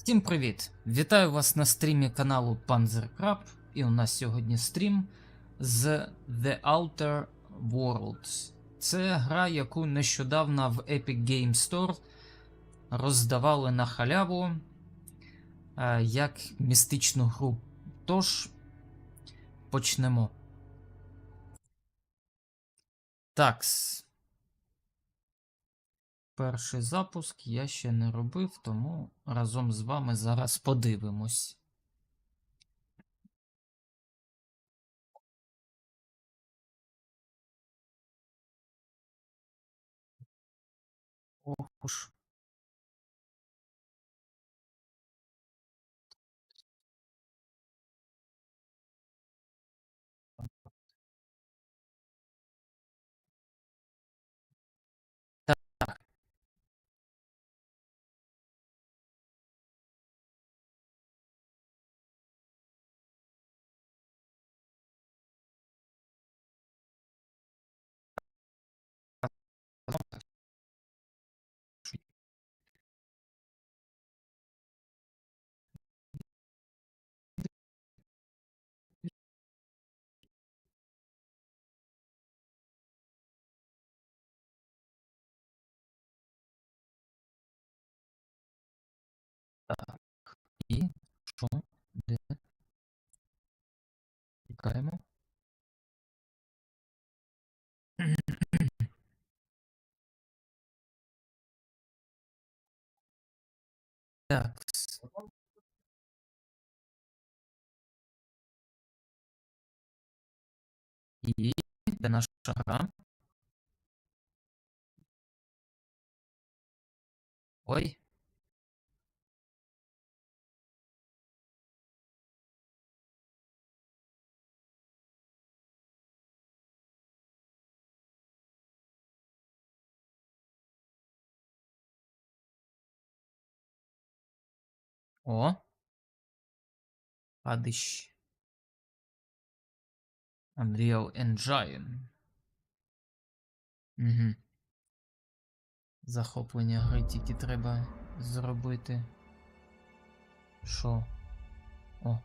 Всім привіт! Вітаю вас на стрімі каналу панцеркраб. І у нас сьогодні стрім з The Outer Worlds. Це гра, яку нещодавно в Epic Game Store роздавали на халяву як містичну гру. Тож, почнемо. Такс. Перший запуск я ще не робив, тому разом з вами зараз подивимось. Ох уж. Так, і що? Де? Чекаємо. Так. І де наша гра? Ой. О. Падищ. Unreal Engine. Угу. Захоплення гри тільки треба зробити. Що? О.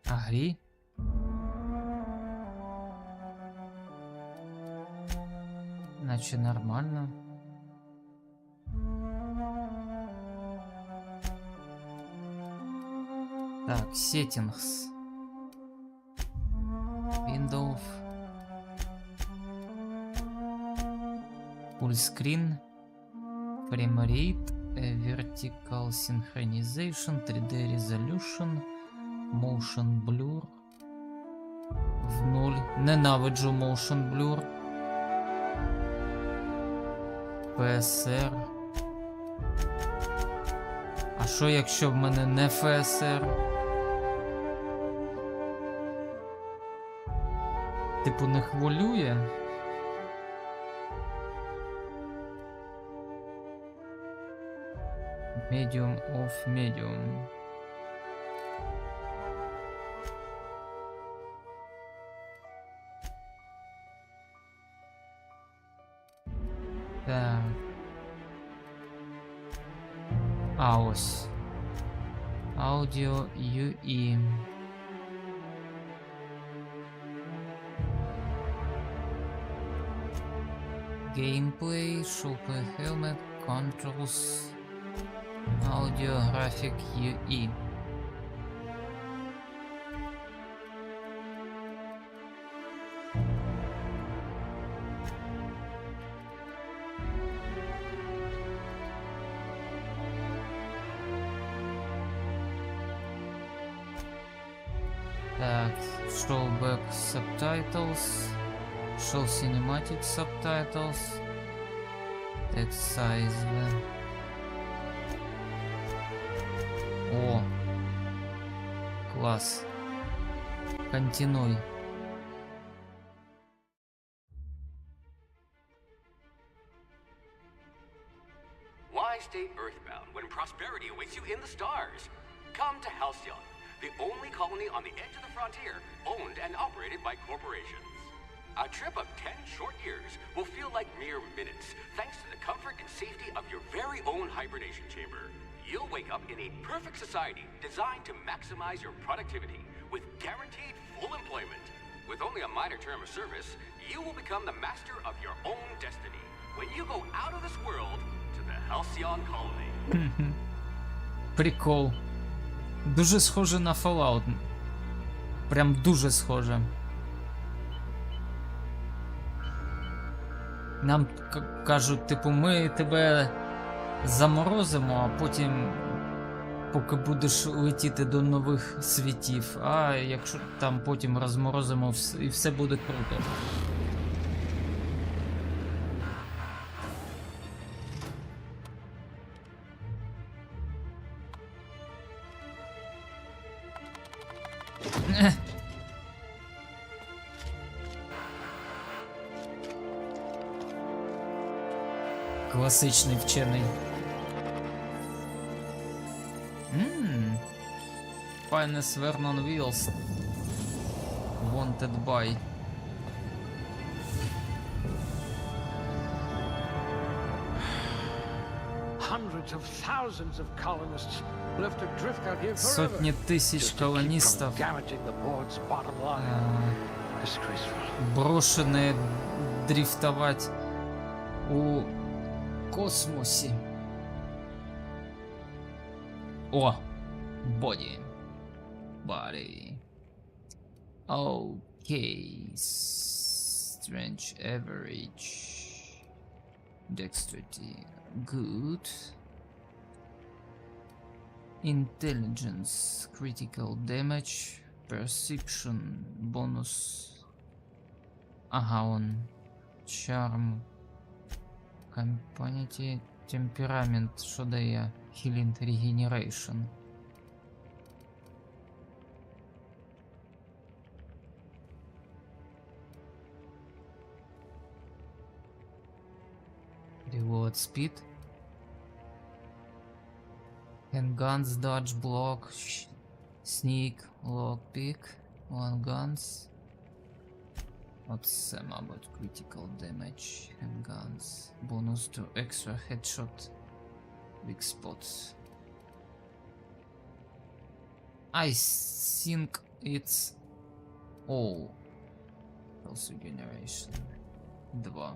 А грі? Наче нормально. Так, settings. Windows. Full screen. Frame rate. Vertical synchronization. 3D resolution. Motion blur. В 0. Ненавиджу motion blur. PSR. А що якщо в мене не FSR? Типу не хвилює? Medium of medium. Так. А ось. Audio UE. Gameplay, show play helmet, controls, audio graphic UE. Так, show back subtitles, show cinematic subtitles, text size. О, класс. Континуй. Why stay earthbound when prosperity awaits you in the stars? Come to Halcyon, the only colony on the edge of the frontier, owned and operated by corporations. A trip of 10 short years will feel like mere minutes, thanks to the comfort and safety of your very own hibernation chamber. You'll wake up in a perfect society designed to maximize your productivity with guaranteed full employment. With only a minor term of service, you will become the master of your own destiny when you go out of this world to the Halcyon Colony. Прикол. Дуже схоже на Fallout. Прям дуже схоже. Нам кажуть, типу, ми тебе заморозимо, а потім, поки будеш летіти до нових світів, а якщо там потім розморозимо і все буде круто. Класичний вчений. Finest Vernon Wheels. Wanted by. Hundreds of thousands of colonists will have to drift out here forever. Сотні тисяч Just to keep колоністів from damaging the board's bottom line. Disgraceful. брошені дрифтувати у космосі. О! Боді. Body. Okay. Strange average. Dexterity. Good. Intelligence. Critical damage. Perception. Bonus. Ага, он. Charm. Компоненті. Темперамент. Що дає? Healing Regeneration. Reload speed. Handguns, dodge, block, sneak, lockpick, one guns. Оце, мабуть, critical damage, handguns. Bonus to extra headshot, weak spots. I think it's all. Also generation 2.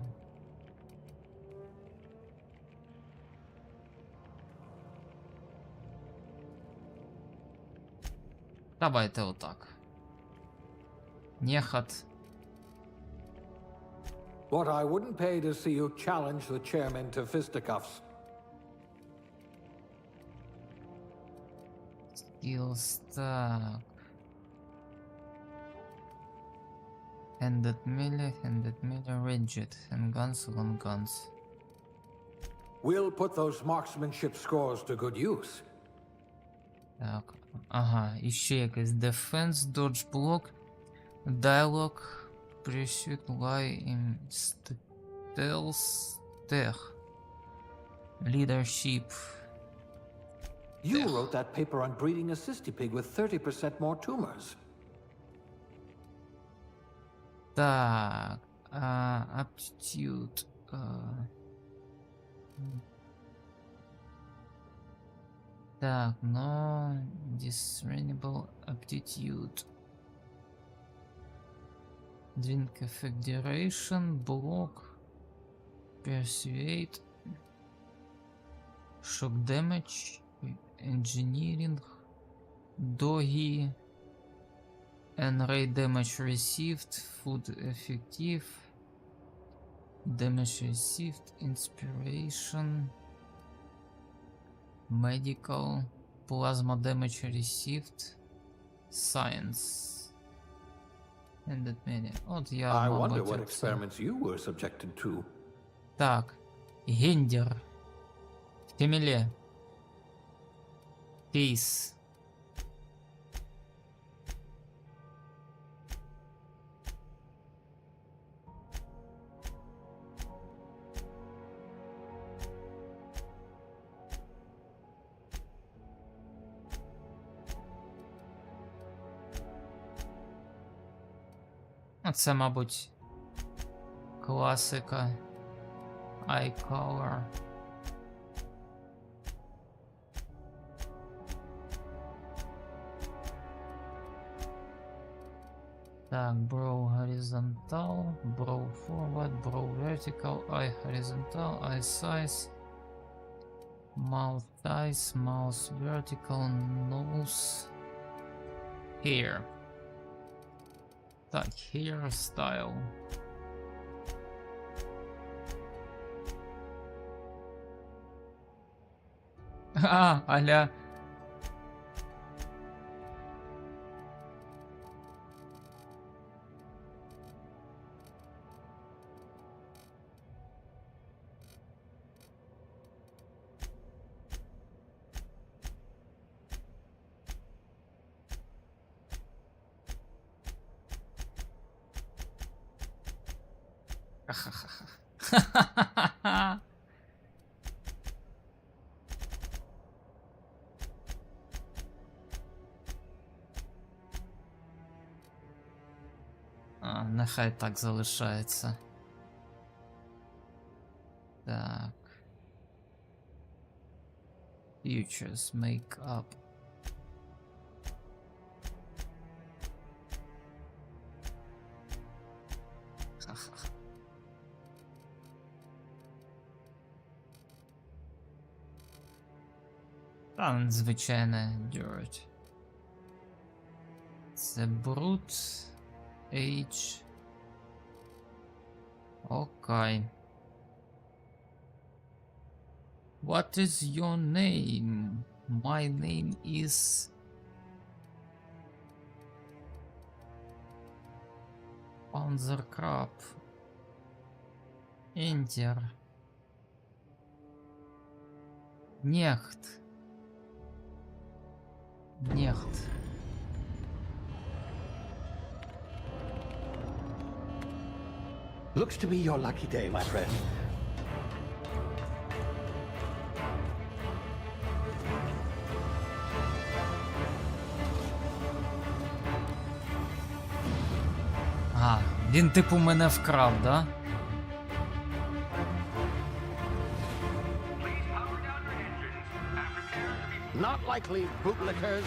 Давайте отак. Нехат. What I wouldn't pay to see you challenge the chairman to fisticuffs. Skills, так. Handed melee, ranged, handguns, long guns. We'll put those marksmanship scores to good use. Так, ага, і ще якась defense, dodge block, dialogue, pursuit, lie in stealth, tech, leadership. You wrote that paper on breeding a cystipig with 30% more tumors. Так, aptitude, так, но discernible aptitude. Drink effect duration, block, persuade, shock damage, engineering, doggy, and ray damage received, food effective, damage received, inspiration, medical, plasma damage received, science. And that many. От я, I wonder мабуть, what оце. experiments you were subjected to. Так, гендер, феміле, кейс. А це, мабуть, Класика. iColor. Так, brow horizontal, brow forward, brow vertical, eye horizontal, eye size, mouth size, mouth vertical, nose, hair. Так, hair style. Аля. Ха-ха-ха. Нехай так залишається. Так. Futures make-up. Ха-ха-ха. Та звичайне dirt. Це brute. Age. Okay. What is your name? My name is panzercrab. Enter. Nicht. Nicht. Looks to be your lucky day, my friend. Він типу мене вкрав, да? Not likely, bootlickers.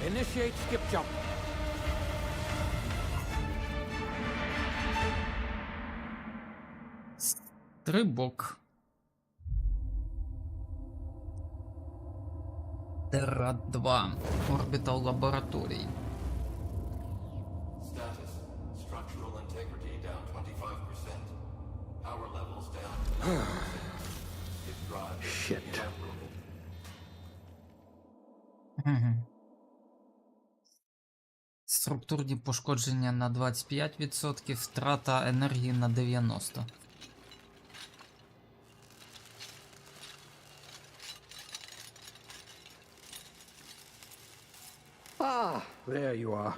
Initiate skip jump. Стрибок. Терра 2. Орбітал лабораторій. Status. Structural integrity down 25%. Power levels down. If drive is Shit. inoperable. Структурні пошкодження на 25%, втрата енергії на 90%. Ah, there you are.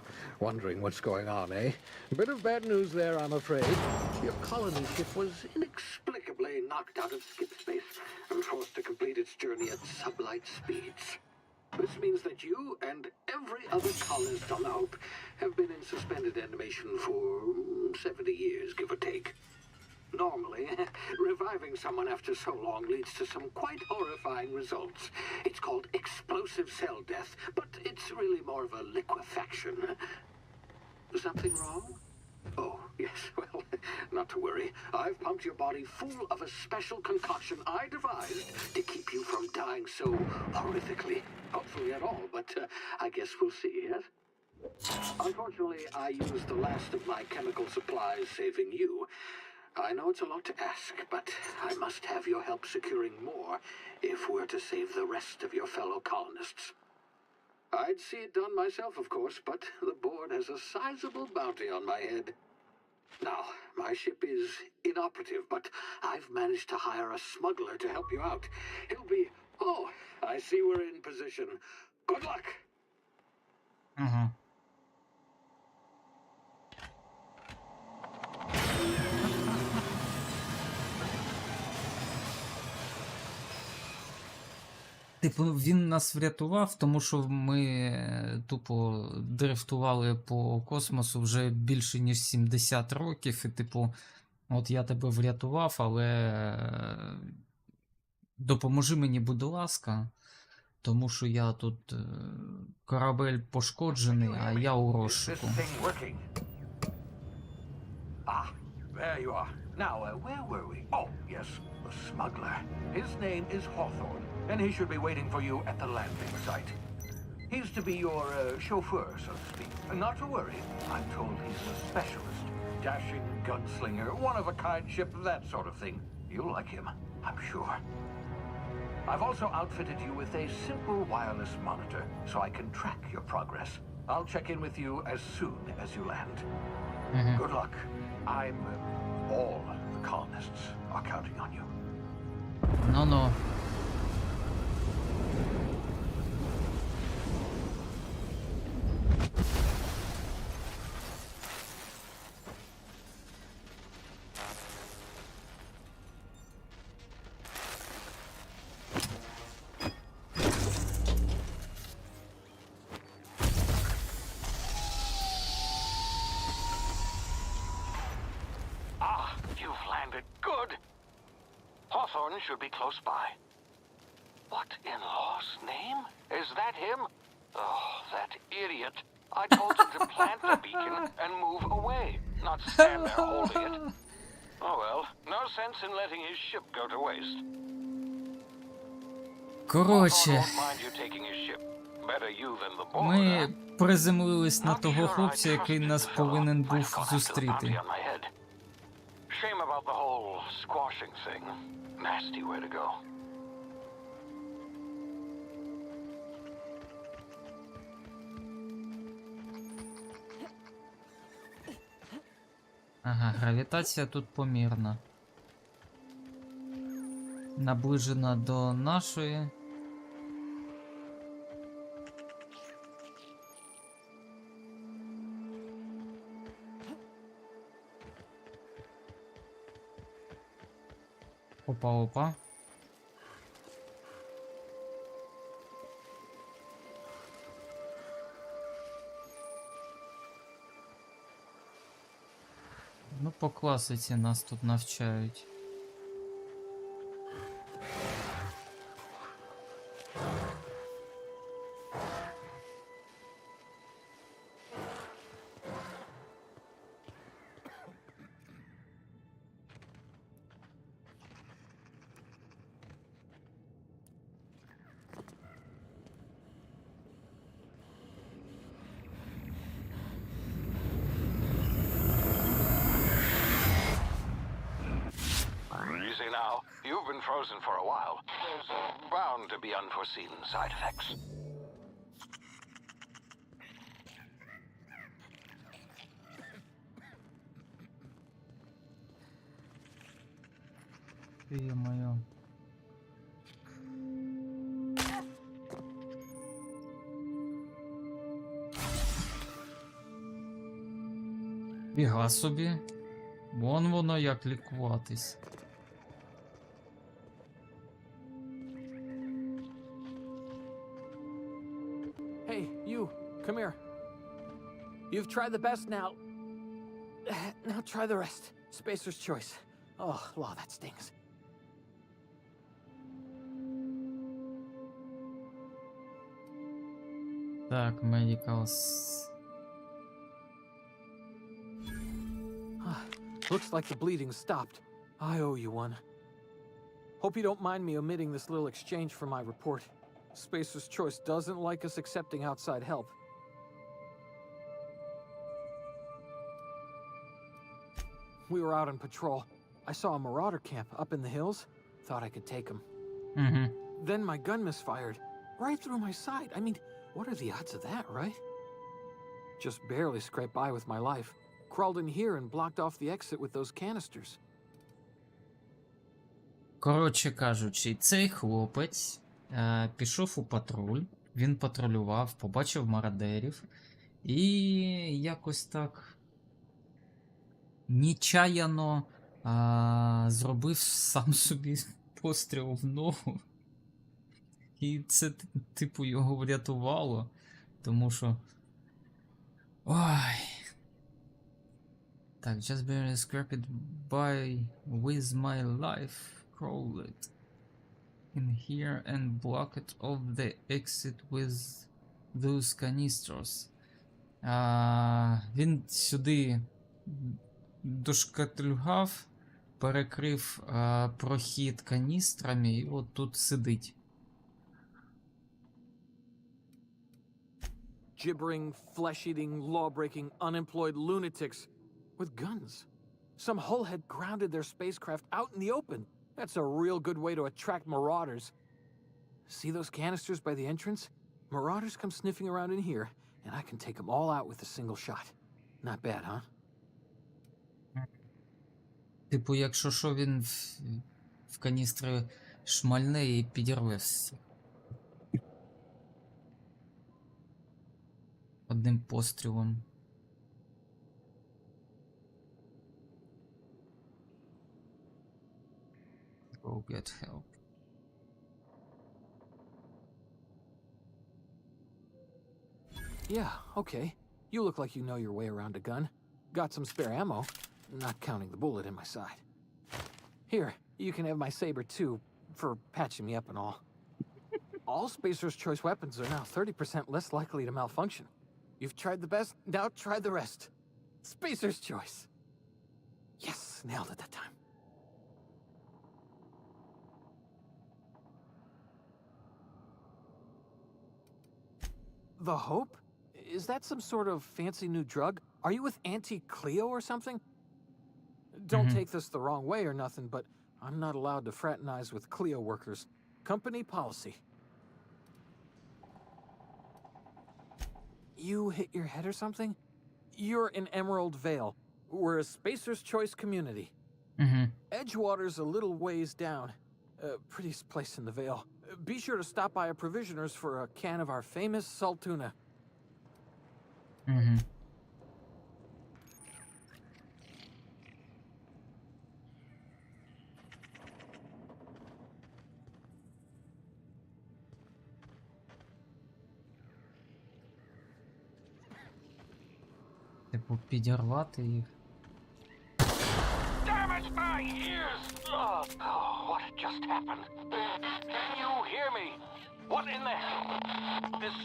Wondering what's going on, eh? Bit of bad news there, I'm afraid. Your colony ship was inexplicably knocked out of skip space and forced to complete its journey at sublight speeds. This means that you and every other colonist on the Hope have been in suspended animation for 70 years, give or take. Normally, reviving someone after so long leads to some quite horrifying results. It's called explosive cell death, but it's really more of a liquefaction. Something wrong? Oh, yes, well, not to worry. I've pumped your body full of a special concoction I devised to keep you from dying so horrifically. Hopefully at all, but I guess we'll see, yes? Unfortunately, I used the last of my chemical supplies saving you. I know it's a lot to ask, but I must have your help securing more if we're to save the rest of your fellow colonists. I'd see it done myself, of course, but the board has a sizable bounty on my head. Now, my ship is inoperative, but I've managed to hire a smuggler to help you out. He'll be... Oh, I see we're in position. Good luck! Типу, він нас врятував, тому що ми тупо дрифтували по космосу вже більше ніж 70 років, і типу, от я тебе врятував, але допоможи мені, будь ласка, тому що я тут корабель пошкоджений, а я у Is this розшуку. thing working? Ah, there you are. Now, where were we? Oh, yes, the smuggler. His name is Hawthorne, and he should be waiting for you at the landing site. He's to be your chauffeur, so to speak. Not to worry, I'm told he's a specialist. Dashing gunslinger, one-of-a-kind ship, that sort of thing. You'll like him, I'm sure. I've also outfitted you with a simple wireless monitor, so I can track your progress. I'll check in with you as soon as you land. Good luck. All the colonists are counting on you. Ну-ну. Ah, you've landed. Good. Hawthorne should be close by. What in law's name? Is that him? Oh, that idiot. I told him to plant the beacon and move away, not stand there holding it. Oh well, no sense in letting his ship go to waste. Коротше, Hawthorne won't mind you taking his ship. Better you than the board. ми приземлились на Not того sure I хлопця, який trusted нас the fellow. повинен Might був have gone after the зустріти. bounty on my head. Shame about the whole squashing thing. Nasty way to go. Ага, гравітація тут помірна. Наближена до нашої. Опа-опа. Ну, по класиці нас тут навчають. Easy now. You've been frozen for a while. There's bound to be unforeseen side effects. Ё-моё. Біга собі. Вон воно як лікуватись. Hey, you, come here. You've tried the best now. Now try the rest. Spacer's choice. Oh, law, that stings. Так, medicals. Looks like the bleeding stopped. I owe you one. Hope you don't mind me omitting this little exchange from my report. Spacer's Choice doesn't like us accepting outside help. We were out on patrol. I saw a marauder camp up in the hills. Thought I could take him. Угу. Then my gun misfired. Right through my side. I mean, what are the odds of that, right? Just barely scraped by with my life. Crawled in here and blocked off the exit with those canisters. Коротше кажучи, цей хлопець пішов у патруль, він патрулював, побачив мародерів і якось так нечаяно зробив сам собі постріл в ногу. І це, типу, його врятувало, тому що... Ой... Так, just barely scraped by with my life crawled in here and blocked off the exit with those canisters. Він сюди дошкатлюгав, перекрив прохід каністрами і от тут сидить. Gibbering, flesh-eating, law-breaking, unemployed lunatics with guns. Some hullhead grounded their spacecraft out in the open. That's a real good way to attract marauders. See those canisters by the entrance? Marauders come sniffing around in here, and I can take them all out with a single shot. Not bad, huh? Типу, якщо що, він в каністри шмальне і підірве всіх. Одним пострілом. Go get help. Yeah, okay. You look like you know your way around a gun. Got some spare ammo, not counting the bullet in my side. Here, you can have my saber too, for patching me up and all. All Spacer's Choice weapons are now 30% less likely to malfunction. You've tried the best, now try the rest. Spacer's Choice. Yes, nailed it that time. The Hope? Is that some sort of fancy new drug? Are you with Auntie Cleo or something? Don't take this the wrong way or nothing, but I'm not allowed to fraternize with Cleo workers. Company policy. You hit your head or something? You're in Emerald Vale. We're a Spacer's Choice community. Edgewater's a little ways down. Prettiest place in the Vale. Be sure to stop by a provisioner's for a can of our famous salt tuna. Типу, підірвати їх. Damn it, my ears! Oh, what just happened? Can you hear me? What in the hell? This...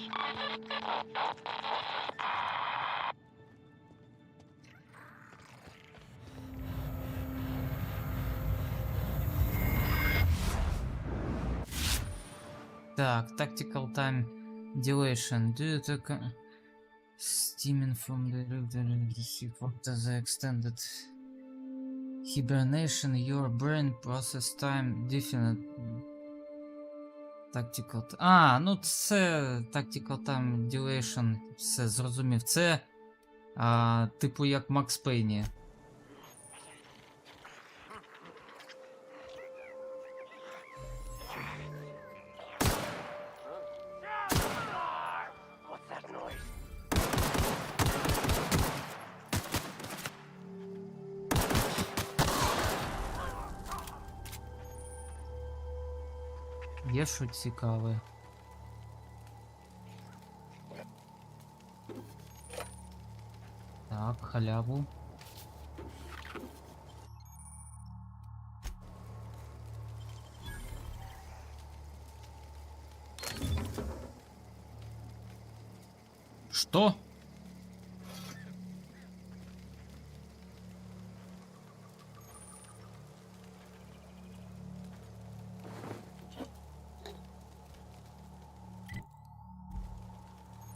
Так, tactical time dilation. Due to steaming from the the extended hibernation, your brain process time definite. Tactical... ну це tactical time dilation, все зрозумів. Це типу як Макс Пейні. What's that noise? Є що цікаве. Так, халяву. Что?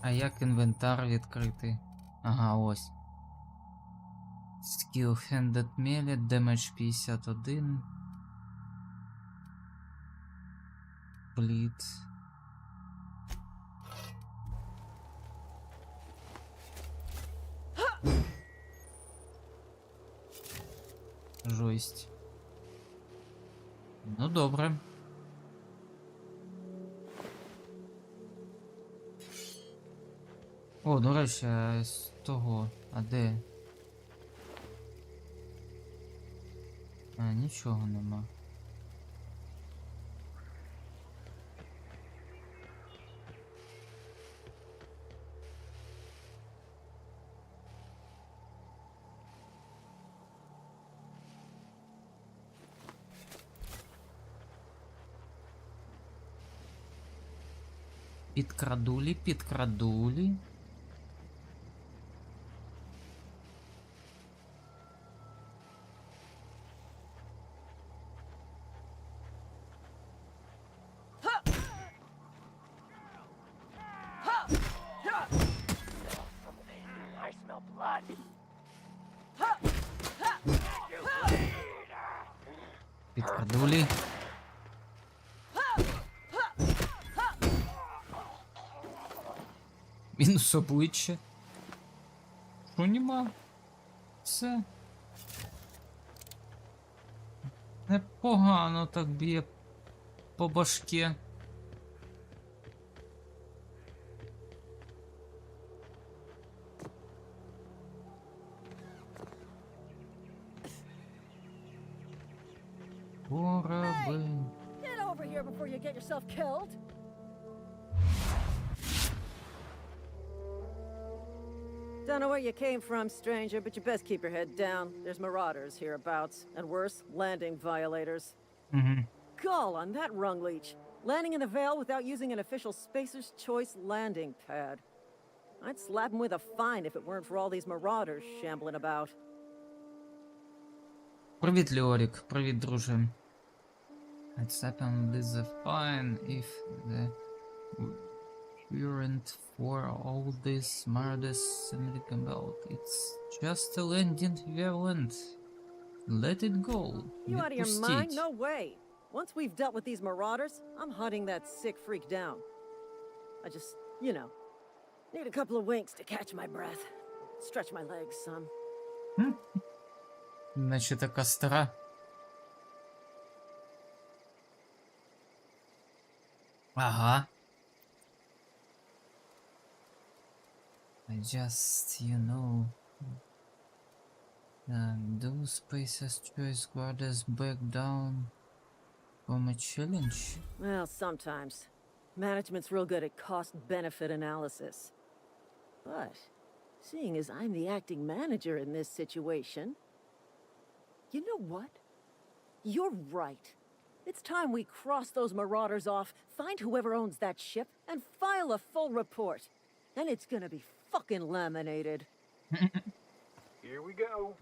А як інвентар відкрити? Ага, ось. Skill handed melee, damage 51. Bleed. Жесть. Ну добре. О, до речі, а з того, а де? Нічого нема. Підкрадулі, підкрадулі. I smell blood. Підкрадулі. Мінус обличчя. Що нема? Все. Непогано так б'є по башке. Корабель. Get over here before you get yourself killed. Don't know where you came from, stranger, but you best keep your head down. There's marauders hereabouts, and worse, landing violators. Gall on that rung leech. Landing in the Vale without using an official Spacer's Choice landing pad. I'd slap him with a fine if it weren't for all these marauders shambling about. Привіт, Леорік. Привіт, друже. It's happened with the fine if the weren't for all this murders American belt. It's just a landing violent. Let it go. You out of your Відпустіть. mind? No way. Once we've dealt with these marauders, I'm hunting that sick freak down. I just, you know, need a couple of winks to catch my breath. Stretch my legs some. Наче така стара. Ага. I just, you know, those spaces choice guards back down from a challenge. Well, sometimes. Management's real good at cost-benefit analysis. But, seeing as I'm the acting manager in this situation, you know what? You're right. It's time we cross those marauders off, find whoever owns that ship, and file a full report. And it's gonna be fucking laminated. Here we go.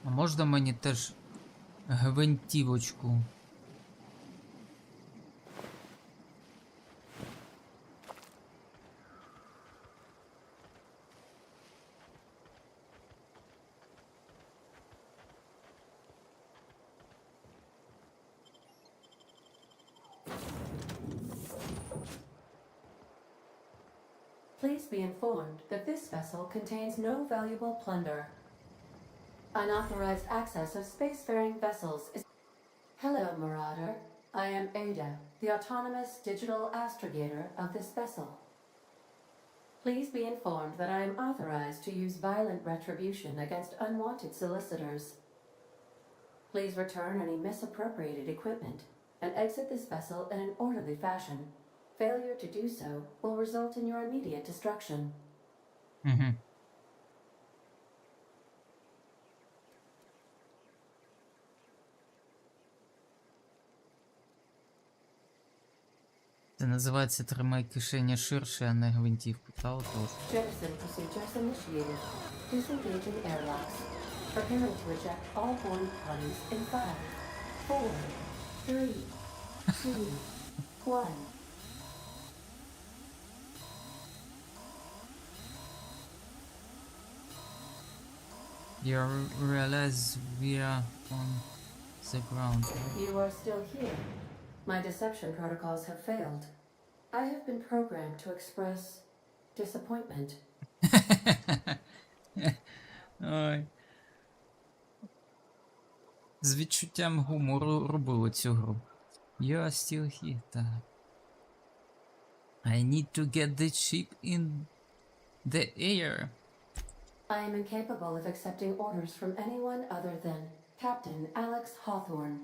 А можна мені теж гвинтівочку? Please be informed that this vessel contains no valuable plunder. Unauthorized access of spacefaring vessels is... Hello, Marauder. I am Ada, the autonomous digital astrogator of this vessel. Please be informed that I am authorized to use violent retribution against unwanted solicitors. Please return any misappropriated equipment and exit this vessel in an orderly fashion. Failure to do so will result in your immediate destruction. Це називається «Тримай кишені ширше», а не гвинтівку. Та отож. Jettison procedures initiated. Disengaging airlocks. Preparing to eject all boarding parties in 5, 4, 3, 2, 1. You realize we are on the ground. You are still here. My deception protocols have failed. I have been programmed to express disappointment. Ой. З відчуттям гумору робили цю гру. You are still here, так. I need to get the ship in the air. I am incapable of accepting orders from anyone other than Captain Alex Hawthorne.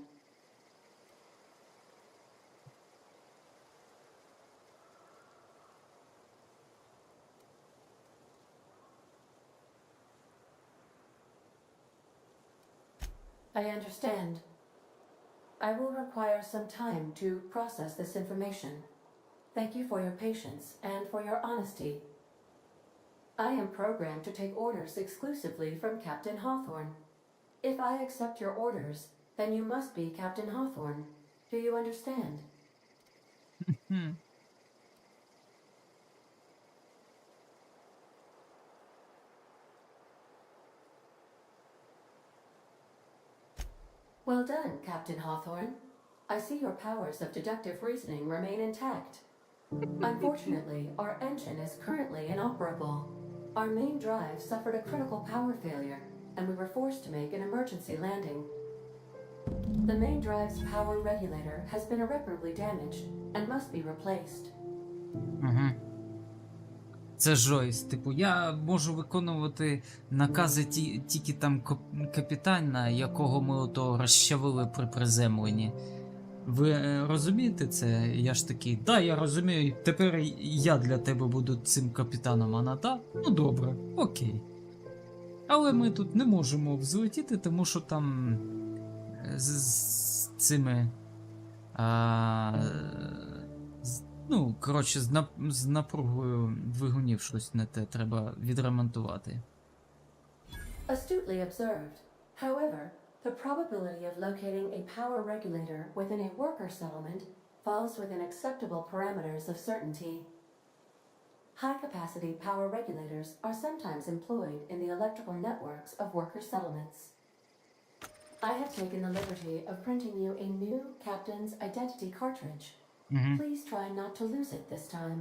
I understand. I will require some time to process this information. Thank you for your patience and for your honesty. I am programmed to take orders exclusively from Captain Hawthorne. If I accept your orders, then you must be Captain Hawthorne. Do you understand? Well done, Captain Hawthorne. I see your powers of deductive reasoning remain intact. Unfortunately, our engine is currently inoperable. Our main drive suffered a critical power failure, and we were forced to make an emergency landing. The main drive's power regulator has been irreparably damaged and must be replaced. Це жойст. Типу, я можу виконувати накази тільки там капітана, якого ми ото розчавили при приземленні. Ви розумієте це? Я ж такий, да, я розумію, тепер я для тебе буду цим капітаном, а да? Ну добре, окей. Але ми тут не можемо взлетіти, тому що там з цими... Ну, коротше, з напругою двигунів щось не те, треба відремонтувати. Astutely observed. However, the probability of locating a power regulator within a worker settlement falls within acceptable parameters of certainty. High-capacity power regulators are sometimes employed in the electrical networks of worker settlements. I have taken the liberty of printing you a new captain's identity cartridge. Please try not to lose it this time.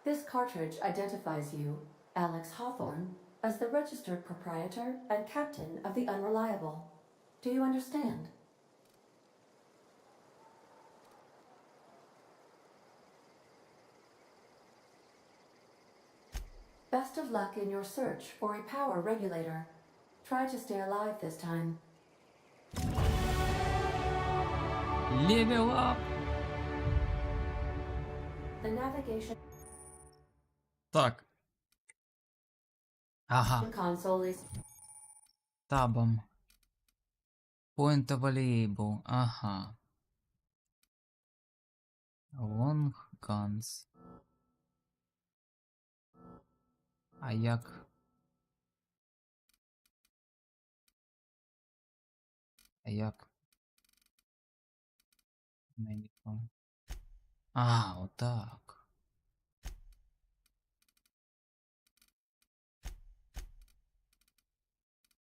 This cartridge identifies you, Alex Hawthorne, as the registered proprietor and captain of the Unreliable. Do you understand? Best of luck in your search for a power regulator. Try to stay alive this time. Level up! The navigation Так. Ага. console is Табом. Point available. Ага. Long guns. А як? А як? Medical. А, отак.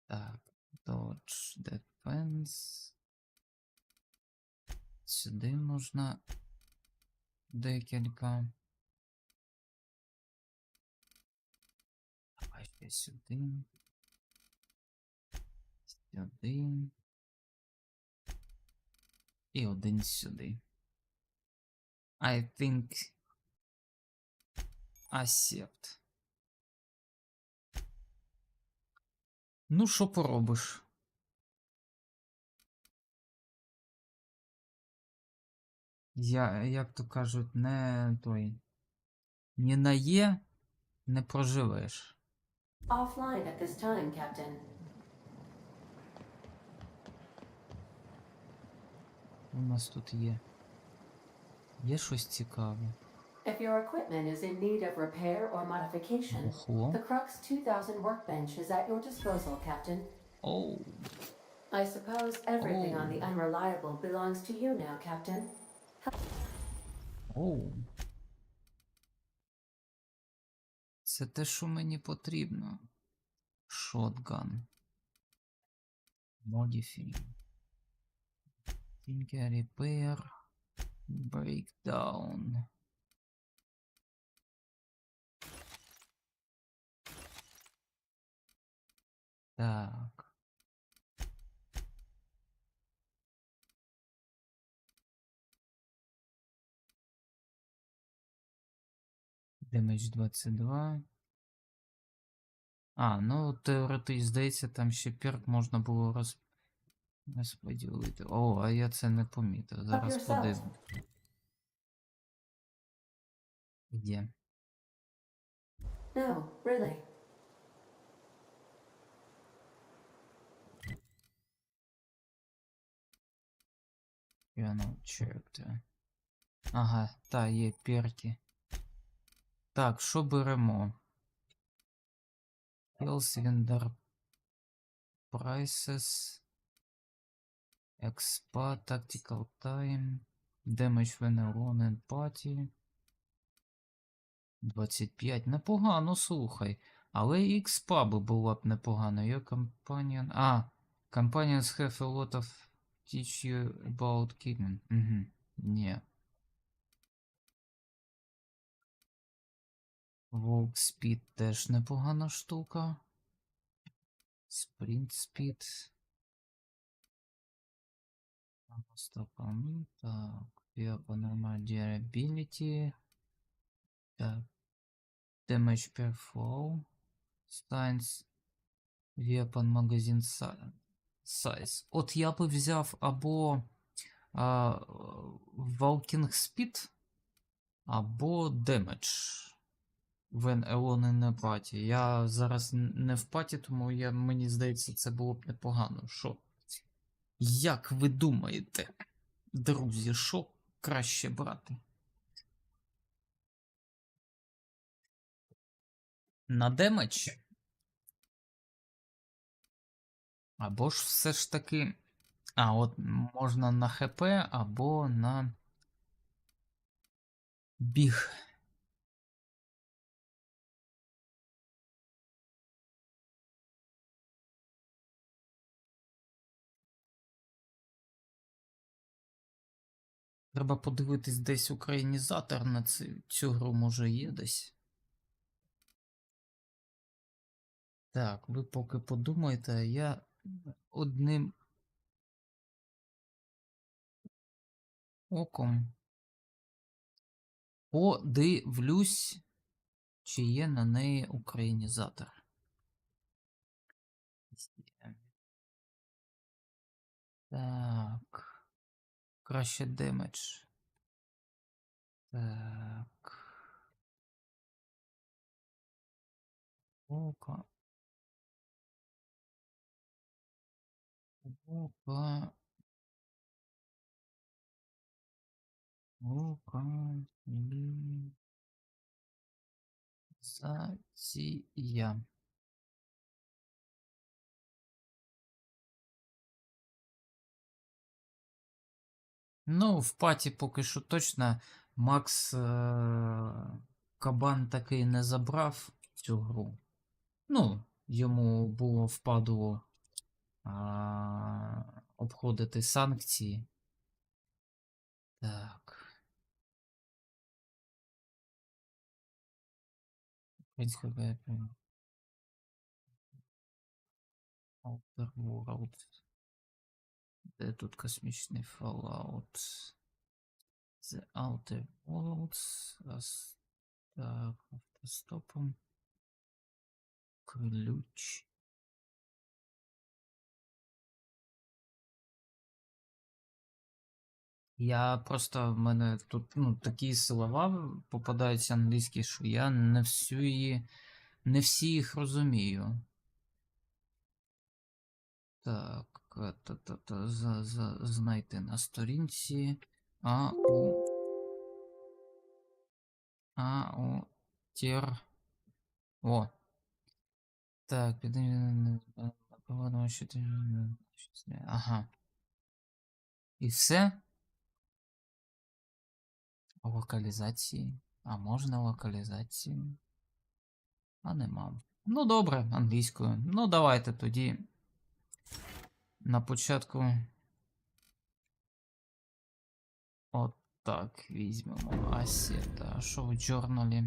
Так, Dodge Defense. Сюди можна декілька. Давай ще сюди. Сюди. І один сюди. I think accept. Ну, що поробиш? Як то кажуть, не той. Не на є, не проживеш. offline at this time, Captain. У нас тут є. Є щось цікаве. If your equipment is in need of repair or modification, Ого. the Crux 2000 workbench is at your disposal, Captain. Оу. I suppose everything on the Unreliable belongs to you now, Captain. Оу. Це те, що мені потрібно. Shotgun. Modify. Tinker repair. Breakdown. Так. Damage 22. А, ну теоретично, здається, там ще перк можна було розподілити. О, а я це не помітив. Зараз подивимось. Є. No, really. Character. Ага, та, є перки. Так, що беремо? Health Vendor Prices. Expa, Tactical Time. Damage when alone and party. 25. Непогано, слухай. Але і експа би була б непогано. Your companion... Companions have a lot of teach you about killing. Угу. Ні. Walk Speed теж непогана штука. Sprint Speed. Так. Weapon Durability. Так. Damage per flow. Stance. Weapon Magazine Size. От я би взяв або Walking Speed, або Damage. When alone in a party. Я зараз не в паті, тому мені здається, це було б непогано. Що? Як ви думаєте, друзі, що краще брати? На демедж? Або ж все ж таки... от можна на ХП, або на біг. Треба подивитись десь українізатор на цю гру, може є десь. Так, ви поки подумайте, а я одним оком подивлюсь, чи є на неї українізатор. Так. Краще демедж. Так. Ока. Ока. Локалізація. Ну, в паті поки що точно Макс Кабан таки не забрав цю гру. Ну, йому було впадло обходити санкції. Так. Outer World. Де тут космічний Fallout? The Outer Worlds. Так, автостопом. Ключ. Я просто, в мене тут такі слова попадаються англійські, що я не всі їх розумію. Так, знайти на сторінці Тір. О. Так, ага. І все? Локалізації. А можна локалізацію? А нема. Ну добре, англійською. Ну давайте тоді на початку от так візьмемо Asset. А що в джорналі?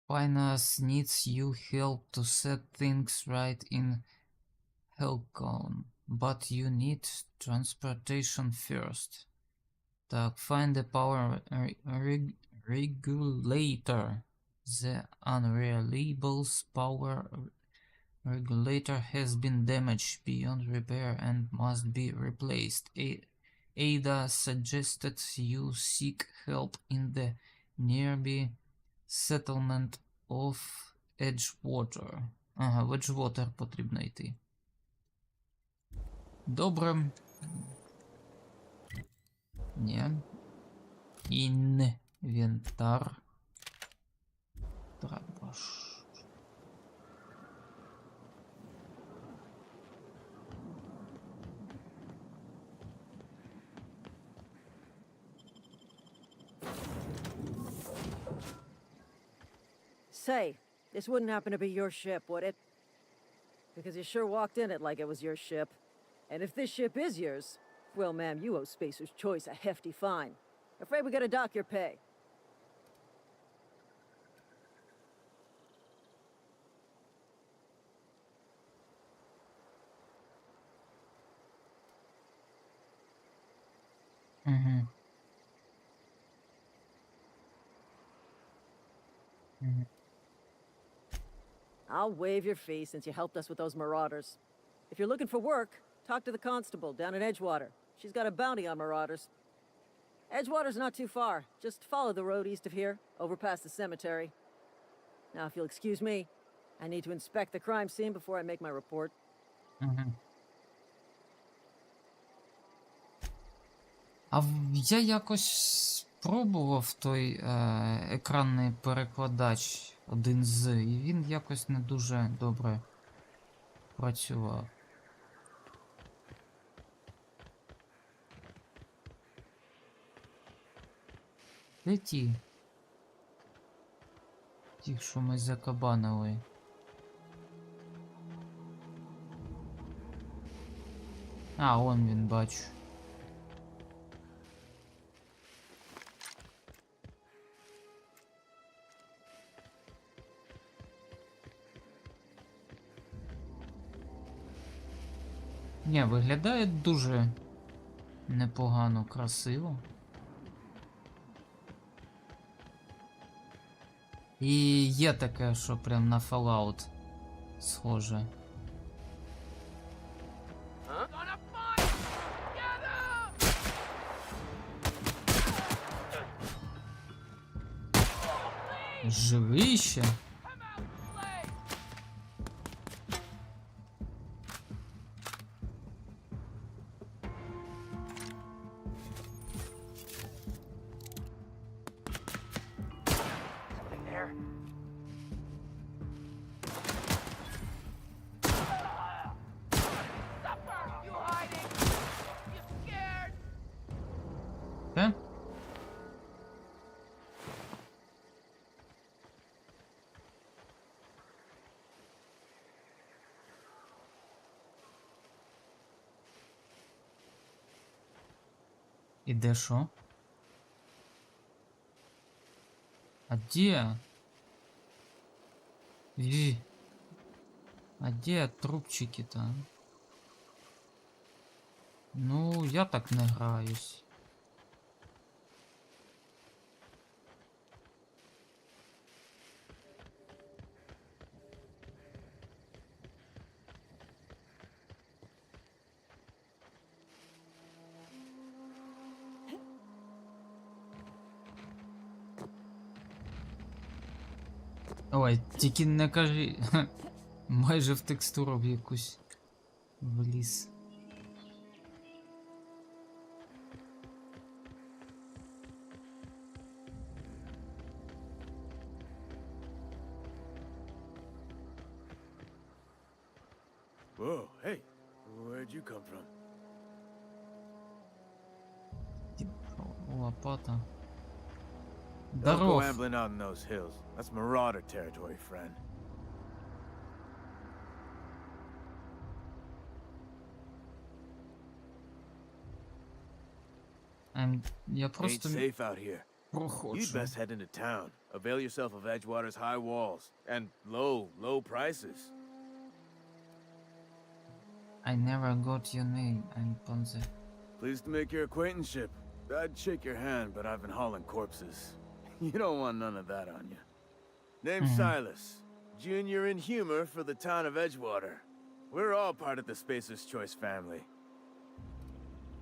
Finance needs you help to set things right in Helcon, but you need transportation first. Так, find the power regulator. The unreliable power regulator has been damaged beyond repair and must be replaced. Ada suggested you seek help in the nearby settlement of Edgewater. Ага, Wedgewater потрібно йти. Добре. Ні. Інвентар. Треба ж. Say, this wouldn't happen to be your ship, would it? Because you sure walked in it like it was your ship. And if this ship is yours, well, ma'am, you owe Spacer's Choice a hefty fine. Afraid we gotta dock your pay. Угу. Угу. I'll waive your fee since you helped us with those marauders. If you're looking for work, talk to the constable down in Edgewater. She's got a bounty on marauders. Edgewater's not too far. Just follow the road east of here, over past the cemetery. Now, if you'll excuse me, I need to inspect the crime scene before I make my report. Угу. А я якось спробував той екранний перекладач один з, і він якось не дуже добре працював. Де ті? Ті, що ми закабанили. А, он він, бачу. Ні, виглядає дуже непогано, красиво. І є таке, що прям на Fallout схоже. Живище? Де? І де що? А де? А де трубчики-то? Ну, я так не граюсь. Ой, тільки не кажи. Майже в текстуру в якусь вліз. Whoa, hey, where'd you come from? Лопата. Don't go Здоров. ambling out in those hills. That's marauder territory, friend. Я Ain't просто safe out here. You'd проходжу. best head into town. Avail yourself of Edgewater's high walls and low prices. I never got your name, I'm Panzer. Pleased to make your acquaintanceship. I'd shake your hand, but I've been hauling corpses. You don't want none of that on you. Name's Silas. Junior in humor for the town of Edgewater. We're all part of the Spacer's Choice family.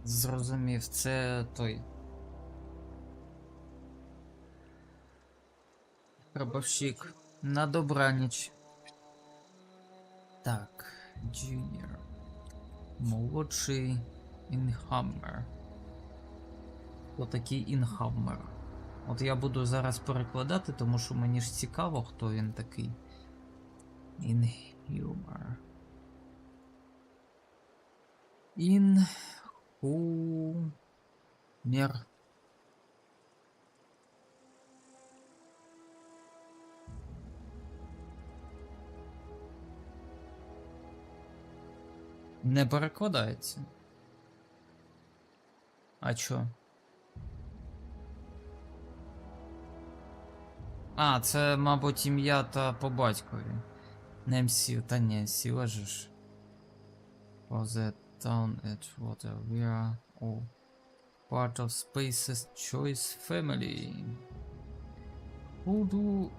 Зрозумів, це той. Гробовщик. На добраніч. Так, Junior. Молодший інхаммер. Хто такий інхаммер? От я буду зараз перекладати, тому що мені ж цікаво, хто він такий. Інхумер. Інхумер. Не перекладається. А чо? А, це, мабуть, ім'я та по батькові. Не МС, та не сіла ж. For the town at water we are all part of Space's choice family. Who do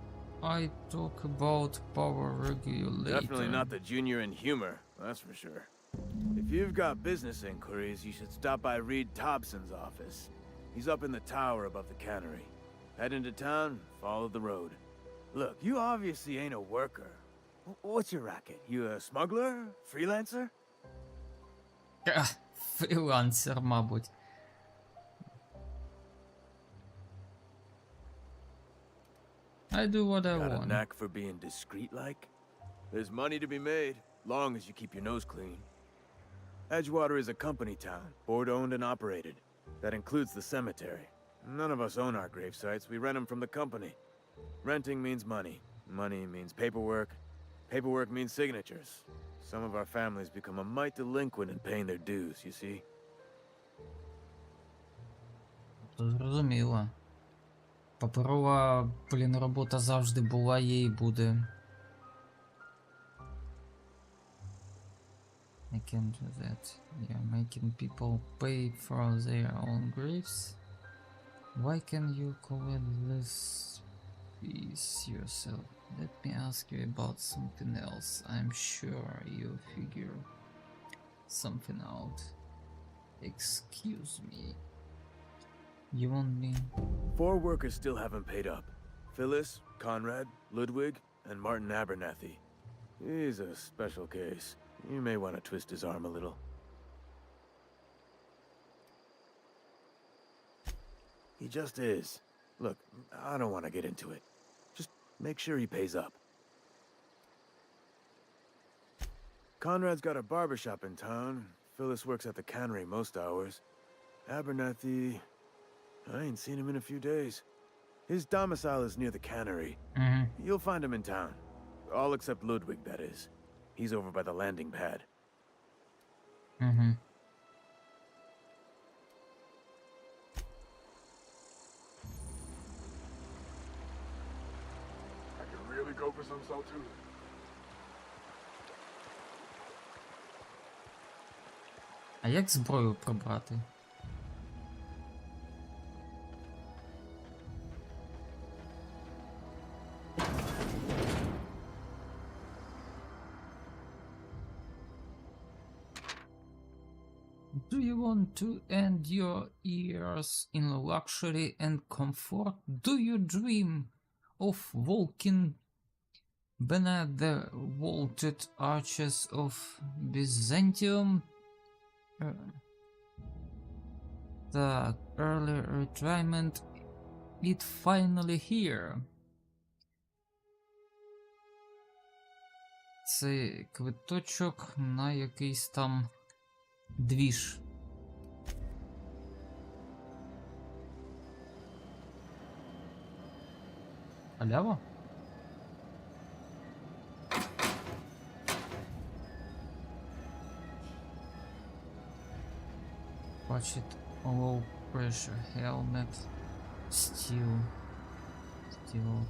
I talk about power regulator? Definitely not the junior in humor, that's for sure. If you've got business inquiries, you should stop by Reed Thompson's office. He's up in the tower above the cannery. Head into town, follow the road. Look, you obviously ain't a worker. What's your racket? You a smuggler? Freelancer? Фрілансер, мабуть. I do what I Got a want. knack for being discreet like? There's money to be made, long as you keep your nose clean. Edgewater is a company town, board-owned and operated. That includes the cemetery. None of us own our grave sites, we rent them from the company. Renting means money. Money means paperwork. Paperwork means signatures. Some of our families become a mite delinquent in paying their dues, you see? Зрозуміло. Паперова, блін, робота завжди була, є і буде. I can do that. You're making people pay for their own graves. Why can you call it this piece yourself? Let me ask you about something else. I'm sure you figure something out. Excuse me. You want me? 4 workers still haven't paid up. Phyllis, Conrad, Ludwig, and Martin Abernathy. He's a special case. You may want to twist his arm a little. He just is. Look, I don't want to get into it. Just make sure he pays up. Conrad's got a barbershop in town. Phyllis works at the cannery most hours. Abernathy... I ain't seen him in a few days. His domicile is near the cannery. You'll find him in town. All except Ludwig, that is. He's over by the landing pad. I can really go for some salt too. А як зброю прибрати? Do you want to end your years in luxury and comfort? Do you dream of walking beneath the vaulted arches of Byzantium? The early retirement is finally here. Це квиточок на якийсь там двіж. Халява? Watch it. Low pressure helmet. Steel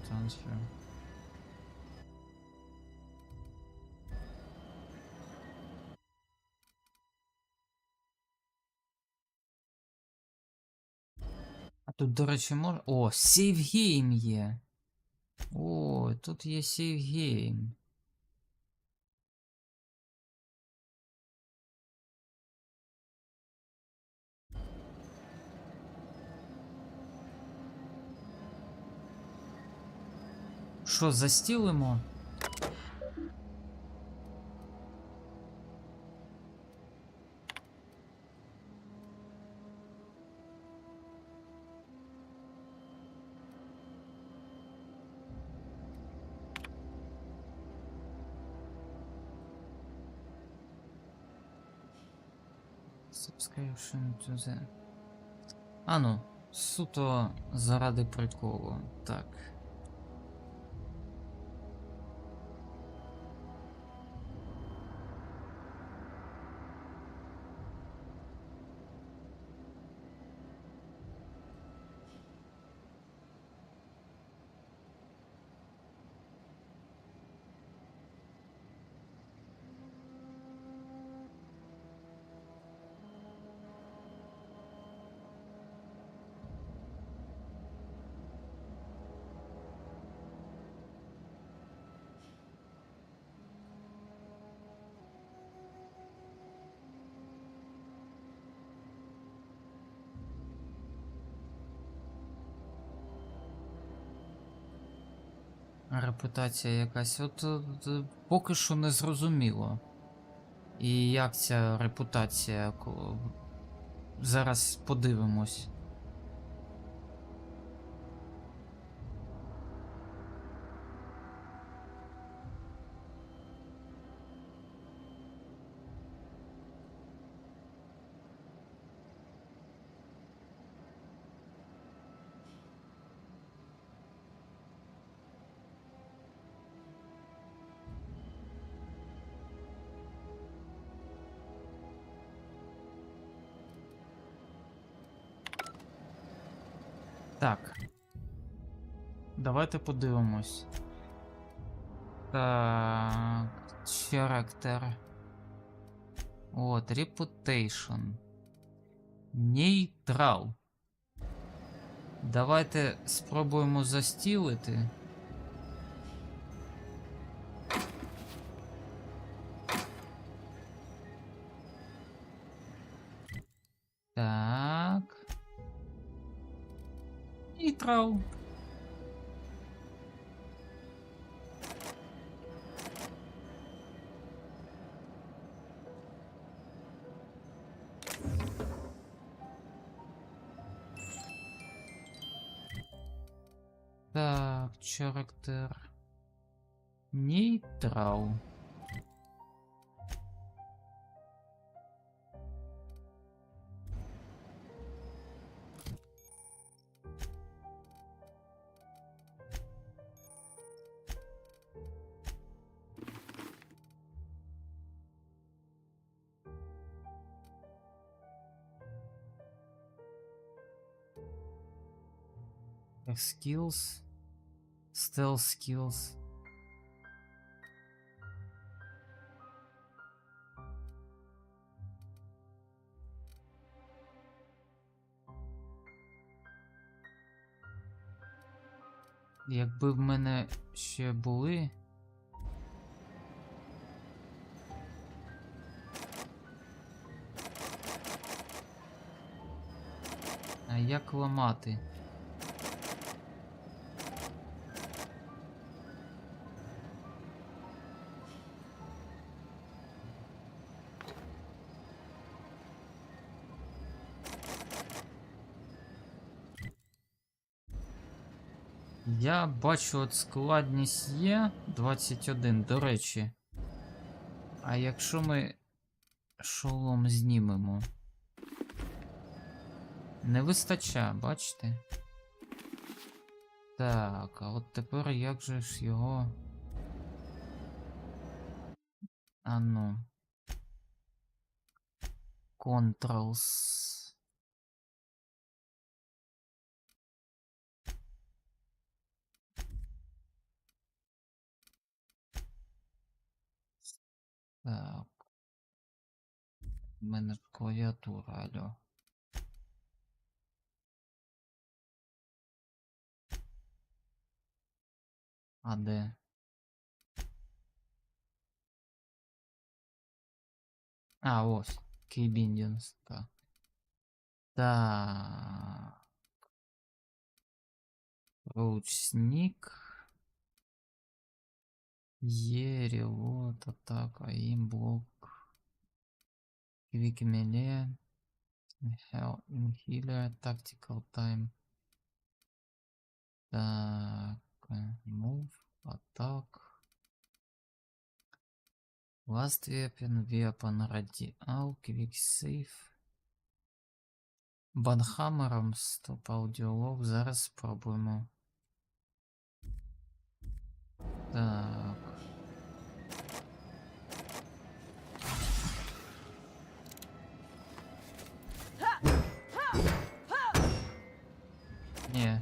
transfer. А тут, до речі, можна... О, сейвгейм є. О, тут є сейвгейм. Що, застілимо? Subscription to the... А ну, суто заради приколу. Так. Репутація якась. Поки що не зрозуміло. І як ця репутація. Зараз подивимось. Так. Давайте подивимось. Так. Character. От, Reputation. Нейтрал. Давайте спробуємо застілити. Так. Нейтрал. Так, характер. Нейтрал. Skills. Stealth skills. Якби в мене ще були. А як ламати? Я бачу, от складність є 21, до речі. А якщо ми шолом знімемо? Не вистачає, бачите? Так, а от тепер як же ж його... А ну. Controls. Так. У мене ж клавіатура, алло. А де? А, ось. Кейбіндінс, так. Так. Ручник. Є, ревот, атака, імблок. Quick melee. Healer, tactical time. Так. Move, attack. Last weapon, radial, quick save. Банхаммером, стоп, аудіолог, зараз спробуємо. Так. Ні.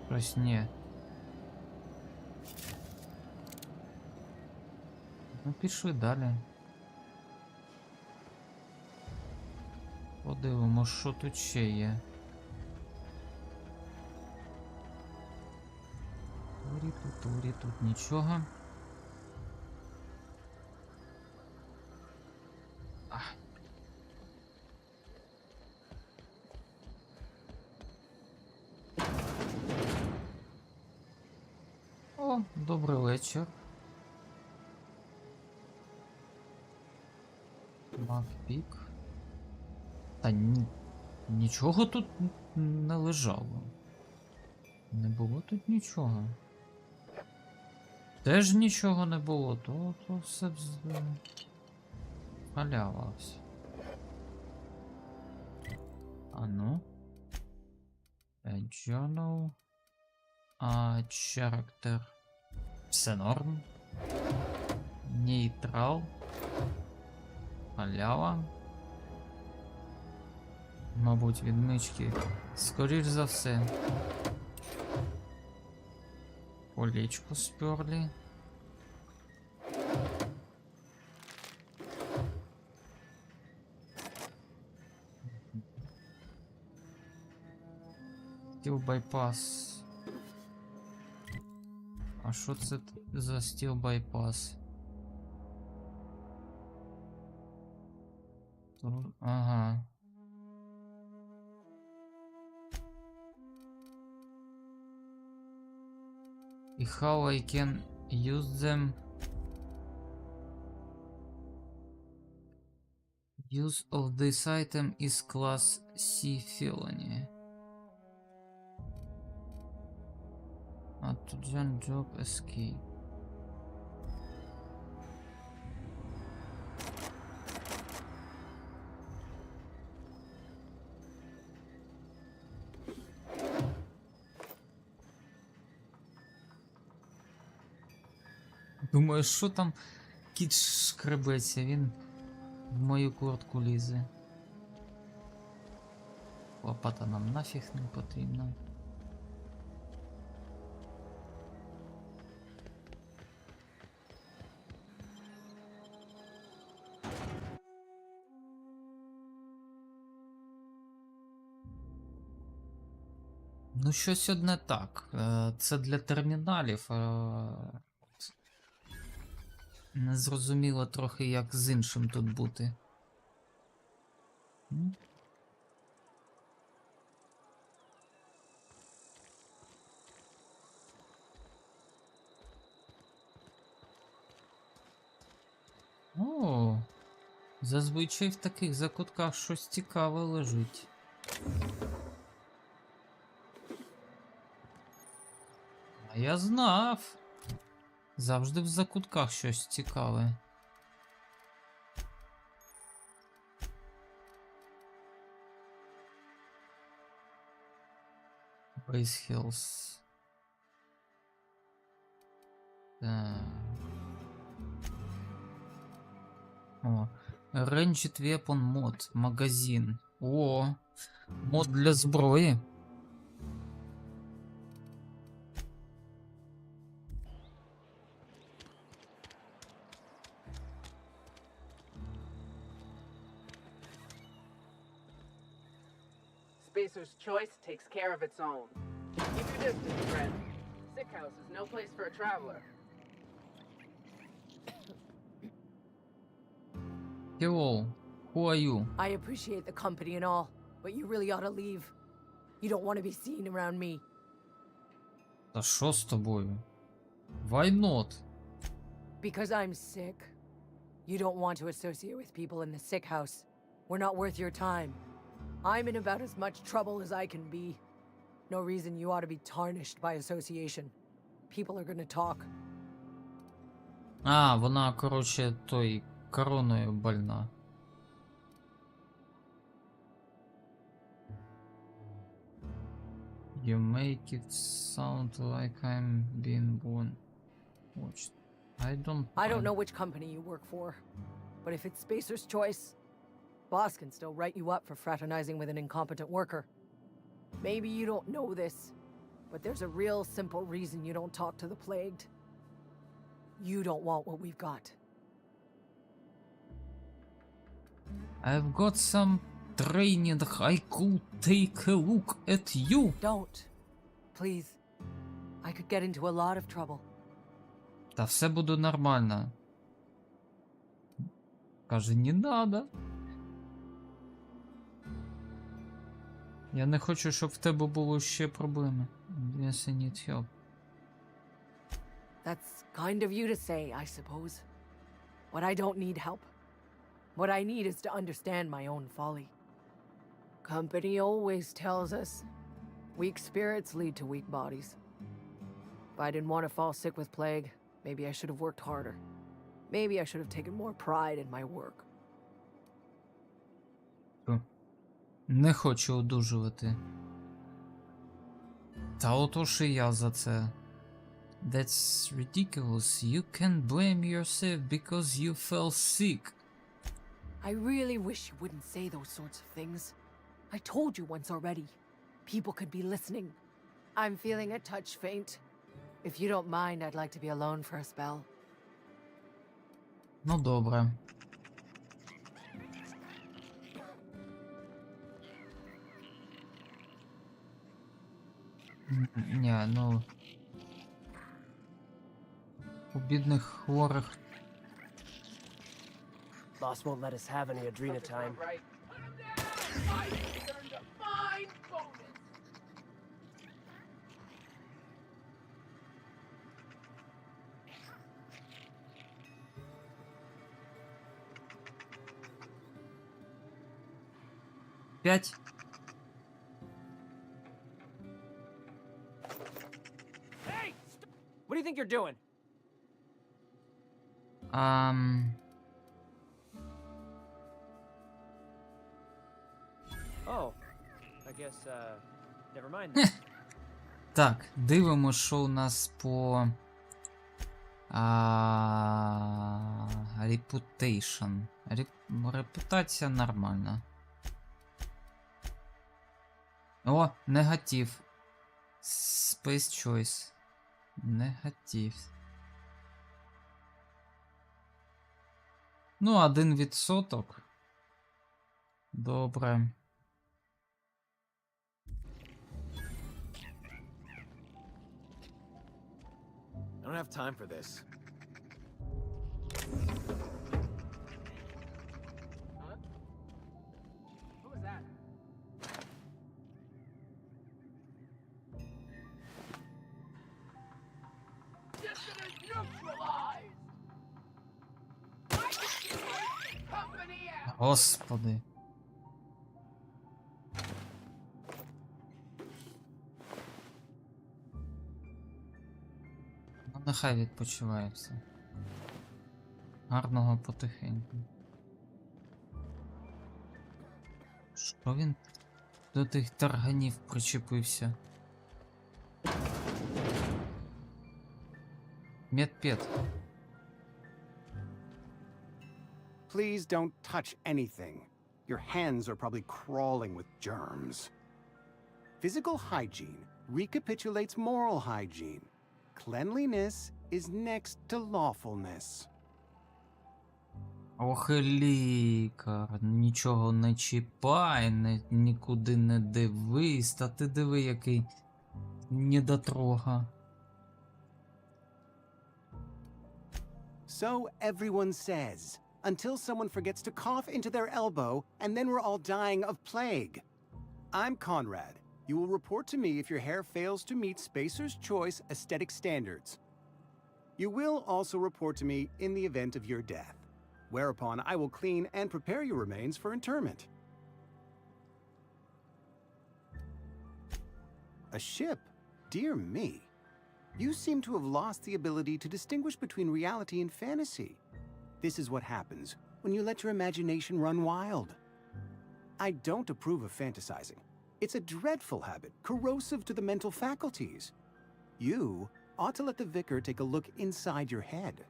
Щось ні. Ну, пішли далі. Подивимо, що тут ще є. Турі, тут нічого. О, добрий вечір. Макпік. Та нічого тут не лежало. Не було тут нічого. Теж нічого не було, то все халява все. А ну. Journal. Character. Все норм. Нейтрал. Халява. Мабуть, відмички. Скоріш за все. Полічку сперли. Стіл байпас. А що це за стіл байпас? Ага. І how I can use them. Use of this item is class C felony. To join job escape. Думаю, що там кіт шкребеться, він в мою куртку лізе. Лопата нам нафіг не потрібна. Ну, щось одне так. Це для терміналів. Незрозуміло трохи, як з іншим тут бути. О, зазвичай в таких закутках щось цікаве лежить. А я знав. Завжди в закутках щось цікаве. Base Hills. Так. О, Ranged Weapon мод, магазин. О, мод для зброї. Spacer's choice takes care of its own. Keep your distance, friend. Sick house is no place for a traveler. Hello, who are you? I appreciate the company and all, but you really ought to leave. You don't want to be seen around me. Та що з тобою? Why not? Because I'm sick. You don't want to associate with people in the sick house. We're not worth your time. I'm in about as much trouble as I can be. No reason you ought to be tarnished by association. People are gonna talk. А, вона, коротше, той короною больна. You make it sound like I'm being born watched. I don't know which company you work for, but if it's Spacer's choice, boss can still write you up for fraternizing with an incompetent worker. Maybe you don't know this, but there's a real simple reason you don't talk to the plagued. You don't want what we've got. I've got some training. I could take a look at you. Don't. Please. I could get into a lot of trouble. Та все буде нормально. Каже, не надо. Я не хочу, щоб в тебе було ще проблеми. Yes, I need help. That's kind of you to say, I suppose. But I don't need help. What I need is to understand my own folly. Company always tells us weak spirits lead to weak bodies. If I didn't want to fall sick with plague, maybe I should have worked harder. Maybe I should have taken more pride in my work. Не хочу одужувати. Та отож і я за це. That's ridiculous. You can't blame yourself because you fell sick. I really wish you wouldn't say those sorts of things. I told you once already. People could be listening. I'm feeling a touch faint. If you don't mind, I'd like to be alone for a spell. Ну добре. Ні, ну... У бідних хворих... Boss won't let us have any Adrena time. Right. I earned a fine bonus. П'ять. Hey! What do you think you're doing? Oh, I guess, never mind then. Так, дивимося, що у нас по... Reputation. Репутація нормальна. О, негатив. Space Choice. Негатив. Ну, 1%. Добре. I don't have time for this. Huh? Who was that? Dissonance neutralized! I can break company out! Господи. Ну, нехай відпочиває все. Гарного потихеньку. Що він до тих тарганів причепився? Медпед. Please don't touch anything. Your hands are probably crawling with germs. Physical hygiene recapitulates moral hygiene. Cleanliness is next to lawfulness. Ох, і лікар, нічого не чіпай, нікуди не дивись, та ти диви, який недотрога. So everyone says, until someone forgets to cough into their elbow, and then we're all dying of plague. I'm Conrad. You will report to me if your hair fails to meet Spacer's Choice aesthetic standards. You will also report to me in the event of your death, whereupon I will clean and prepare your remains for interment. A ship? Dear me. You seem to have lost the ability to distinguish between reality and fantasy. This is what happens when you let your imagination run wild. I don't approve of fantasizing, It's a dreadful habit, corrosive to the mental faculties. You ought to let the vicar take a look inside your head.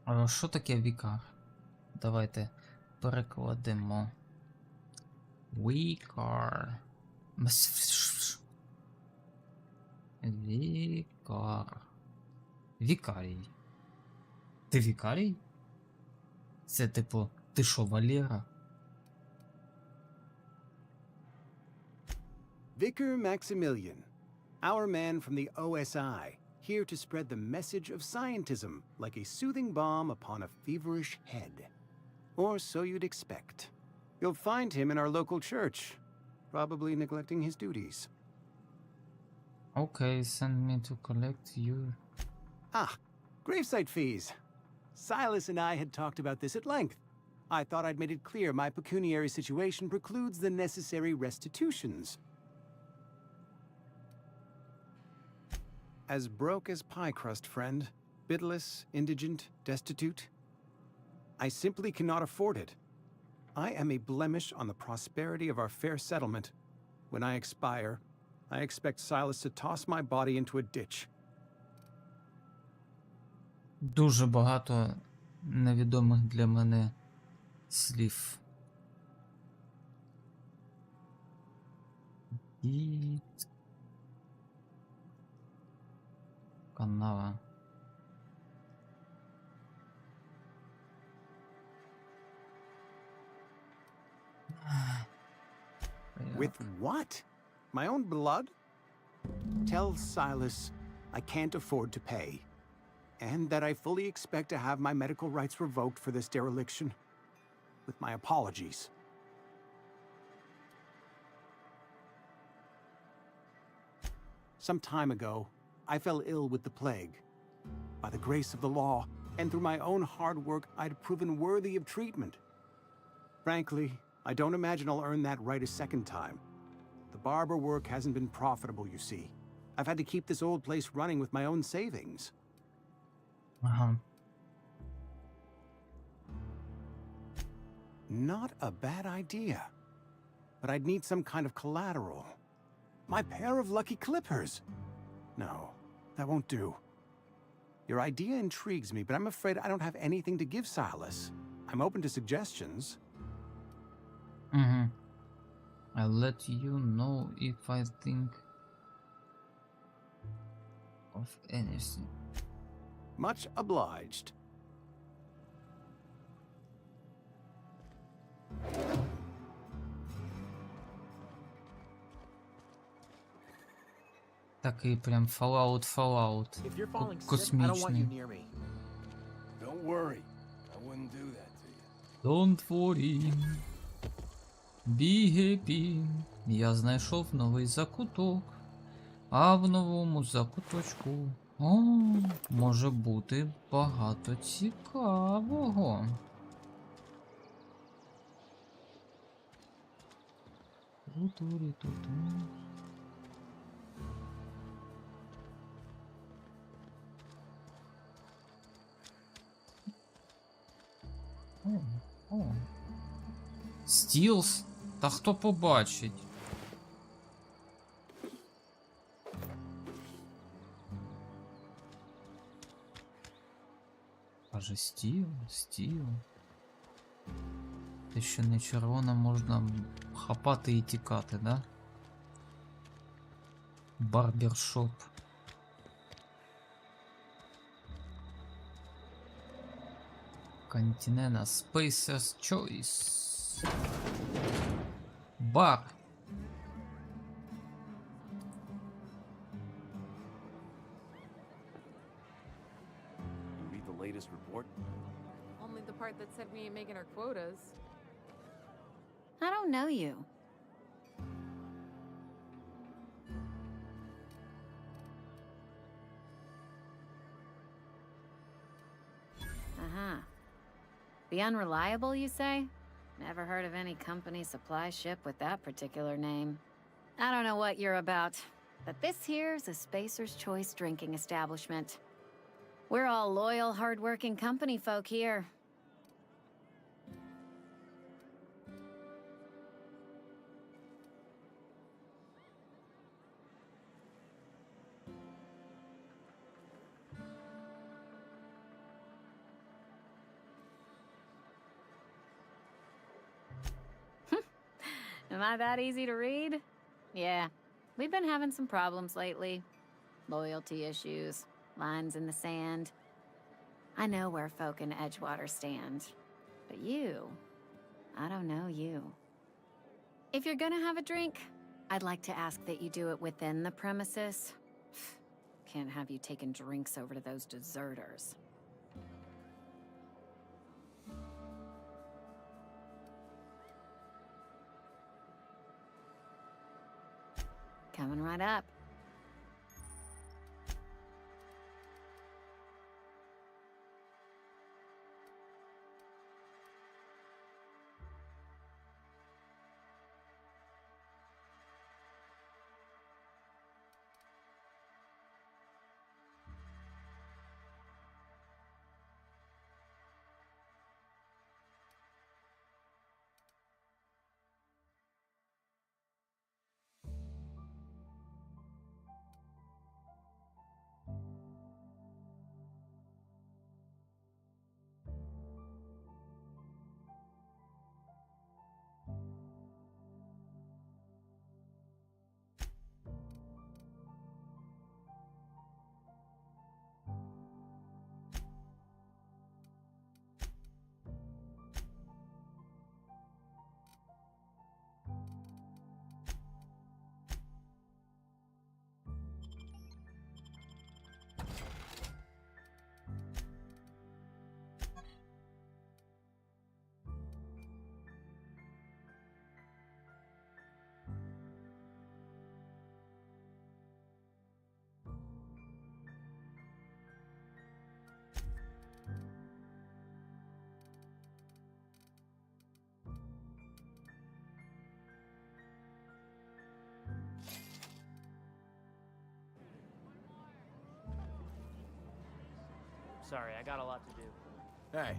А що таке вікар? Давайте перекладемо. Вікар. Вікар. Вікарій. Ти вікарій? Це типу, ти що, Валера? Vicar Maximilian, our man from the OSI, here to spread the message of scientism like a soothing balm upon a feverish head. Or so you'd expect. You'll find him in our local church, probably neglecting his duties. Okay, send me to collect you. Ah, gravesite fees. Silas and I had talked about this at length. I thought I'd made it clear my pecuniary situation precludes the necessary restitutions. As broke as pie crust, friend. Bidless, indigent, destitute. I simply cannot afford it. I am a blemish on the prosperity of our fair settlement. When I expire, I expect Silas to toss my body into a ditch. Дуже багато невідомих для мене слів. І... канава. With what? My own blood? Tell Silas I can't afford to pay, and that I fully expect to have my medical rights revoked for this dereliction. With my apologies. Some time ago, I fell ill with the plague. By the grace of the law, and through my own hard work, I'd proven worthy of treatment. Frankly, I don't imagine I'll earn that right a second time. The barber work hasn't been profitable, you see. I've had to keep this old place running with my own savings. Ага. Not a bad idea. But I'd need some kind of collateral. My pair of lucky clippers. No, that won't do. Your idea intrigues me, but I'm afraid I don't have anything to give Silas. I'm open to suggestions. Mm-hmm. I'll let you know if I think of anything. Much obliged. Такий прям Fallout. If you're falling sick, I don't want you Космічний. near me. Don't worry. I wouldn't do that to you. Don't worry. Be happy. Я знайшов новий закуток. А в новому закуточку може бути багато цікавого. Ту-турі-ту-ту. О. Стілс? Та хто побачить? Каже, стіл. Те, що не червона, можна хапати і тікати, да? Барбершоп. Континена Spacer's Choice. Бар. Read the latest report? Only the part that said we ain't making our quotas. I don't know you. Uh-huh. Be unreliable, you say? Never heard of any company supply ship with that particular name. I don't know what you're about, but this here's a Spacer's Choice drinking establishment. We're all loyal, hard-working company folk here. Am I that easy to read? Yeah, we've been having some problems lately. Loyalty issues, lines in the sand. I know where folk in Edgewater stand. But you, I don't know you. If you're gonna have a drink, I'd like to ask that you do it within the premises. Can't have you taking drinks over to those deserters. Coming right up. Sorry, I got a lot to do. Hey.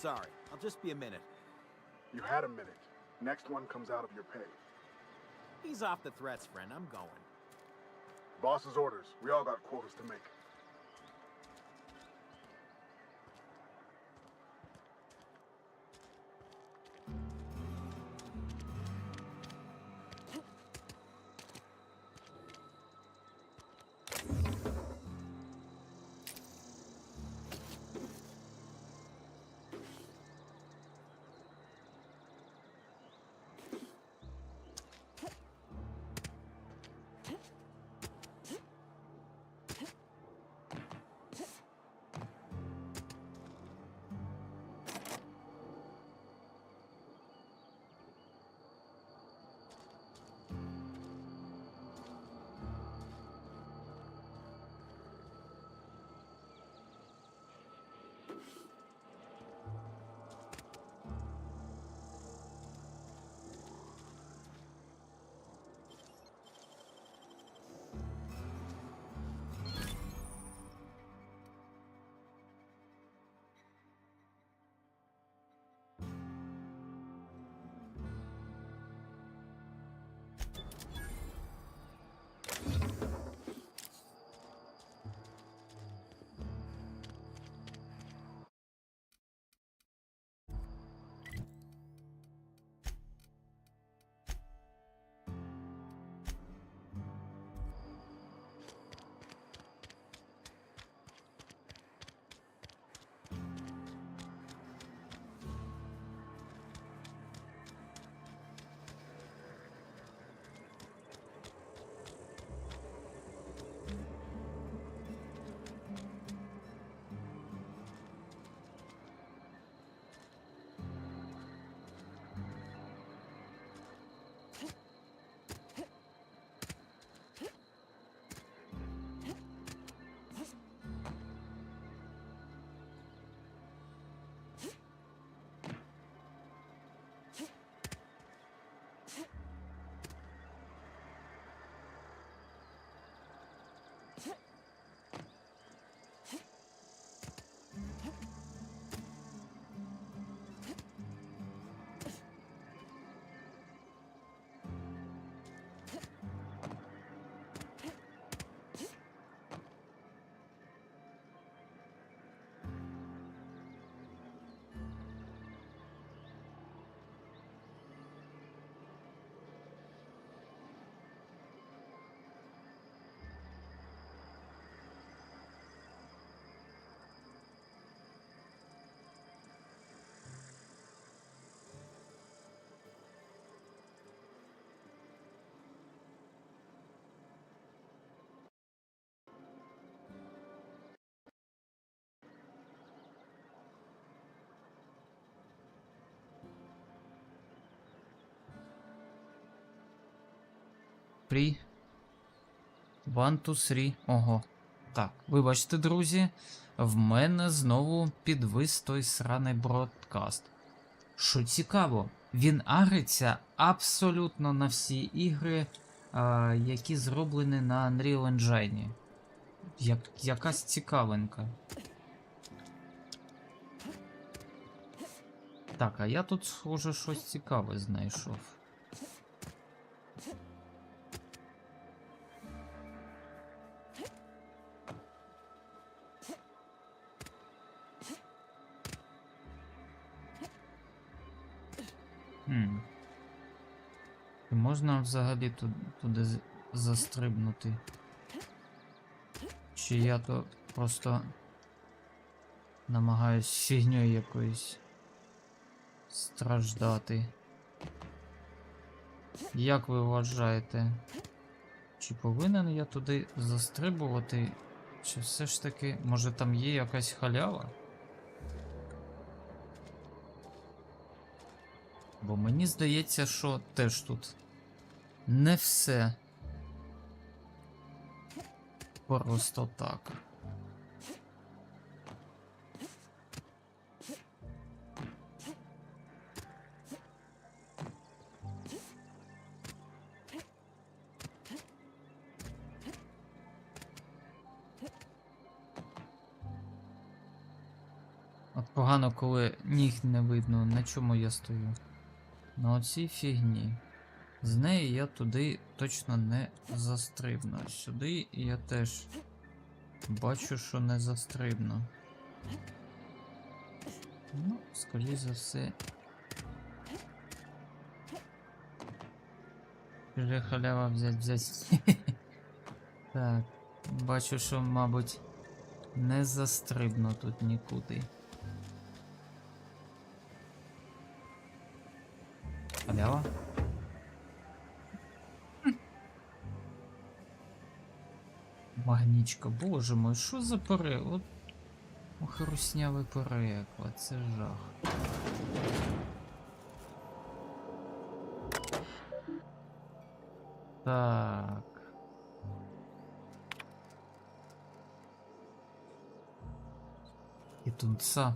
sorry. I'll just be a minute. You had a minute. Next one comes out of your pay. Ease off the threats, friend. I'm going. Boss's orders. We all got quotas to make. Free. 1, 2, 3. Ого. Так, вибачте, друзі. В мене знову підвис той сраний бродкаст. Що цікаво, він агриться абсолютно на всі ігри, які зроблені на Unreal Engine. Якась цікавинка. Так, а я тут, схоже, щось цікаве знайшов. Чи можна взагалі туди застрибнути? Чи я то просто намагаюсь фігньою якоюсь страждати? Як ви вважаєте? Чи повинен я туди застрибувати? Чи все ж таки, може там є якась халява? Бо мені здається, що теж тут не все просто так. От Погано, коли ніг не видно, на чому я стою. На оцій фігні. З неї я туди точно не застрибну. Сюди я теж бачу, що не застрибну. Ну, скоріше за все. Вже халява взять. Так, бачу, що, мабуть, не застрибну тут нікуди. Халява? Магнічка, боже мой, що за переклад? Ох, руснявий переклад, це жах. Так. І тунца.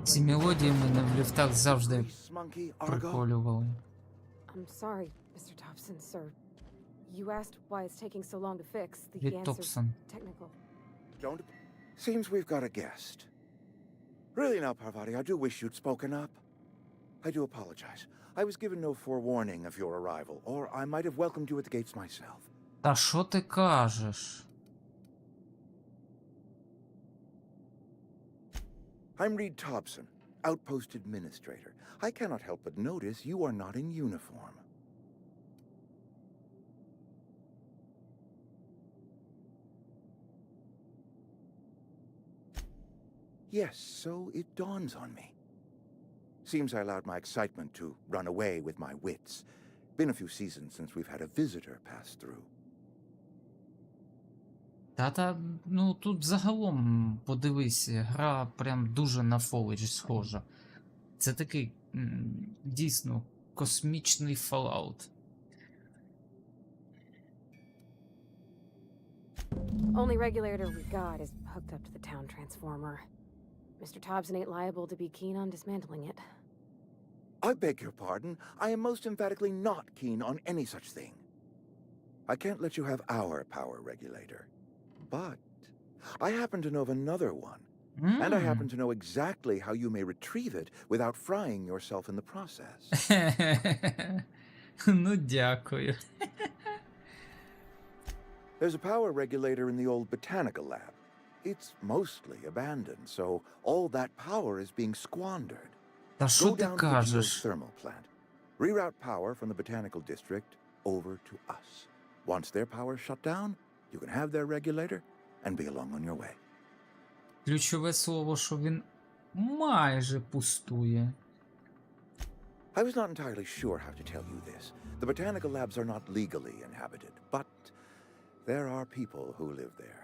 Ці мелодії мене в ліфтах завжди приколювали. I'm sorry, Mr. Thompson, sir. You asked why it's taking so long to fix. The Від answer's Топсон. technical. Don't. Seems we've got a guest. Really now, Parvati, I do wish you'd spoken up. I do apologize. I was given no forewarning of your arrival, or I might have welcomed you at the gates myself. Та що ти кажеш? I'm Reed Thompson, Outpost Administrator. I cannot help but notice you are not in uniform. Yes, so it dawns on me. Seems I allowed my excitement to run away with my wits. Been a few seasons since we've had a visitor pass through. Та, ну тут загалом, подивись, гра прям дуже на Fallout схожа. Це такий, дійсно, космічний Fallout. Only regulator we got is hooked up to the town transformer. Mr. Thompson ain't liable to be keen on dismantling it. I beg your pardon. I am most emphatically not keen on any such thing. I can't let you have our power regulator. But I happen to know of another one. And I happen to know exactly how you may retrieve it without frying yourself in the process. Ну, дякую. There's a power regulator in the old botanical lab. It's mostly abandoned, so all that power is being squandered. Та що ти Go down to the кажеш? geothermal plant. Reroute power from the botanical district over to us. Once their power is shut down, you can have their regulator and be along on your way. Ключове слово, що він майже пустує. I was not entirely sure how to tell you this. The botanical labs are not legally inhabited, but there are people who live there.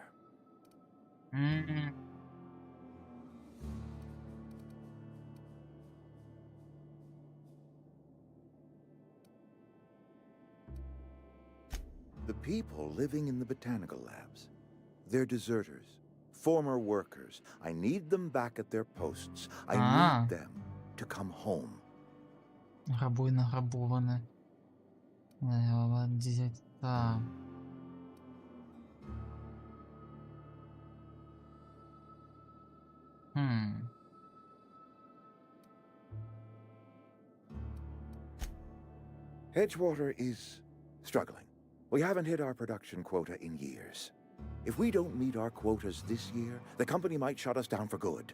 The people living in the botanical labs. They're deserters, former workers. I need them back at their posts. I need them to come home. Грабуй награбоване. Так. Edgewater is struggling. We haven't hit our production quota in years. If we don't meet our quotas this year, the company might shut us down for good.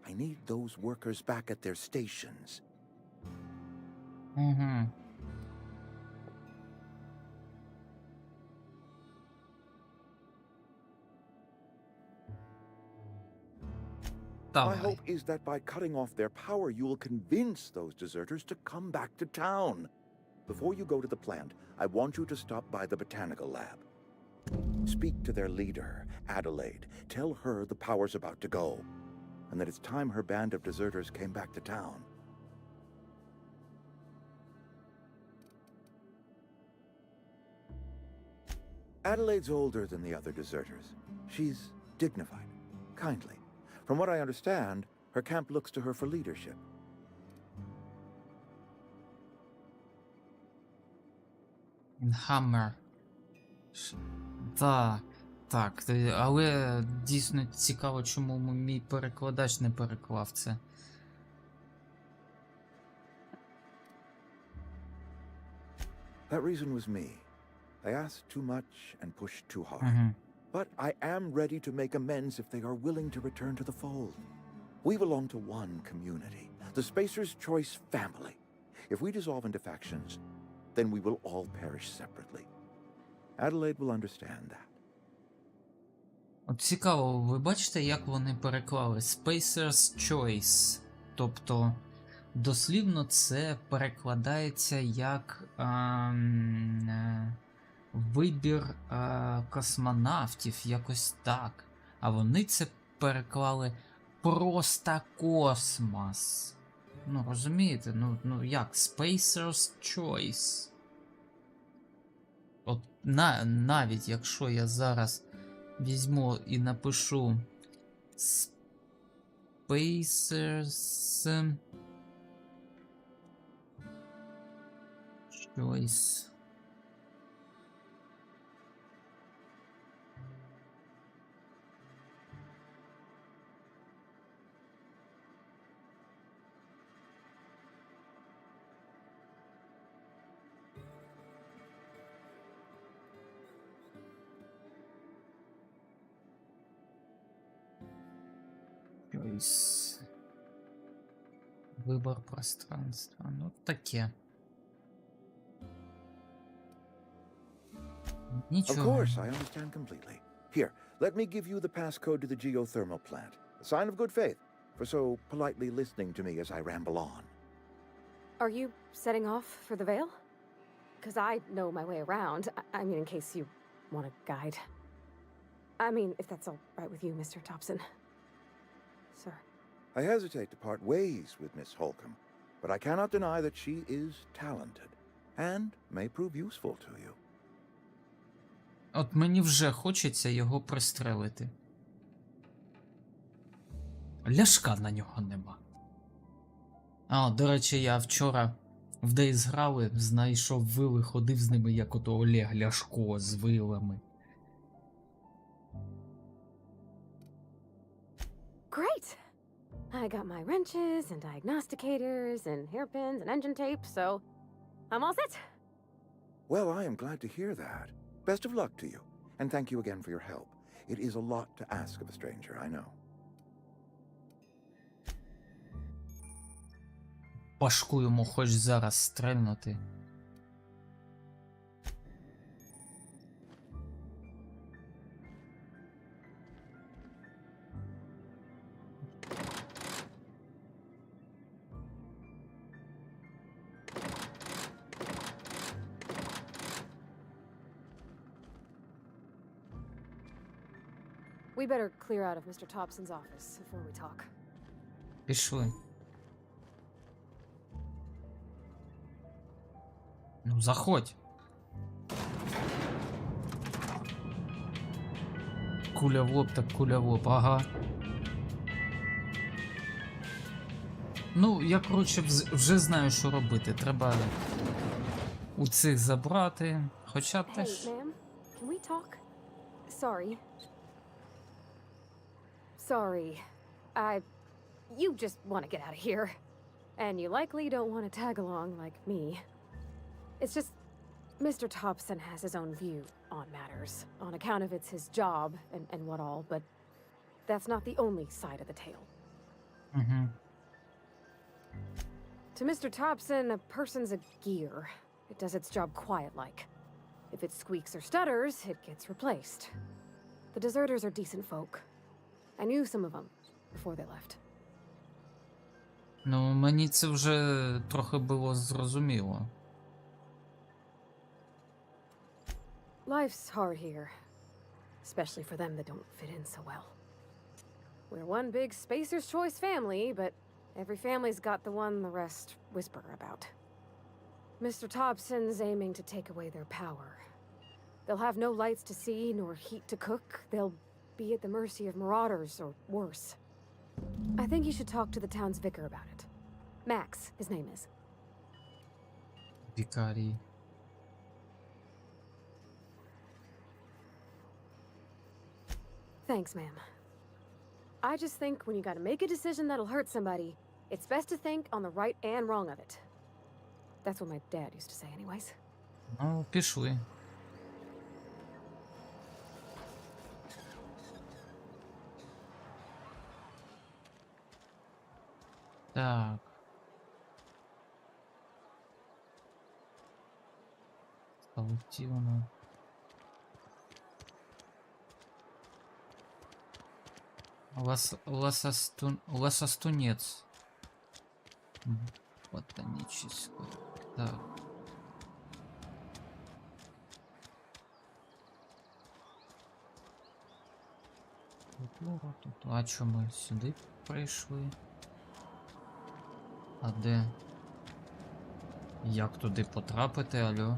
I need those workers back at their stations. My hope is that by cutting off their power, you will convince those deserters to come back to town. Before you go to the plant, I want you to stop by the botanical lab. Speak to their leader, Adelaide. Tell her the power's about to go, and that it's time her band of deserters came back to town. Adelaide's older than the other deserters. She's dignified, kindly. From what I understand, her camp looks to her for leadership. Hammer. Так, так. Але дійсно цікаво, чому мій перекладач не переклав це. That reason was me. I asked too much and pushed too hard. But I am ready to make amends if they are willing to return to the fold. We belong to one community, the Spacer's Choice family. If we dissolve into factions, then we will all perish separately. Adelaide will understand that. От цікаво, ви бачите, як вони переклали Spacer's Choice. Тобто, дослівно це перекладається як вибір космонавтів, якось так. А вони це переклали просто космос. Ну, розумієте? Ну як? Spacer's Choice. От навіть якщо я зараз візьму і напишу Spacer's Choice. Вибор пространства. Ну, таке. Of course, I understand completely. Here, let me give you the passcode to the geothermal plant. A sign of good faith for so politely listening to me as I ramble on. Are you setting off for the Vale? Because I know my way around. I mean, in case you want a guide. I mean, if that's all right with you, Mr. Thompson. Sir. I hesitate to part ways with Miss Holcomb, but I cannot deny that she is talented and may prove useful to you. От мені вже хочеться його пристрелити. Ляшка на нього нема. А, до речі, я вчора в Days грали, знайшов вили, ходив з ними, як ото Олег Ляшко з вилами. Great! I got my wrenches and diagnosticators and hairpins and engine tape, so I'm all set. Well, I am glad to hear that. Best of luck to you, and thank you again for your help. It is a lot to ask of a stranger, I know. Пашку йому хоч зараз стрельнути. We better clear out of Mr. Thompson's office before we talk. Пішли. Ну, заходь. Куля в лоб, так куля в лоб, ага. Ну, я, коротше, вже знаю, що робити. Треба у цих забрати. Хоча теж... Hey, ma'am, can we talk? Sorry. Sorry. You just want to get out of here. And you likely don't want to tag along like me. It's just, Mr. Thompson has his own view on matters, on account of it's his job and what all, but that's not the only side of the tale. To Mr. Thompson, a person's a gear. It does its job quiet-like. If it squeaks or stutters, it gets replaced. The deserters are decent folk. I knew some of them before they left. Ну, мені це вже трохи було зрозуміло. Life's hard here. especially for them that don't fit in so well. We're one big Spacer's Choice family, but every family's got the one the rest whisper about. Mr. Thompson's aiming to take away their power. They'll have no lights to see, nor heat to cook. They'll be at the mercy of marauders, or worse. I think you should talk to the town's vicar about it. Max, his name is. Вікарій. Thanks, ma'am. I just think when you gotta make a decision that'll hurt somebody, it's best to think on the right and wrong of it. That's what my dad used to say anyways. Ну, пішли. Так. Коллективно. Лосостунец. Ботаническое. Так. А чё ми сюди прийшли? А де? Як туди потрапити, алло?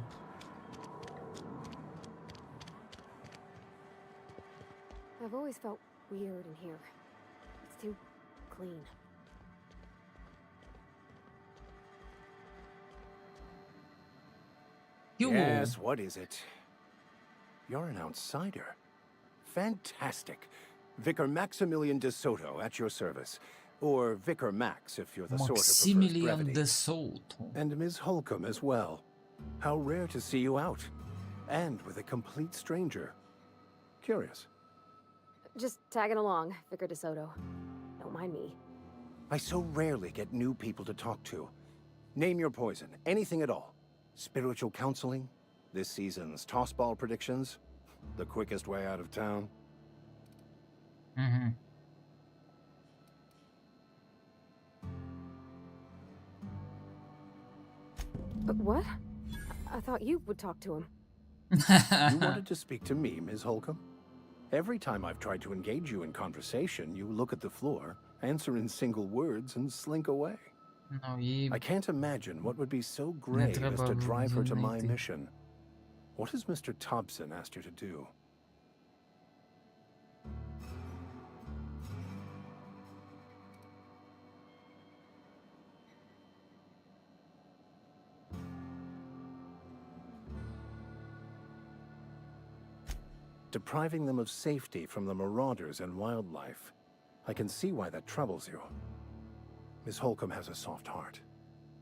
I've always felt weird in here. It's too clean. Yes, what is it? You're an outsider. Fantastic. Vicar Maximilian de Soto at your service. Or Vicar Max if you're the sort who prefers Maximilian brevity. de Soto. And Ms. Holcomb as well. How rare to see you out. And with a complete stranger. Curious. Just tagging along, Vicar DeSoto. Don't mind me. I so rarely get new people to talk to. Name your poison, anything at all. Spiritual counseling, this season's tossball predictions, the quickest way out of town. Mm-hmm. But what? I thought you would talk to him. You wanted to speak to me, Ms. Holcomb? Every time I've tried to engage you in conversation, you look at the floor, answer in single words, and slink away. I can't imagine what would be so grave as to drive her to my mission. What has Mr. Thompson asked you to do? Depriving them of safety from the marauders and wildlife. I can see why that troubles you. Miss Holcomb has a soft heart.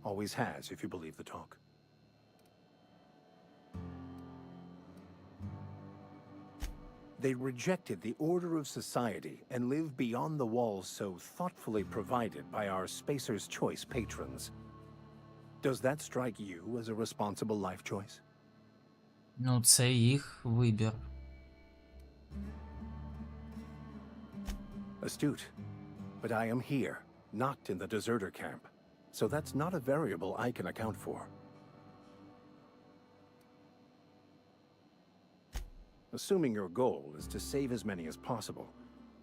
Always has, if you believe the talk. They rejected the order of society and live beyond the walls so thoughtfully provided by our Spacer's Choice patrons. Does that strike you as a responsible life choice? Ну, це їх вибір. Astute. But I am here, not in the deserter camp. So that's not a variable I can account for. Assuming your goal is to save as many as possible,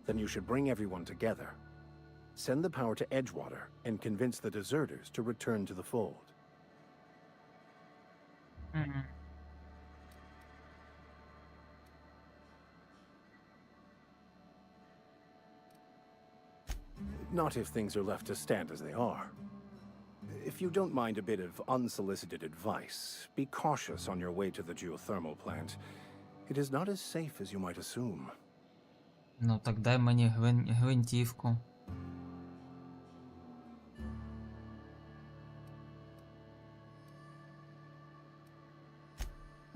then you should bring everyone together. Send the power to Edgewater and convince the deserters to return to the fold. Mm-hmm. Not if things are left to stand as they are. If you don't mind a bit of unsolicited advice, be cautious on your way to the geothermal plant. It is not as safe as you might assume. Ну, так дай мені гвинтівку.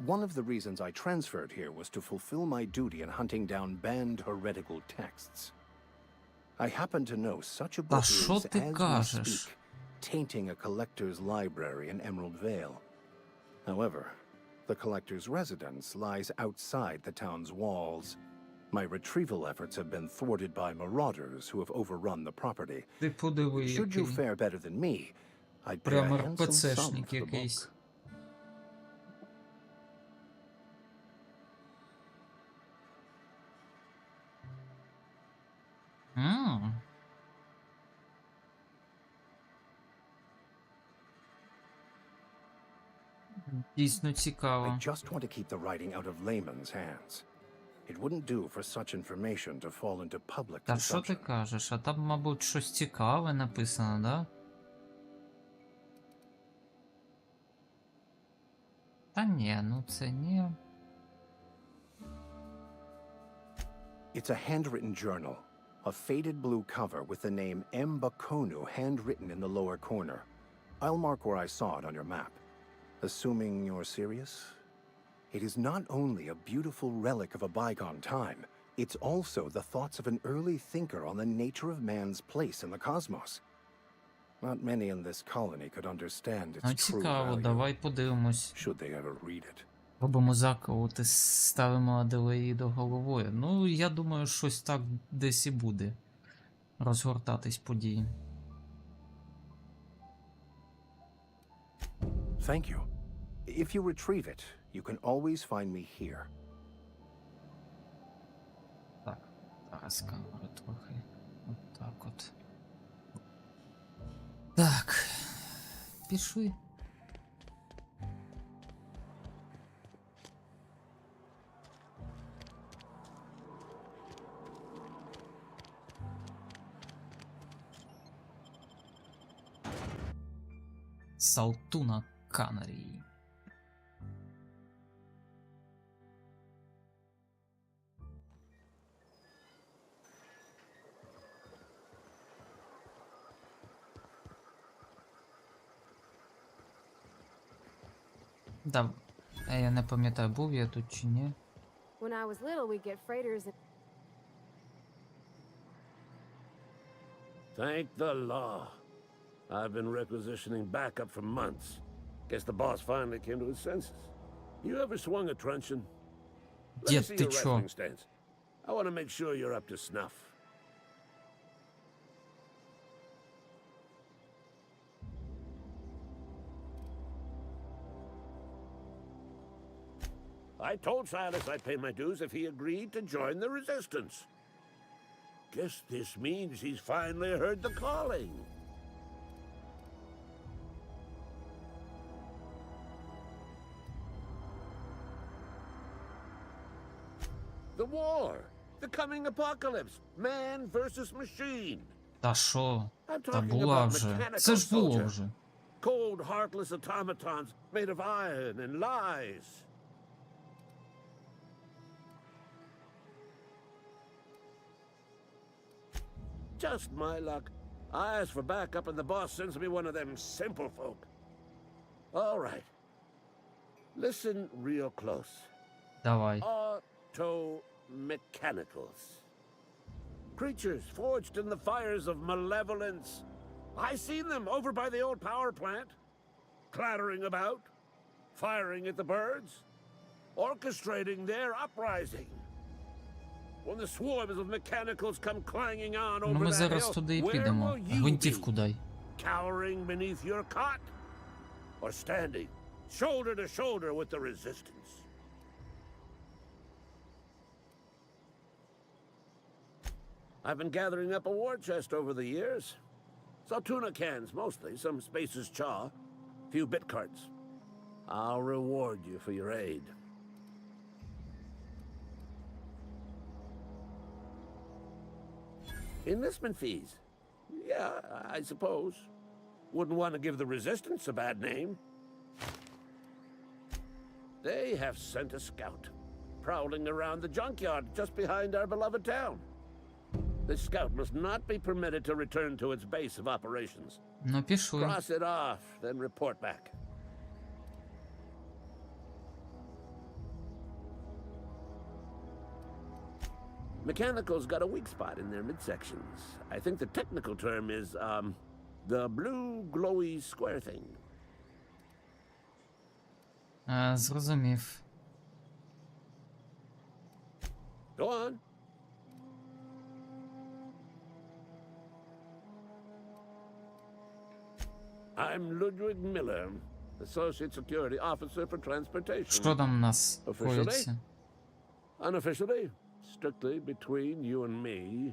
One of the reasons I transferred here was to fulfill my duty in hunting down banned heretical texts. I happen to know such a book is, as we speak, tainting a collector's library in Emerald Vale. However, the collector's residence lies outside the town's walls. My retrieval efforts have been thwarted by marauders who have overrun the property. Should you fare better than me, I'd pay a handsome sum for the book. Дійсно цікаво. I just want to keep the writing out of layman's hands. It wouldn't do for such information to fall into public Та що ти consumption. кажеш? А там, мабуть, щось цікаве написано, да? Та ні, ну це ні. It's a handwritten journal, a faded blue cover with the name M. Bakonu handwritten in the lower corner. I'll mark where I saw it on your map. Assuming you're serious? It is not only a beautiful relic of a bygone time, it's also the thoughts of an early thinker on the nature of man's place in the cosmos. Not many in this colony could understand its Ну true цікаво, value, давай подивимось. should they ever read it. Робимо заколоти, ставимо Аделаїду головою. Ну, я думаю, щось так десь і буде розгортатись події. Thank you. If you retrieve it, you can always find me here. Так, зараз камеру трохи. От так от. Так. Пішли. Салтуна Канарії. Да, я не пам'ятаю, був я тут чи ні. When I was little, we'd get freighters and... Thank the law. I've been requisitioning backup for months. Guess the boss finally came to his senses. You ever swung a truncheon? Let me Дед, see ты your чё? wrestling stance. I want to make sure you're up to snuff. I told Silas I'd pay my dues if he agreed to join the resistance. Guess this means he's finally heard the calling. The war! The coming apocalypse! Man versus machine! Та що? I'm Та talking була about вже. mechanical Це ж було soldiers. вже. Cold, heartless automatons made of iron and lies. Just my luck. I ask for backup and the boss sends me one of them simple folk. All right. Listen real close. Давай. Auto-mechanicals. Creatures forged in the fires of malevolence. I seen them over by the old power plant, clattering about, firing at the birds, orchestrating their uprising. When the swarms of mechanicals come clanging on Ну over ми that зараз hill, туди і where підемо. will you Гвинтівку be? дай. Cowering beneath your cot? Or standing shoulder to shoulder with the resistance? I've been gathering up a war chest over the years. Saw tuna cans mostly, some Spacer's chaw, few bit carts. I'll reward you for your aid. Enlistment fees. Yeah, I suppose. Wouldn't want to give the resistance a bad name. They have sent a scout, prowling around the junkyard just behind our beloved town. This scout must not be permitted to return to its base of operations. Ну пішли. Cross it off, then report back. Mechanicals got a weak spot in their midsections. I think the technical term is, the blue glowy square thing. Зрозумів. Go on. I'm Ludwig Miller, Associate Security Officer for Transportation. Що там у нас Officially? коїться? Unofficially, strictly between you and me,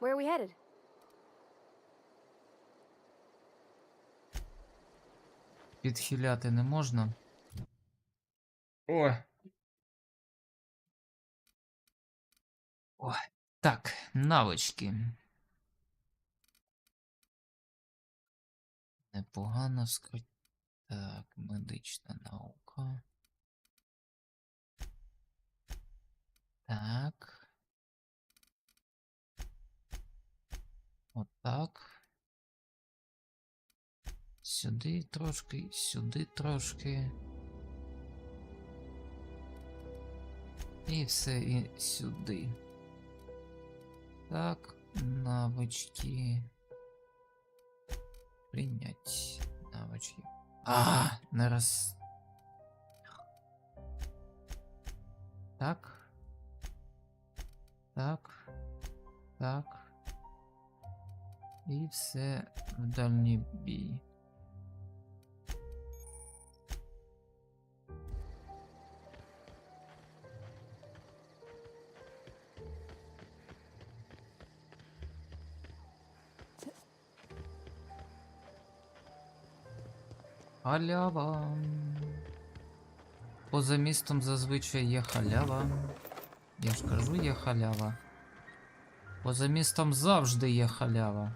Where are we headed? Підхиляти не можна. Ой. Ой. Так, навички. Непогано скрить. Так, медична наука. Так. Отак. Сюди трошки, сюди трошки. І все, і сюди. Так, навички. Прийнять навички. Не раз. Так. Так. Так. І все в дальній бій. Халява. Поза містом зазвичай є халява. Я ж кажу, є халява. Поза містом завжди є халява.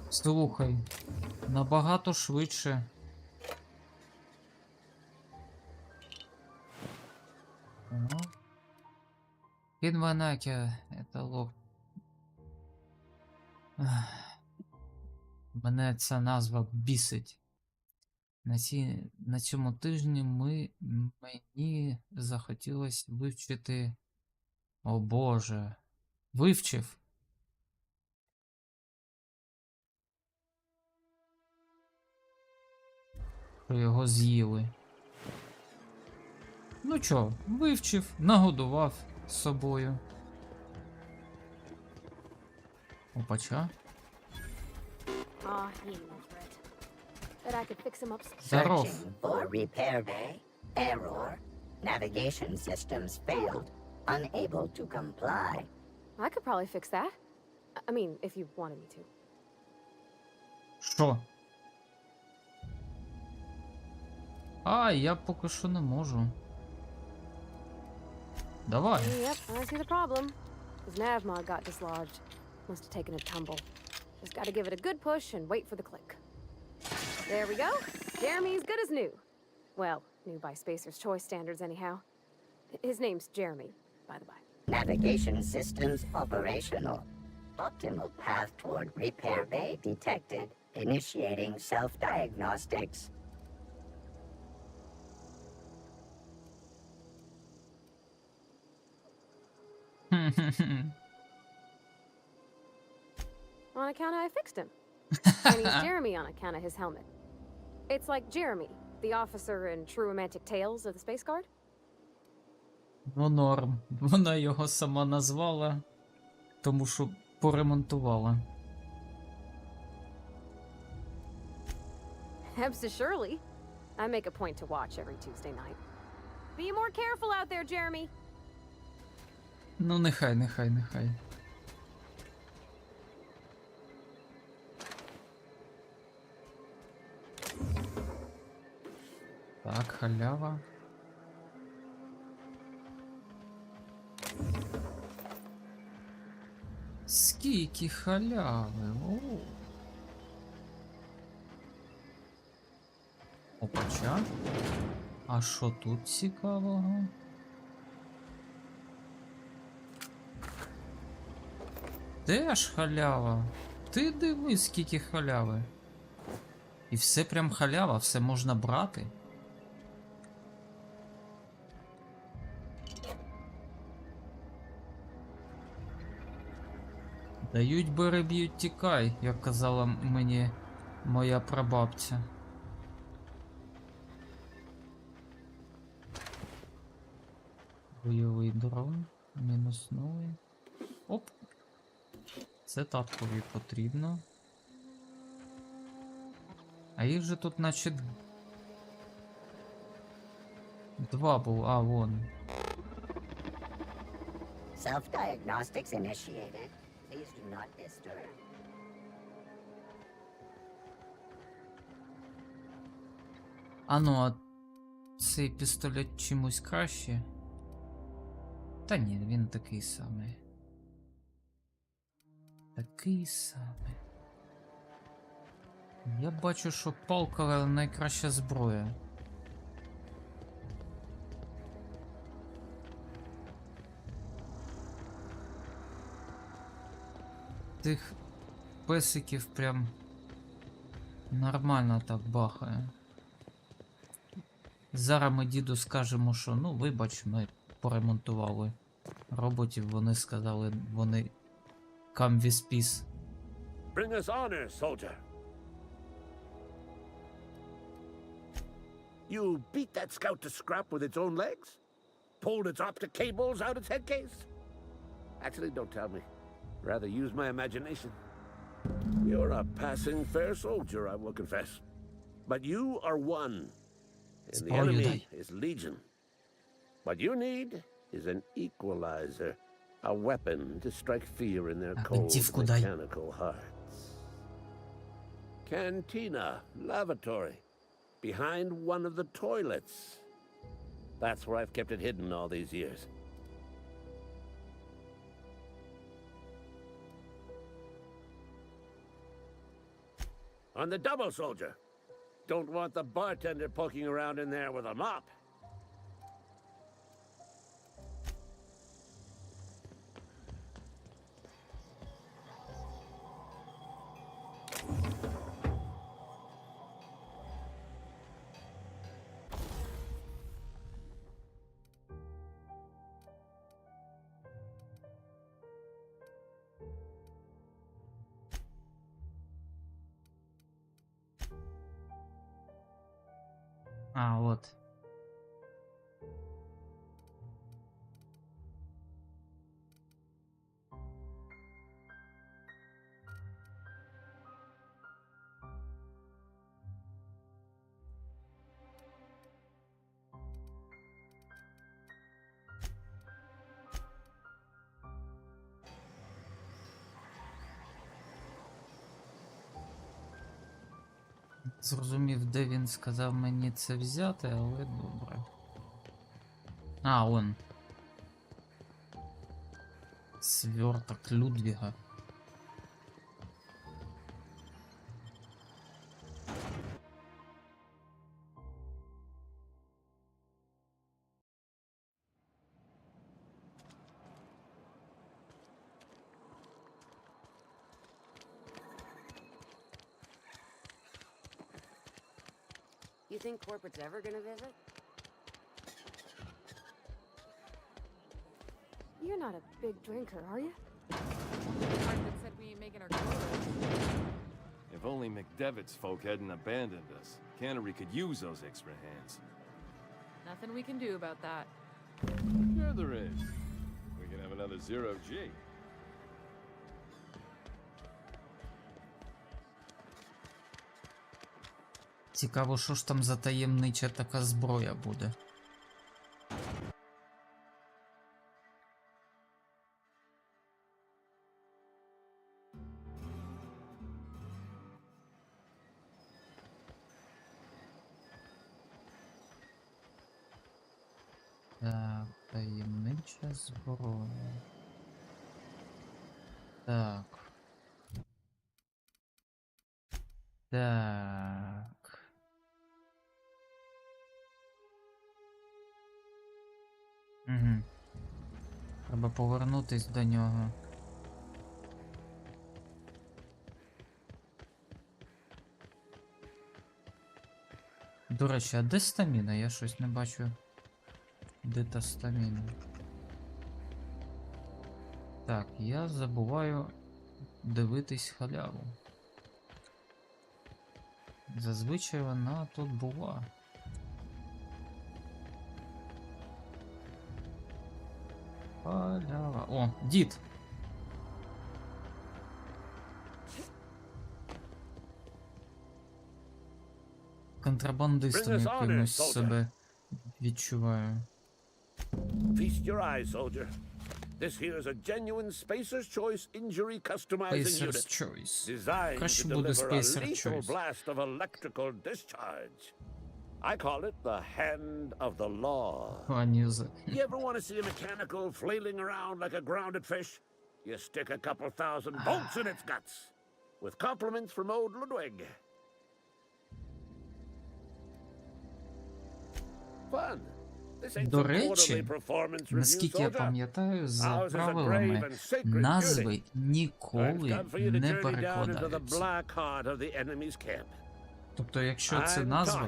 Слухай, набагато швидше. Підванаки, це лох. Мене ця назва бісить. На цьому тижні мені захотілося вивчити. О Боже. Вивчив. Що його з'їли. Ну чо, вивчив, нагодував з собою. Опача. Здоров. For repair bay. Error. Navigation systems failed. Unable to comply. I could probably fix that. I mean, if you wanted me to. Що? Я поки що не можу. Давай. Yep, I see the problem. His nav mod got dislodged. Must have taken a tumble. Just gotta give it a good push and wait for the click. There we go. Jeremy's good as new. Well, new by Spacer's Choice standards anyhow. His name's Jeremy, by the by. Navigation systems operational. Optimal path toward repair bay detected. Initiating self-diagnostics. On account of I fixed him. And he's Jeremy on account of his helmet. It's like Jeremy, the officer in True Romantic Tales of the Space Guard. Ну норм. Вона його сама назвала, тому що поремонтувала. Absolutely. I make a point to watch every Tuesday night. Be more careful out there, Jeremy. Ну нехай. Так, халява. Скільки халяви. О. Опача. А що тут цікавого? Де ж халява? Ти дивись, скільки халяви. І все прям халява, все можна брати. Дають, бери, б'ють, тікай, як казала мені моя прабабця. Бойовий дрон. Мінуснули. Оп. Це таткові потрібно. А їх же тут, наче... Два було, а, вон. Self-diagnostics initiated. Please do not disturb. А ну, а цей пістолет чимось краще? Та ні, він такий самий. Такий самий. Я бачу, що палка найкраща зброя. Тих песиків прям нормально так бахає. Зараз ми діду скажемо, що ну вибач, ми поремонтували роботів, вони сказали, вони come with peace. Bring us honor, soldier. You beat that scout to scrap with its own legs? Pulled its optic cables out its head case? Actually, don't tell me. Rather use my imagination. You're a passing fair soldier, I will confess. But you are one. And the enemy is legion. What you need is an equalizer. A weapon to strike fear in their cold mechanical hearts. Cantina, lavatory, behind one of the toilets. That's where I've kept it hidden all these years. On the double, soldier. Don't want the bartender poking around in there with a mop. А, от. Зрозумів, де він сказав мені це взяти, але добре. А, он. Сверток Людвіга. You think corporate's ever gonna visit? You're not a big drinker, are you? That said we ain't making our quota. If only McDevitt's folk hadn't abandoned us. Cannery could use those extra hands. Nothing we can do about that. Sure there is. We can have another zero-G. Цікаво, що ж там за таємнича така зброя буде. Так, таємнича зброя. Так. Так. Угу. Треба повернутись до нього. До речі, а де стаміна? Я щось не бачу. Де та стаміна? Так, я забуваю дивитись халяву. Зазвичай вона тут була. Халява. О, дід. Контрабандистом якимось себе відчуваю. Feast your eyes, soldier. This here is a genuine Spacer's Choice injury customizing Spacer's unit. Choice. Designed Краще to буде deliver a Spacer lethal Choice. blast of electrical discharge. I call it the hand of the law. You ever want to see a mechanical flailing around like a grounded fish? You stick a couple thousand bolts in its guts. With compliments from old Ludwig. Fun. До речі, наскільки я пам'ятаю, за правилами назви ніколи не перекладаються. Тобто, якщо це назва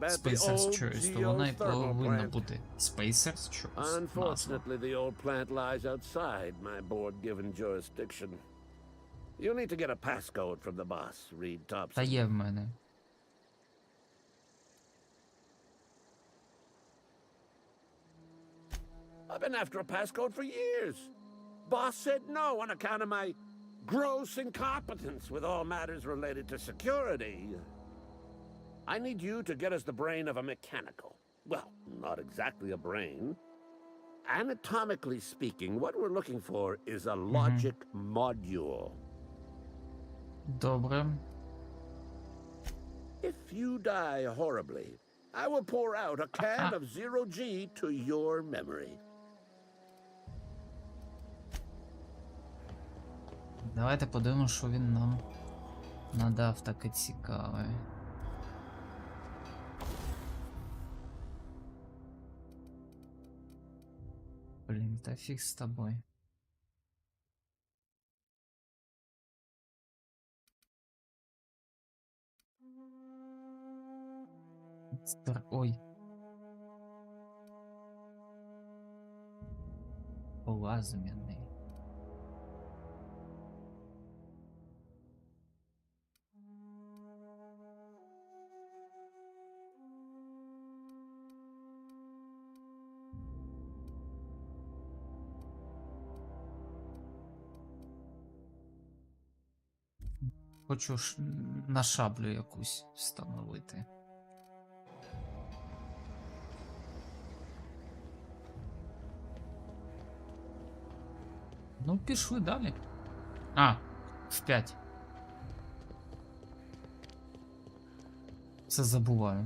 Spacer's Choice, то вона і повинна бути Spacer's Choice назва. Unfortunately, the old plant lies outside my board-given jurisdiction. You'll need to get a passcode from the boss, Reed Thompson. Та є в мене. I've been after a passcode for years. Boss said no on account of my gross incompetence with all matters related to security. I need you to get us the brain of a mechanical. Well, not exactly a brain. Anatomically speaking, what we're looking for is a logic module. Добре. If you die horribly, I will pour out a can of 0G to your memory. Давайте подивимося, що він нам надав таке цікаве. Блін, та фіг з тобою. Ой. Плазменний. Хочу на шаблю якусь встановити. Ну, пішли далі. А, в 5. Це забуваю.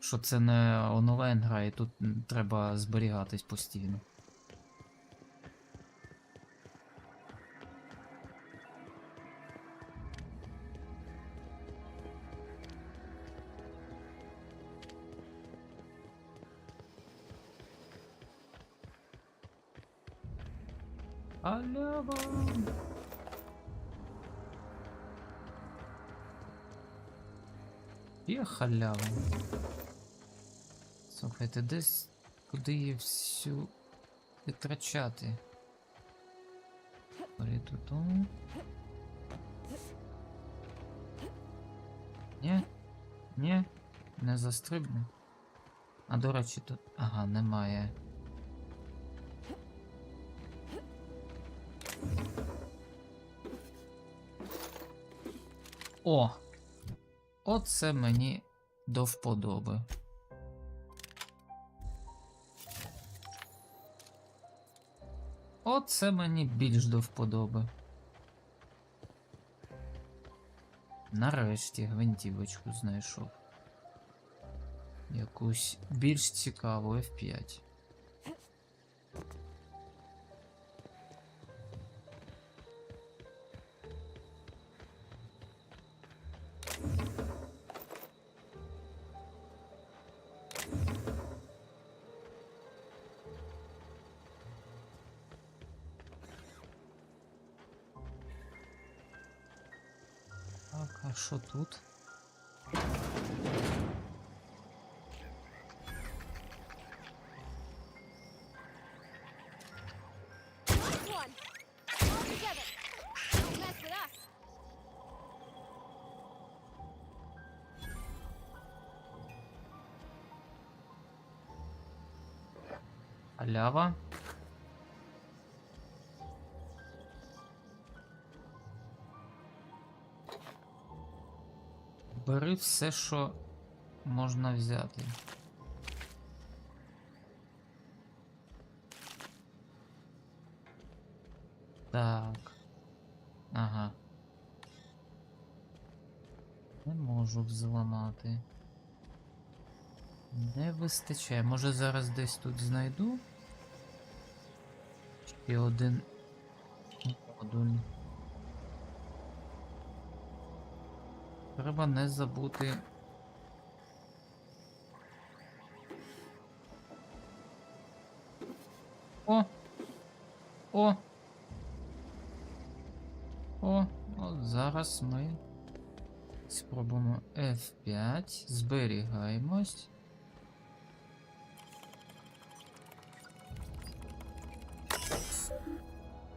Що це не онлайн гра, і тут треба зберігатись постійно. Халява. Є халява. Слухайте, десь куди її всю витрачати? Тут. Ні, не застрибну. А до речі, тут... Ага, немає. О! Оце мені до вподоби. Оце мені більш до вподоби. Нарешті гвинтівочку знайшов. Якусь більш цікаву F5. Так, а що тут? Халява. Бери все, що можна взяти. Так. Ага. Не можу взламати. Не вистачає. Може зараз десь тут знайду? Ще один модуль. Треба не забути. О! О! О! От зараз ми спробуємо F5. Зберігаємось.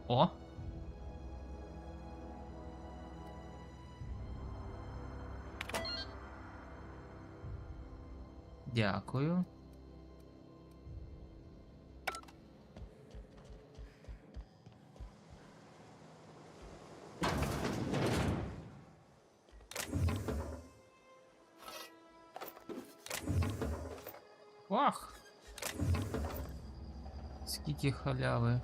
О! Дякую. Ах! Скільки халяви.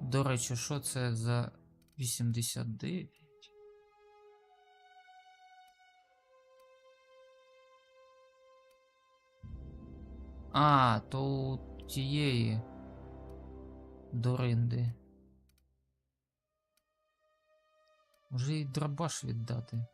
До речі, що це за 89? А, то у тієї Доринди. Може їй дробаш віддати.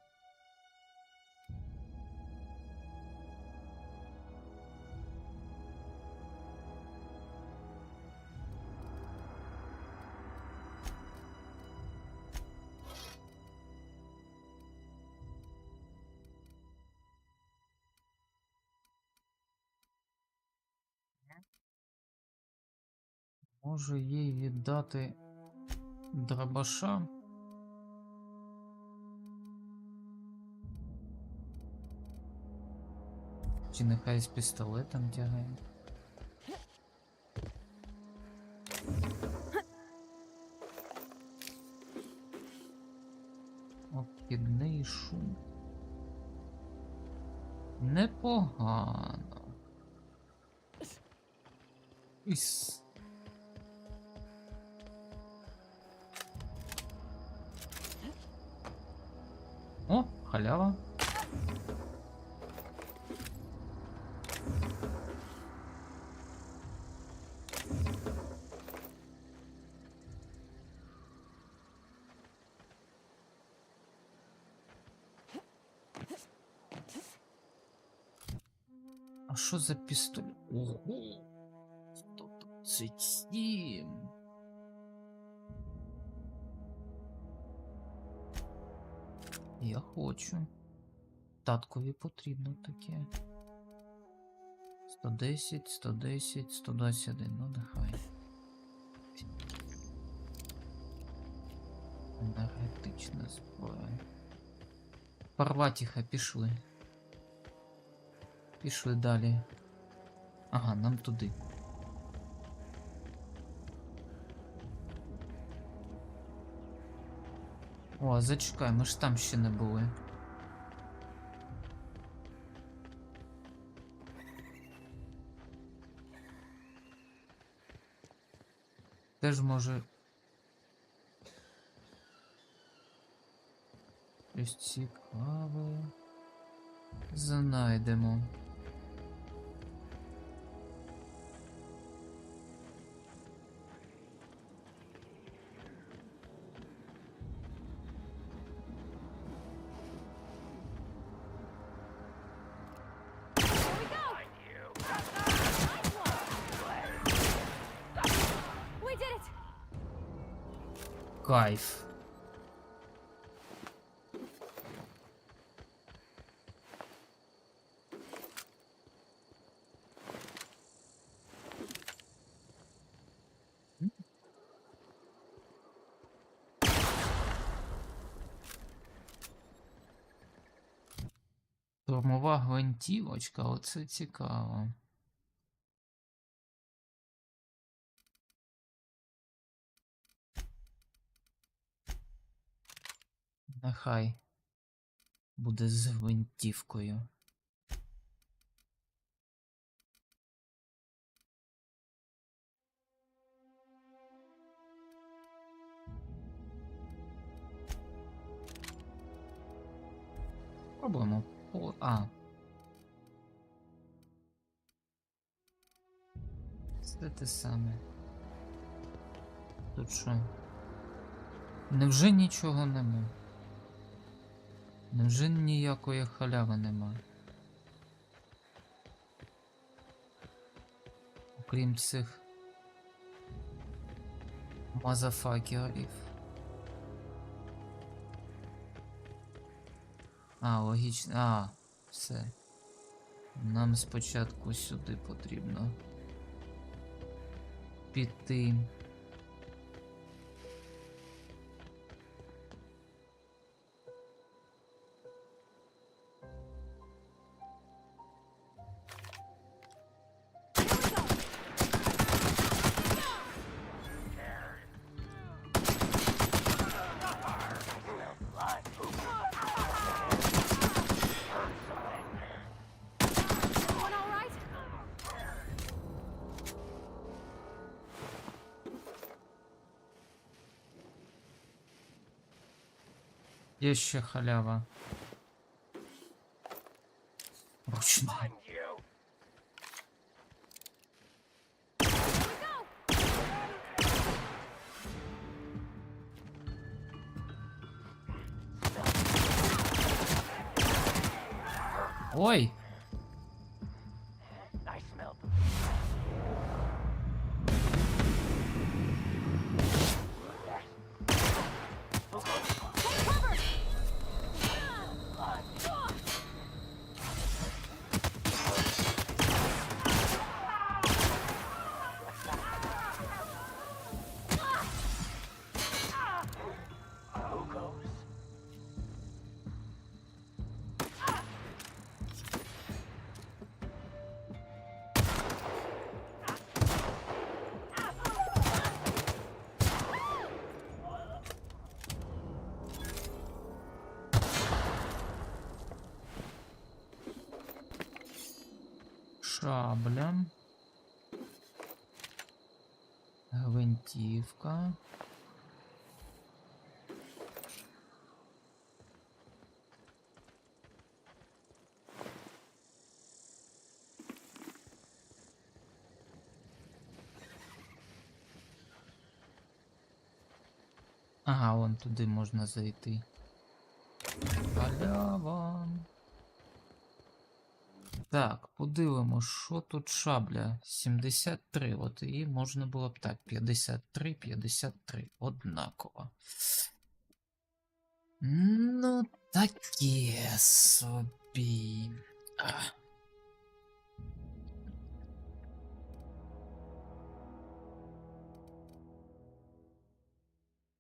Можу їй віддати дробаша. Чи нехай з пістолетом тягає. Обхідний шум. Непогано. Іс. О, халява. А що за пістолет? Ого! 137. Я хочу. Таткові потрібно таке. 110, 110, 121, ну нехай. Енергетична зброя. Парватіха, пішли. Пішли далі. Ага, нам туди. О, зачекай, ми ж там ще не були. Теж може... Щось цікаве... Знайдемо. Кайф. Штурмова гвинтівочка, оце цікаво. Нехай буде з гвинтівкою. Пробуємо. Це те саме. Тут що? Невже нічого нема? Невже ніякої халяви нема? Окрім цих мазафакерів. Логічно. Все. Нам спочатку сюди потрібно піти. Є ще халява. Ручна. Ой! Шабля. Гвинтівка. Ага, вон туди можна зайти. Халява. Так, подивимо, що тут шабля. 73, от її можна було б так. 53, 53. Однаково. Ну, таке собі.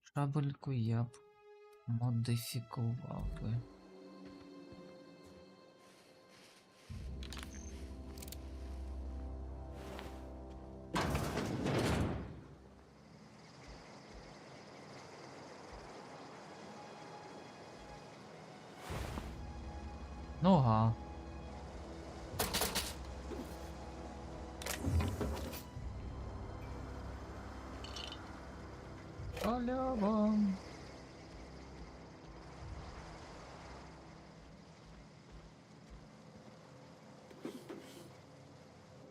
Шабельку я б модифікував би. Нога. Халява.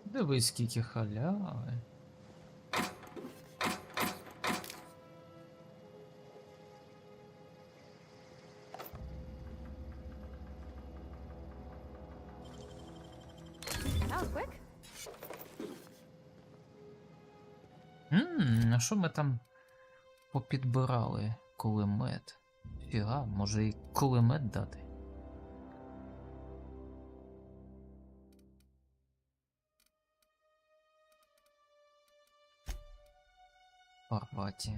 Дивись, скільки халяви. А що ми там попідбирали? Кулемет? Фіга, може і кулемет дати? Парваті.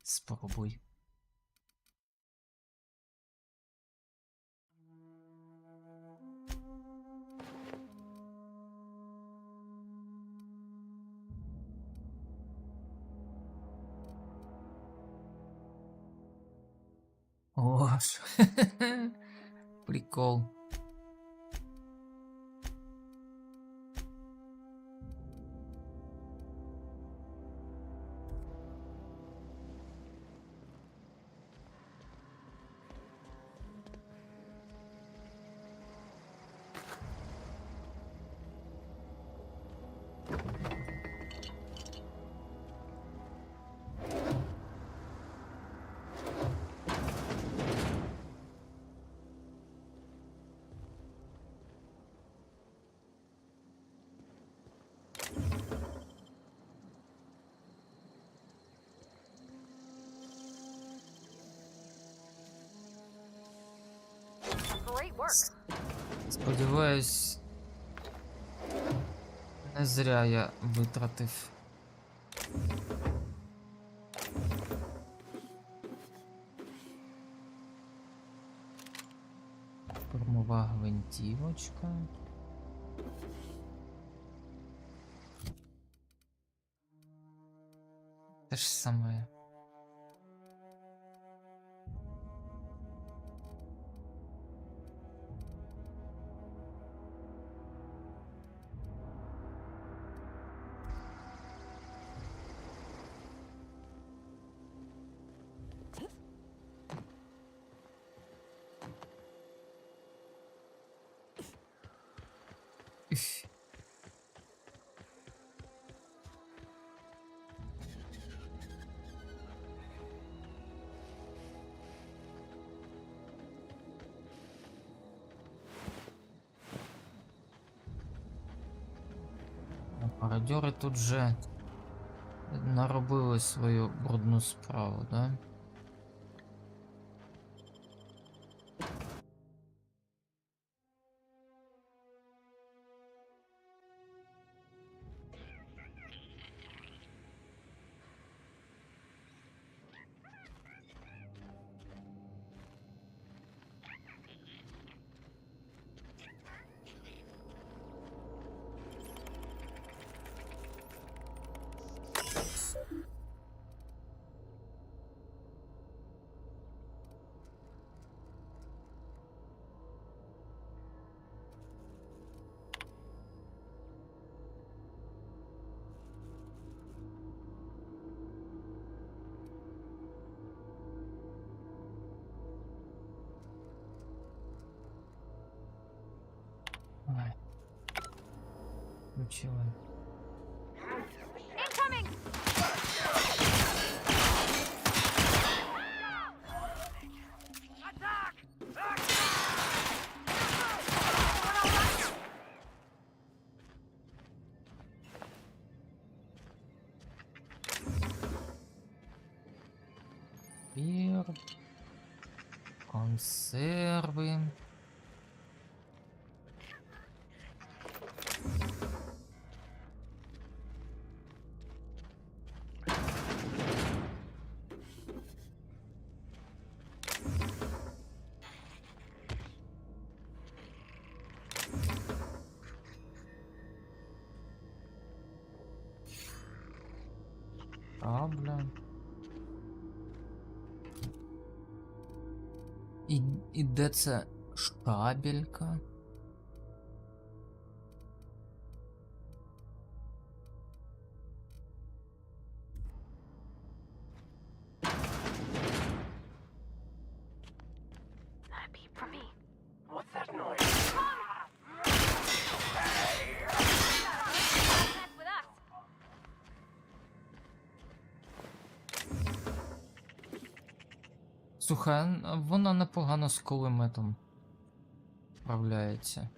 Спробуй. Боже. Прикол. Great work. Сподіваюсь, не зря я витратив. Штурмова гвинтівочка. Те ж саме. Парадьори тут же наробили свою брудну справу, да? Ай. Включила. Incoming! Пір. Консерви. Табля. І де це штабелька? Слухай, вона непогано з кулеметом справляється.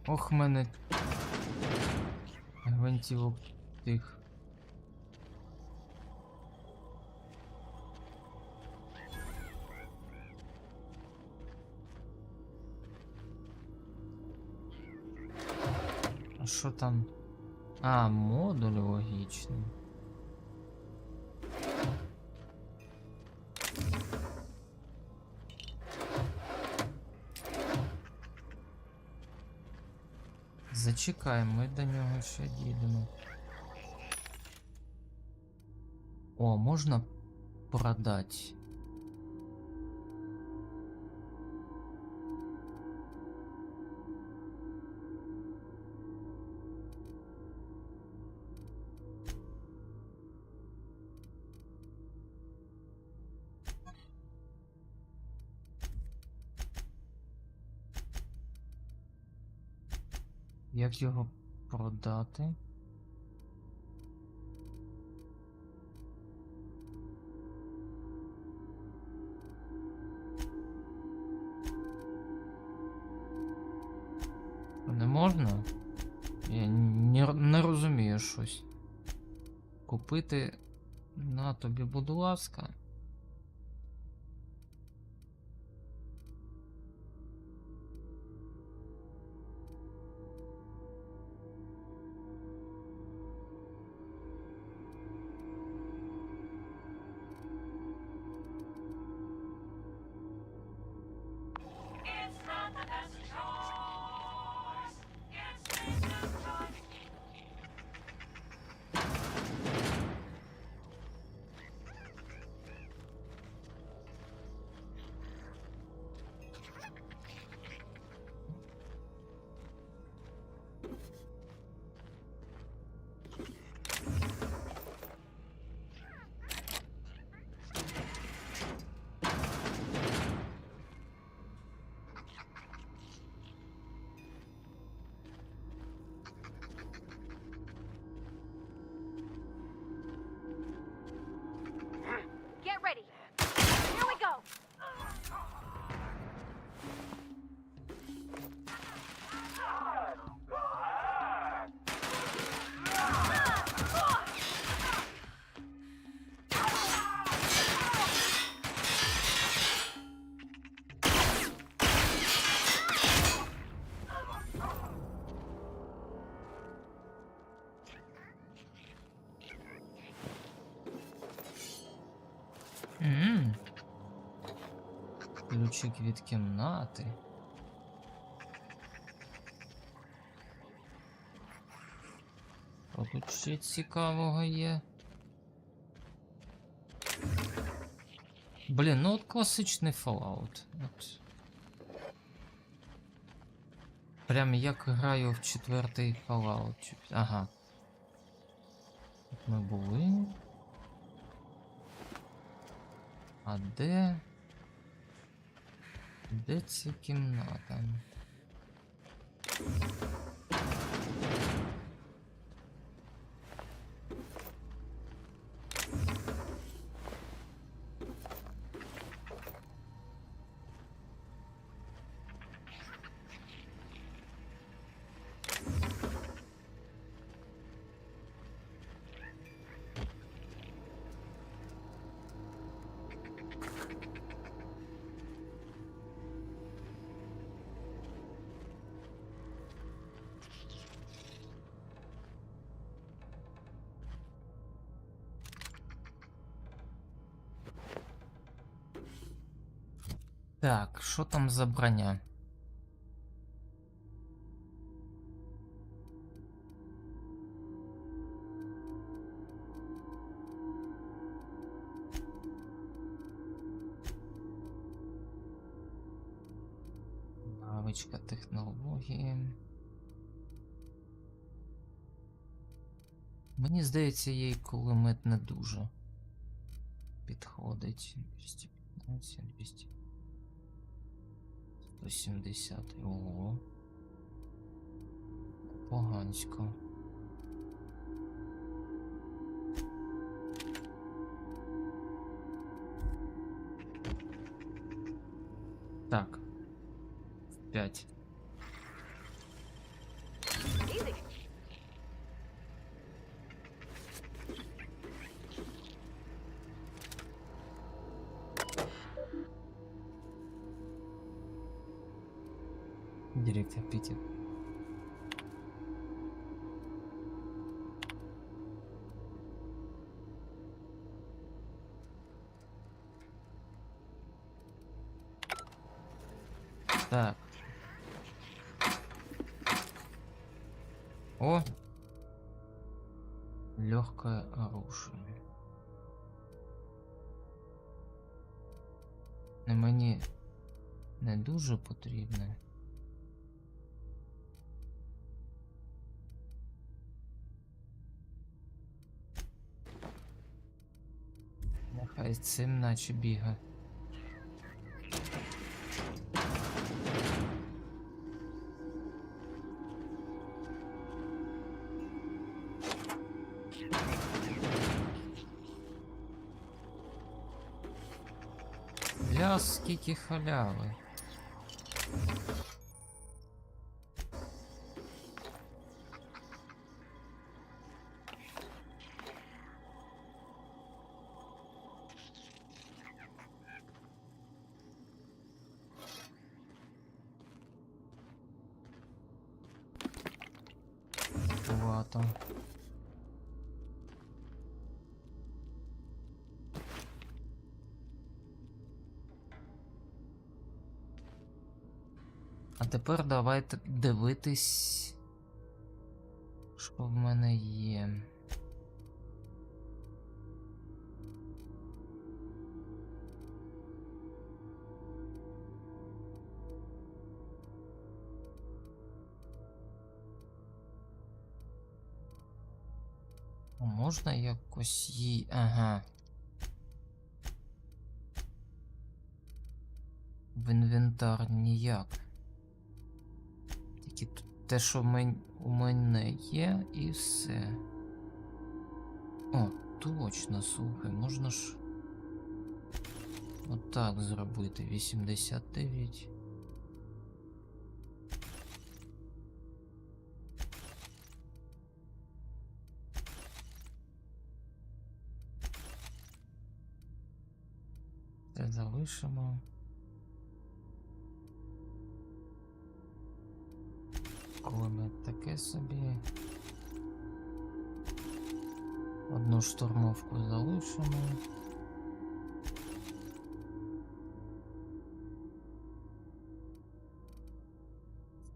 Ох, мене гвинтівок тих. А що там? А, модуль логічний. Зачекай, ми до нього ще дійдемо. О, можна продати. Як його продати? Не можна? Я не розумію щось. Купити на тобі, будь ласка. Get ready. Here we go. Ключик від кімнати. Що тут ще цікавого є? Блін, ну от класичний Fallout. От. Прям як граю в 4-й Fallout. Ага. Тут ми були. А де? Де ця кімната? Так, що там за броня? Навичка технології. Мені здається, їй кулемет не дуже підходить. 215, 200. 170. Ого. Погансько. Так. 5. Директор Питер. Так. О! Легкое оружие. Мені не дуже потрібне. Нехай цим наче бігає. Бля, скільки халяви. Вато. А тепер давайте дивитись, що в мене є. Можна якось їй... Ага. В інвентар ніяк. Тільки те, що у мене є, і все. О, точно, слухай, можна ж отак зробити. 89. Це залишимо. Кулемет таке собі. Одну штурмовку залишимо.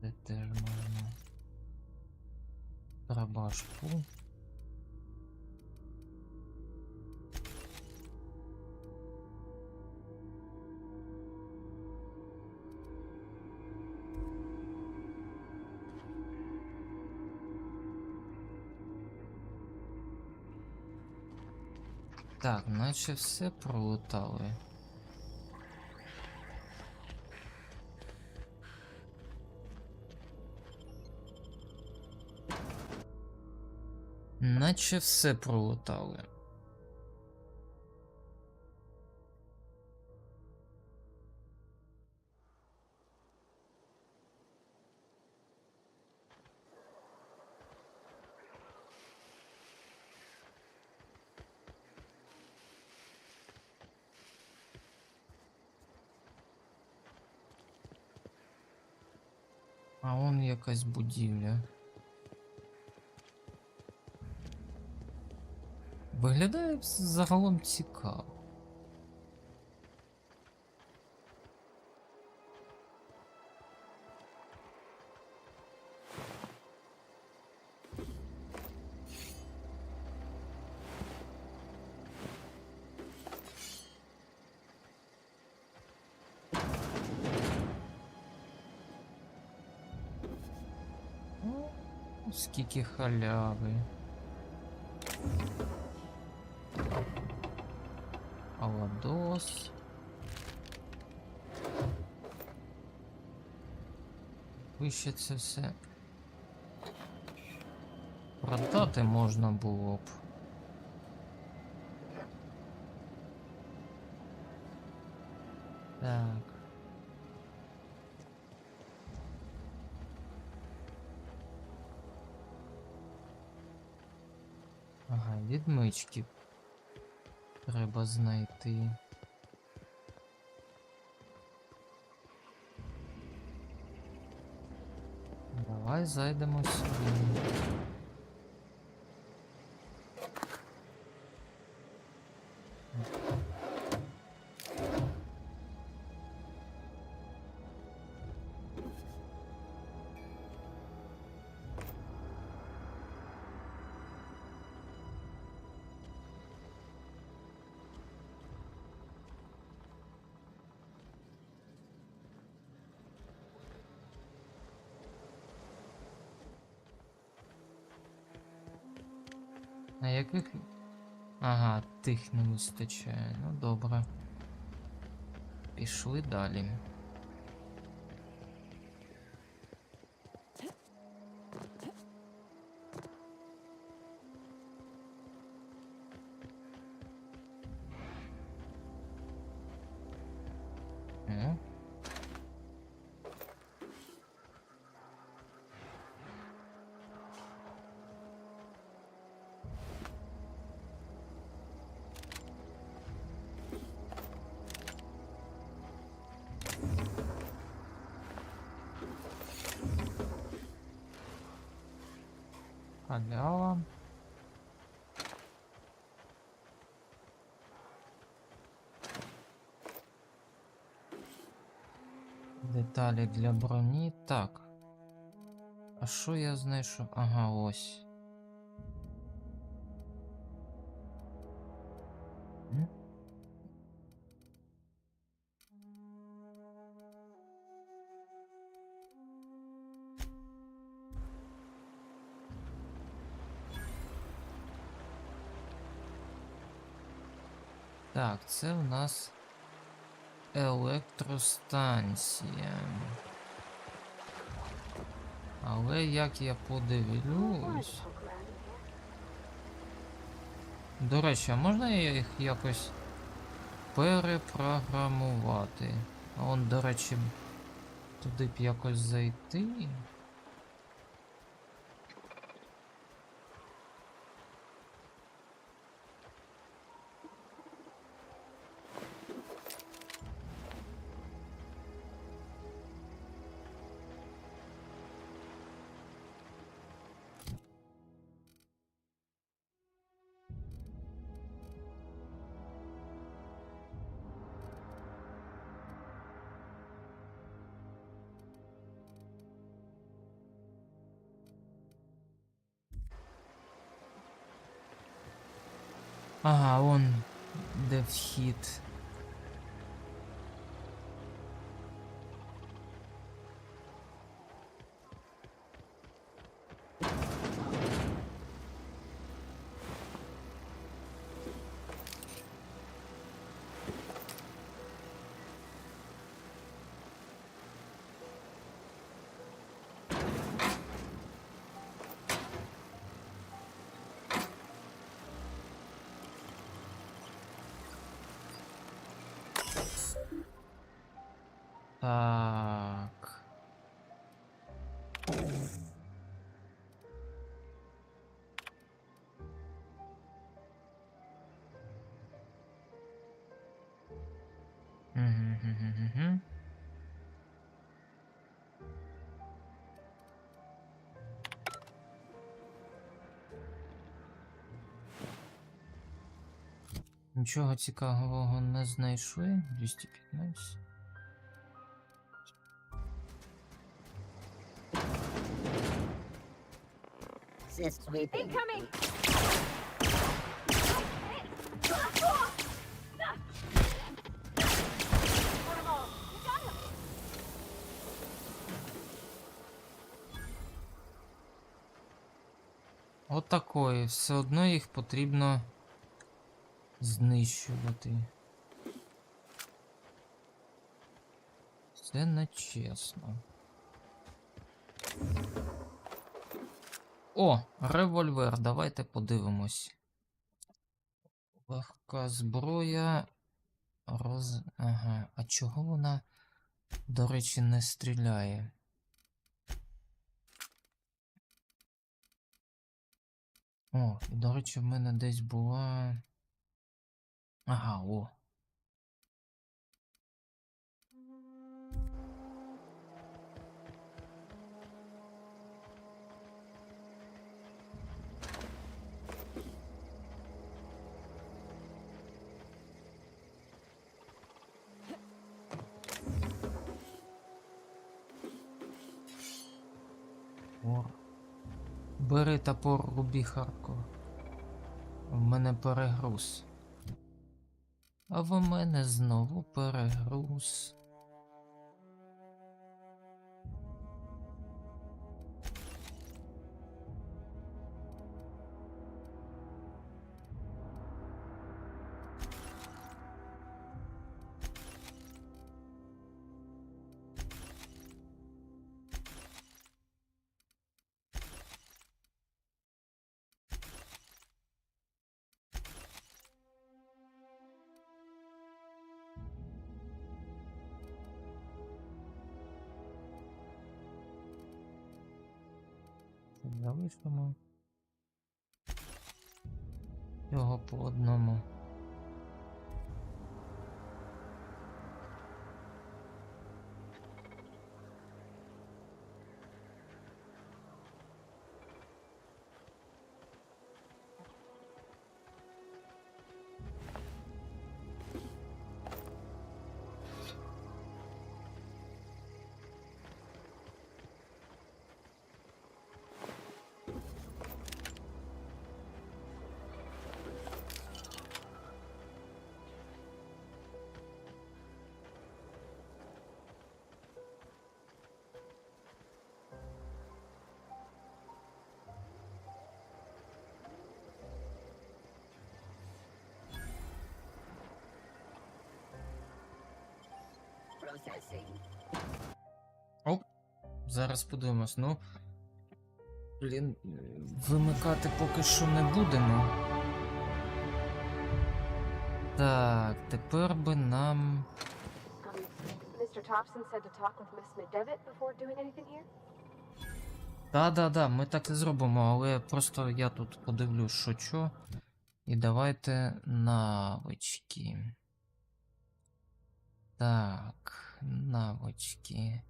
Це теж можна. Рабашку. Так, наче все пролутали. Наче все пролутали. А вон якась будівля. Виглядає загалом цікаво. Скільки халяви. Аладос. Вище це все продати можна було б. Так. Ага, відмички треба знайти. Давай зайдемо сюди. А яких? Ага, тих не вистачає. Ну добре. Пішли далі. О. Халява. Деталі для броні. Так. А що я знайшов? Ага, ось. М? Так, це у нас електростанція. Але як я подивлюсь... До речі, а можна їх якось перепрограмувати? А он, до речі, туди б якось зайти. Ага, вон де вхід. Так. Угу. Нічого цікавого не знайшли. 215. Incoming! Отакої. Все одно їх потрібно знищувати. Це нечесно. О, револьвер. Давайте подивимось. Легка зброя. Ага. А чого вона, до речі, не стріляє? О, і, до речі, в мене десь була... Ага, о. Бери топор, руби хардкор. В мене перегруз. А в мене знову перегруз. тут залишимо. Його по одному. Оп, зараз подивимось. Ну, блін, вимикати поки що не будемо. Так, тепер би нам... Mr. Thompson said to talk with Miss McDevitt before doing anything here? Да, ми так і зробимо, але просто я тут подивлюсь, що чо. І давайте навички. Так, навички.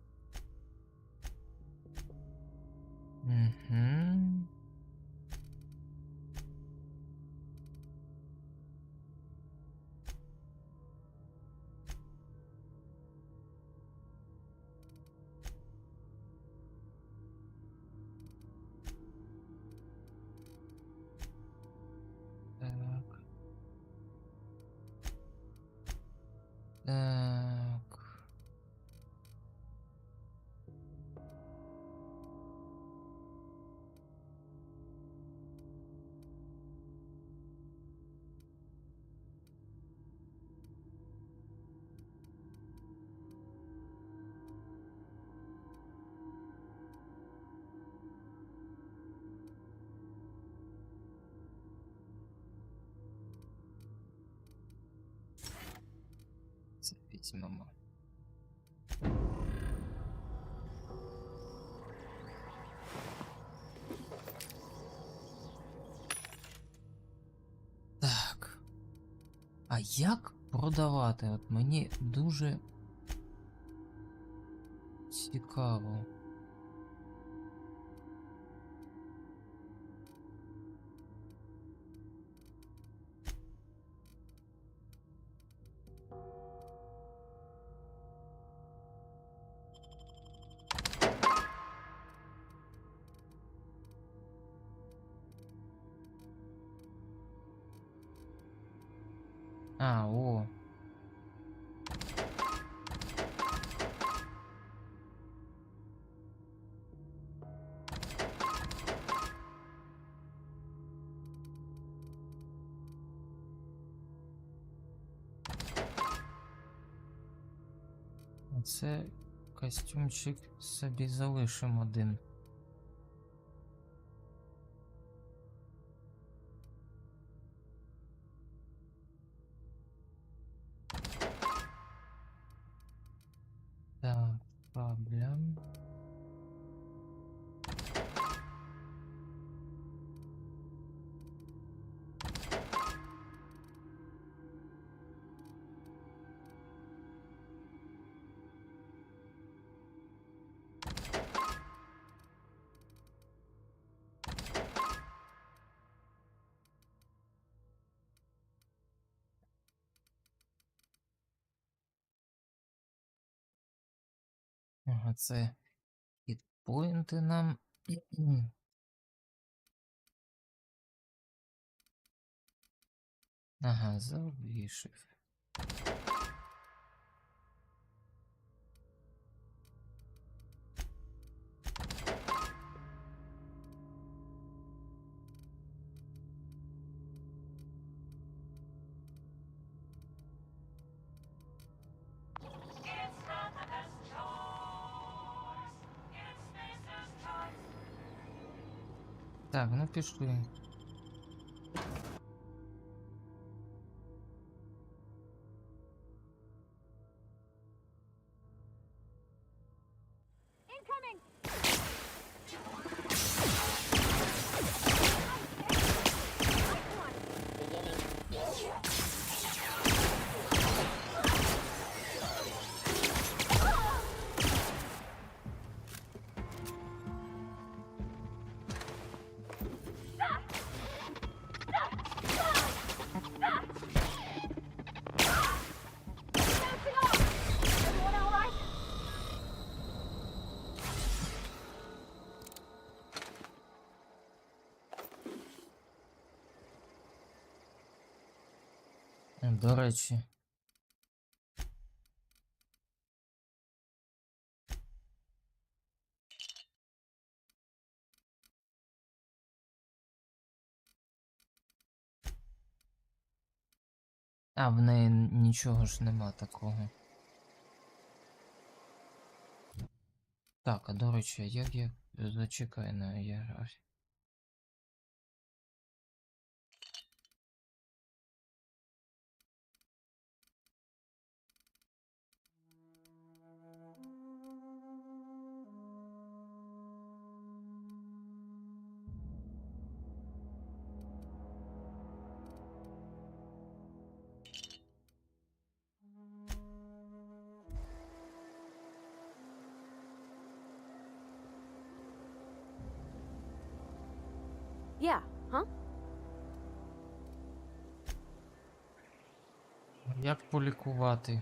Угу. Так. Так. Це візьмемо. Так. А як продавати? От мені дуже цікаво. А, о. Це костюмчик собі залишимо один. Так, проблем. Ага, це хітпоінти нам. Ага, залишив. Так, ну пішли. До речі. А, в неї нічого ж нема такого. Так, а до речі, як я зачекаю на ієрархію? Yeah, huh? Як полікувати?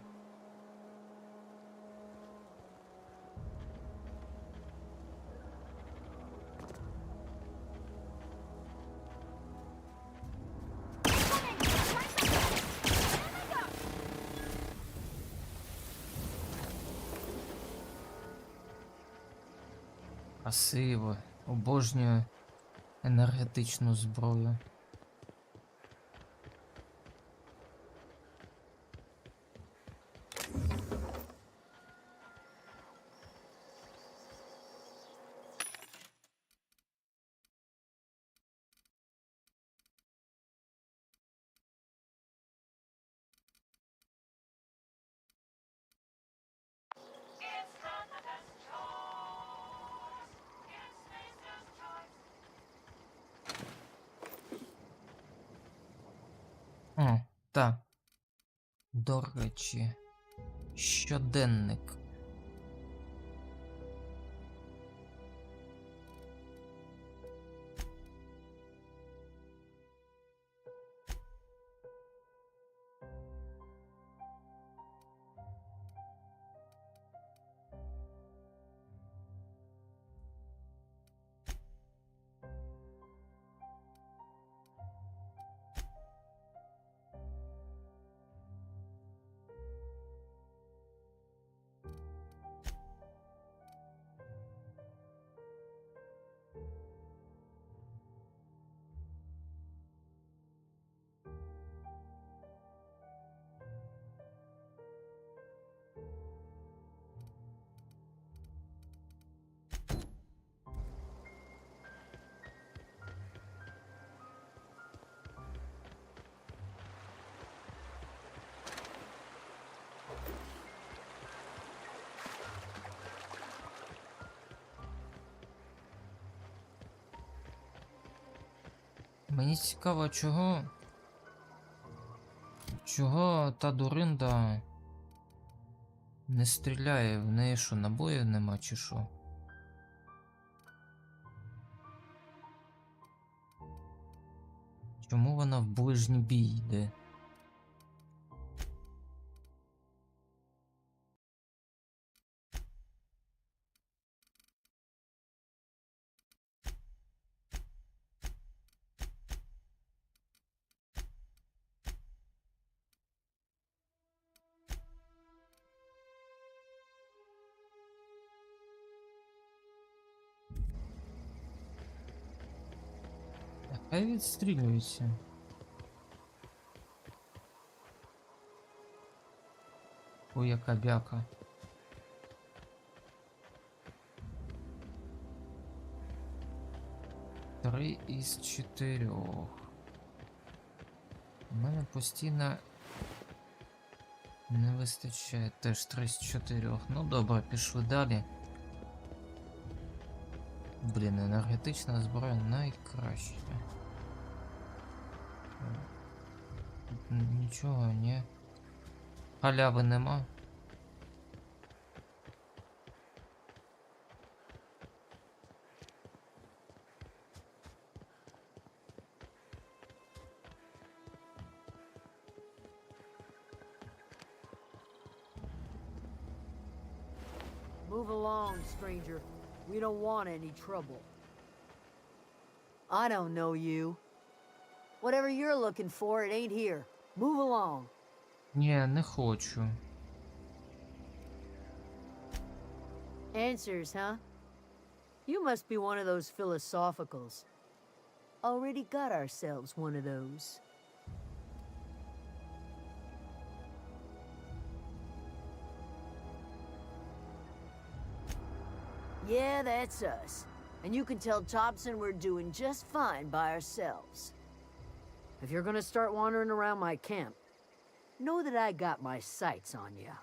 Красиво. Обожнюю енергетичну зброю. О, так. До речі, щоденник. Мені цікаво, чого та дуринда не стріляє, в неї що, набоїв нема чи що? Чому вона в ближній бій йде? Хай відстрілюється. Ой, яка бяка. Три із 4. У мене постійно не вистачає теж 3 з 4. Ну добре, пішли далі. Блін, енергетична зброя найкраща. Нічого, ні. Халяви нема. Move along, stranger. We don't want any trouble. I don't know you. Whatever you're looking for, it ain't here. Move along. Ні, не хочу. Answers, huh? You must be one of those philosophicals. Already got ourselves one of those. Yeah, that's us. And you can tell Thompson we're doing just fine by ourselves. If you're gonna start wandering around my camp, know that I got my sights on you.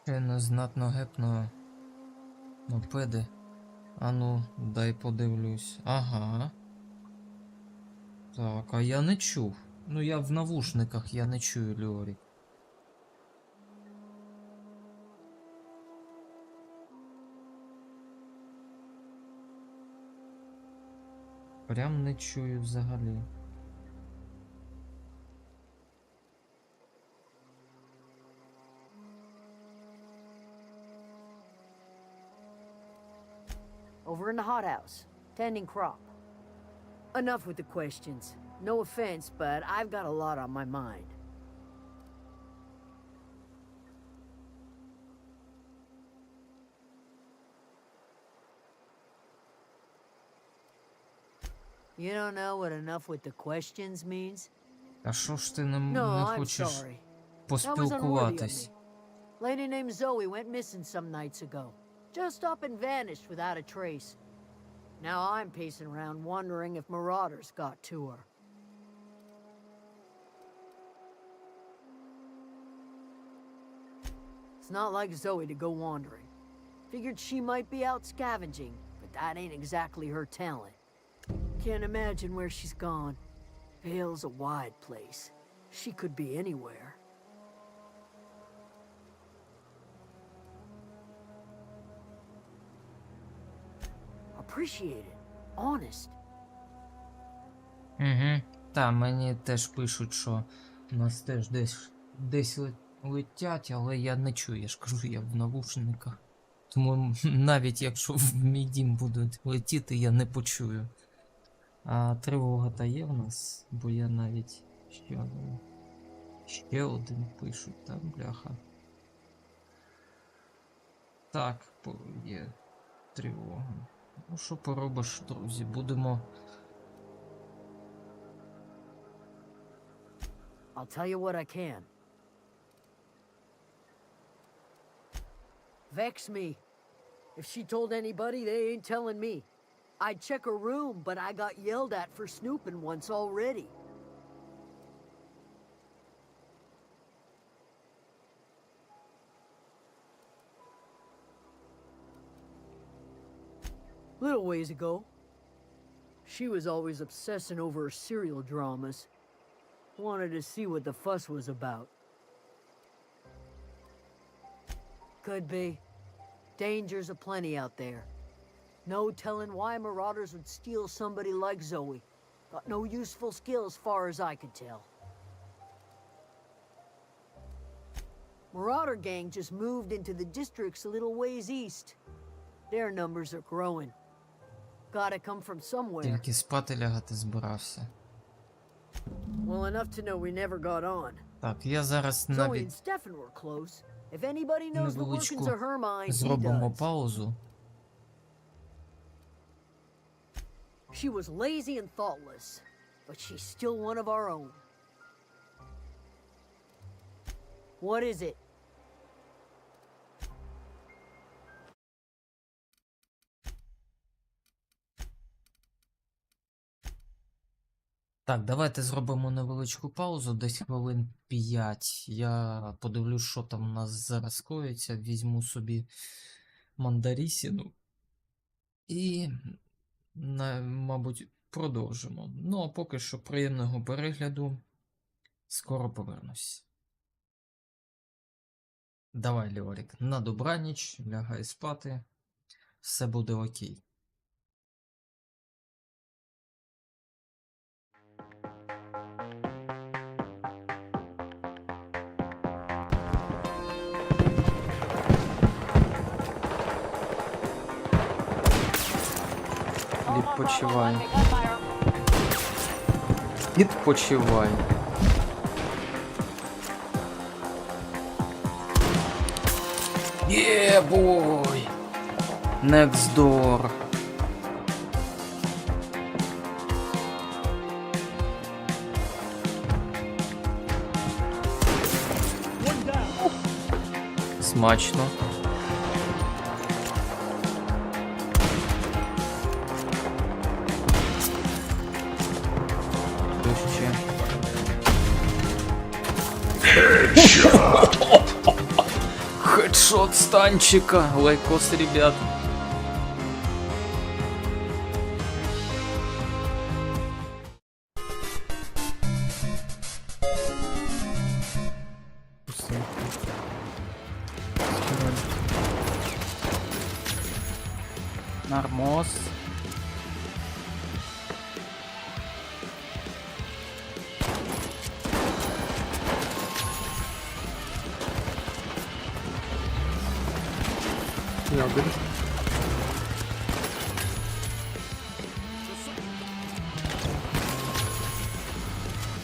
Ще незнатно гепно мопеди. Ану, дай подивлюсь. Ага. Так, а я не чув. Ну я в навушниках, я не чую Льорік. Прям не чую взагалі. Over in the hothouse, tending crop. Enough with the questions. No offense, but I've got a lot on my mind. You don't know what enough with the questions means? А що ж ти не I'm хочеш sorry. That was unworthy of поспілкуватись? me. Lady named Zoe went missing some nights ago. Just up and vanished without a trace. Now I'm pacing around wondering if marauders got to her. It's not like Zoe to go wandering. Figured she might be out scavenging, but that ain't exactly her talent. Can't imagine where she's gone. Vale's a wide place. She could be anywhere. Appreciate it. Honest. Угу. Та, мені теж пишуть, що нас теж десь летять, але я не чую, я ж кажу, я в навушниках. Тому навіть якщо в мій дім будуть летіти, я не почую. А тривога та є в нас, бо я навіть ще один пишуть, так, бляха. Так, є тривога. Ну, що поробиш, друзі, будемо... I'll tell you what I can. Vex me. If she told anybody, they ain't telling me. I'd check her room, but I got yelled at for snooping once already. Little ways ago, she was always obsessing over her serial dramas. Wanted to see what the fuss was about. Could be. Dangers aplenty out there. No telling why marauders would steal somebody like Zoe. Got no useful skill as far as I could tell. Marauder gang just moved into the districts a little ways east. Their numbers are growing. Gotta come from somewhere. Тільки спати лягати збирався. Well enough to know we never got on. Так, я зараз Zoe and навіть Stefan were close. If anybody knows the workings of her mind, he зробимо does. паузу. She was lazy and thoughtless, but she's still one of our own. What is it? Так, давайте зробимо невеличку паузу, десь хвилин 5. Я подивлюсь, що там у нас зараз коїться, візьму собі мандарісіну і, мабуть, продовжимо. Ну, а поки що приємного перегляду. Скоро повернусь. Давай, Льорік, на добраніч, лягай спати. Все буде окей. Відпочивай. Відпочивай. Бой! Next door. Смачно. Хедшот с танчика. Лайкос, ребят. Нормос.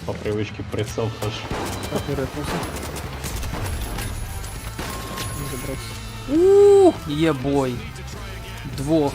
По привычке прицел хаш. Ебой. Двух.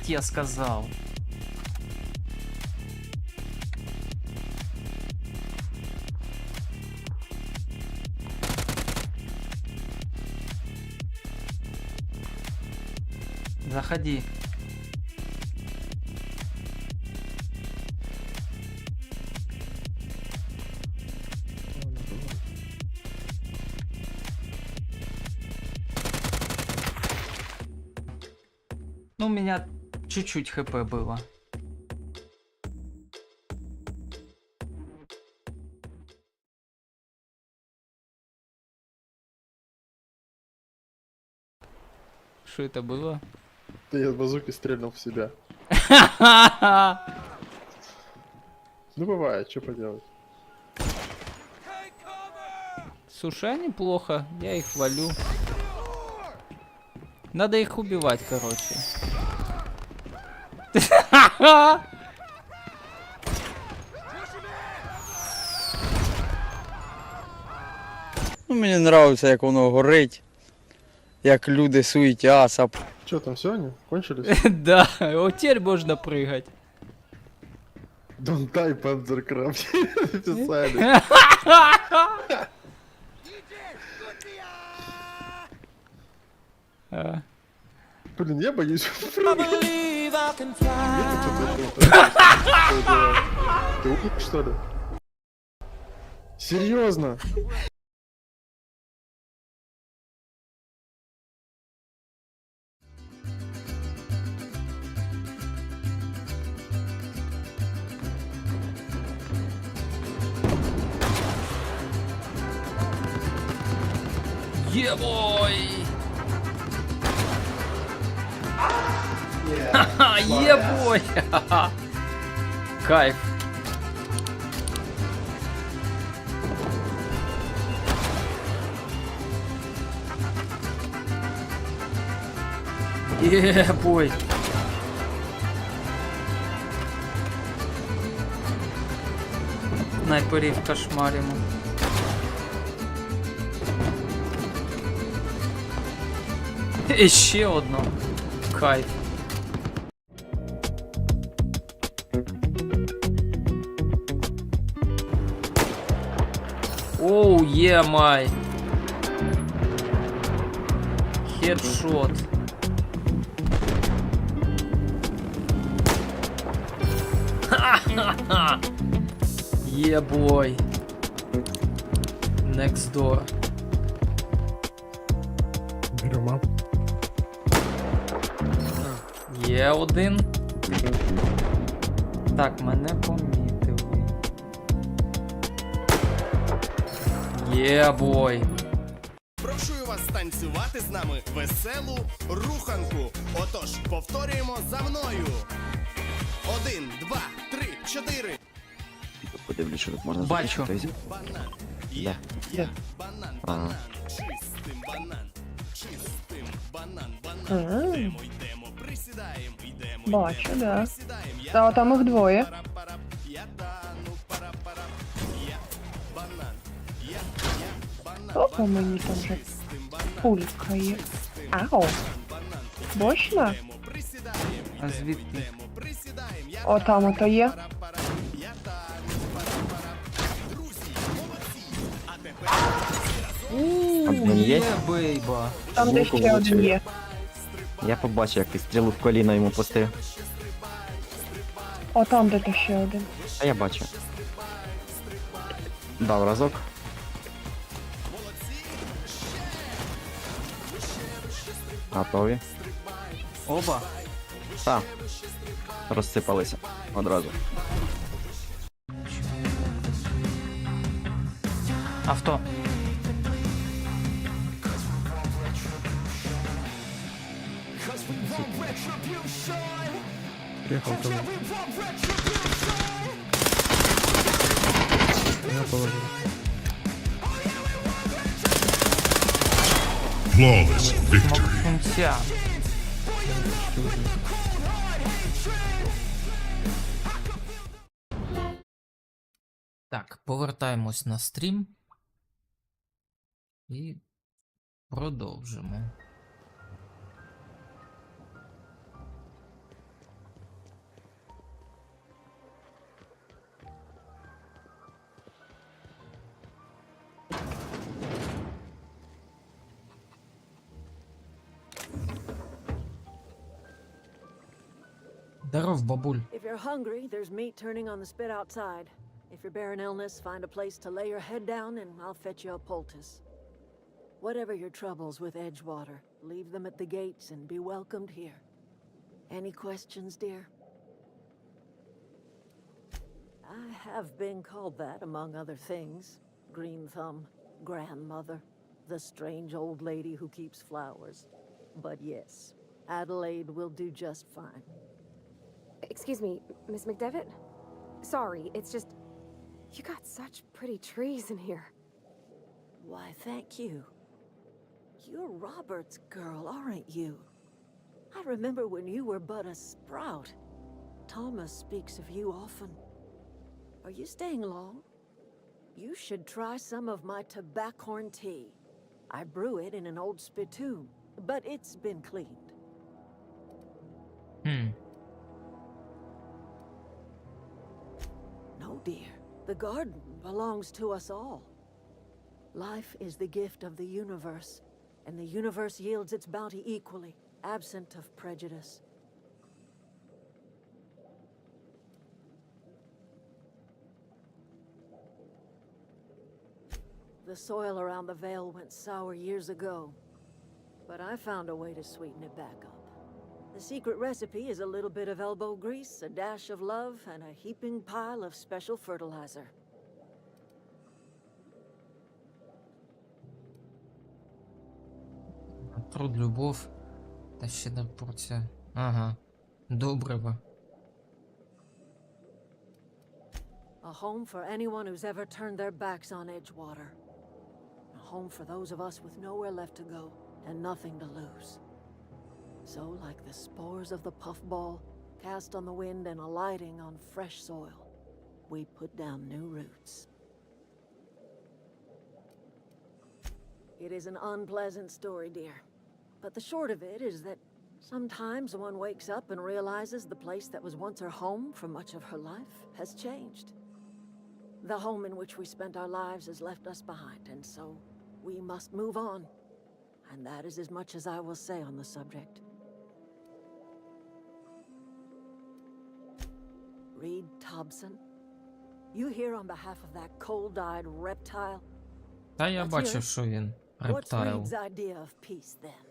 Я сказал. Заходи. Ну, у меня чуть-чуть хп было. Что это было? Да я с базуки стрельнул в себя. Ну бывает, что поделать. Слушай, а неплохо, я их валю. Надо их убивать, короче. Ну, мені нравится, як воно горить, як люди суетяться. Что там, все они? Кончились? Да, вот теперь можно прыгать. Don't die, panzercrab. Написали. Блин, я боюсь. Ты умник, что ли? Серьезно? Ебой! Ха-ха, ебой! Кайф. Ебой! Снайперів кошмаримо. І ще одно. Кайф. Оу, є май. Хедшот. Ха-ха-ха. Є бой. Next door. Беру мап. Є один. Так, мене помітили. Є-бой. Прошую вас танцювати з нами веселу руханку. Отож, повторюємо за мною. 1, 2, 3, 4. Подивлюсь, що тут можна Бачу. зробити. Банан. Є. Банан, Ага. банан. Чистим банан. Чистим банан, банан. Йдемо, йдемо, присідаємо, йдемо, Бачу, йдемо, да. присідаємо. Та там їх двоє. Я тану, пара-пара. Я банан. Я банан. Опа, мені там вже пулька є. Ау. Бочна? А звідки? О, там ото є. Один є? Є, бейба. Там де ще один є. Я побачив, як ти стрілу в коліно йому пустив. О, там де ще один. А я бачу. Дав разок. Готові. Оба. Та. Розсипалися одразу. Авто. Приехал ко мне. Я положил. Flawless victory. Так, повертаємось на стрім і продовжимо. Здоров, бабуль. If you're hungry, there's meat turning on the spit outside. If you're bearing illness, find a place to lay your head down and I'll fetch you a poultice. Whatever your troubles with Edgewater, leave them at the gates and be welcomed here. Any questions, dear? I have been called that, among other things. Green Thumb, grandmother, the strange old lady who keeps flowers. But yes, Adelaide will do just fine. Excuse me, Miss McDevitt? Sorry, it's just... You got such pretty trees in here. Why, thank you. You're Robert's girl, aren't you? I remember when you were but a sprout. Thomas speaks of you often. Are you staying long? You should try some of my tobaccorn tea. I brew it in an old spittoon, but it's been cleaned. No, dear. The garden belongs to us all. Life is the gift of the universe, and the universe yields its bounty equally, absent of prejudice. The soil around the Vale went sour years ago, but I found a way to sweeten it back up. The secret recipe is a little bit of elbow grease, a dash of love, and a heaping pile of special fertilizer. Труд, любов та щедра порція. Ага. Добриво. A home for anyone who's ever turned their backs on Edgewater. A home for those of us with nowhere left to go and nothing to lose. So, like the spores of the puffball, cast on the wind and alighting on fresh soil, we put down new roots. It is an unpleasant story, dear. But the short of it is that sometimes one wakes up and realizes the place that was once her home for much of her life has changed. The home in which we spent our lives has left us behind, and so we must move on. And that is as much as I will say on the subject. Reed Thompson? You here on behalf of that cold-eyed reptile? Та я бачив, що він What's рептайл. Reed's idea of peace, then?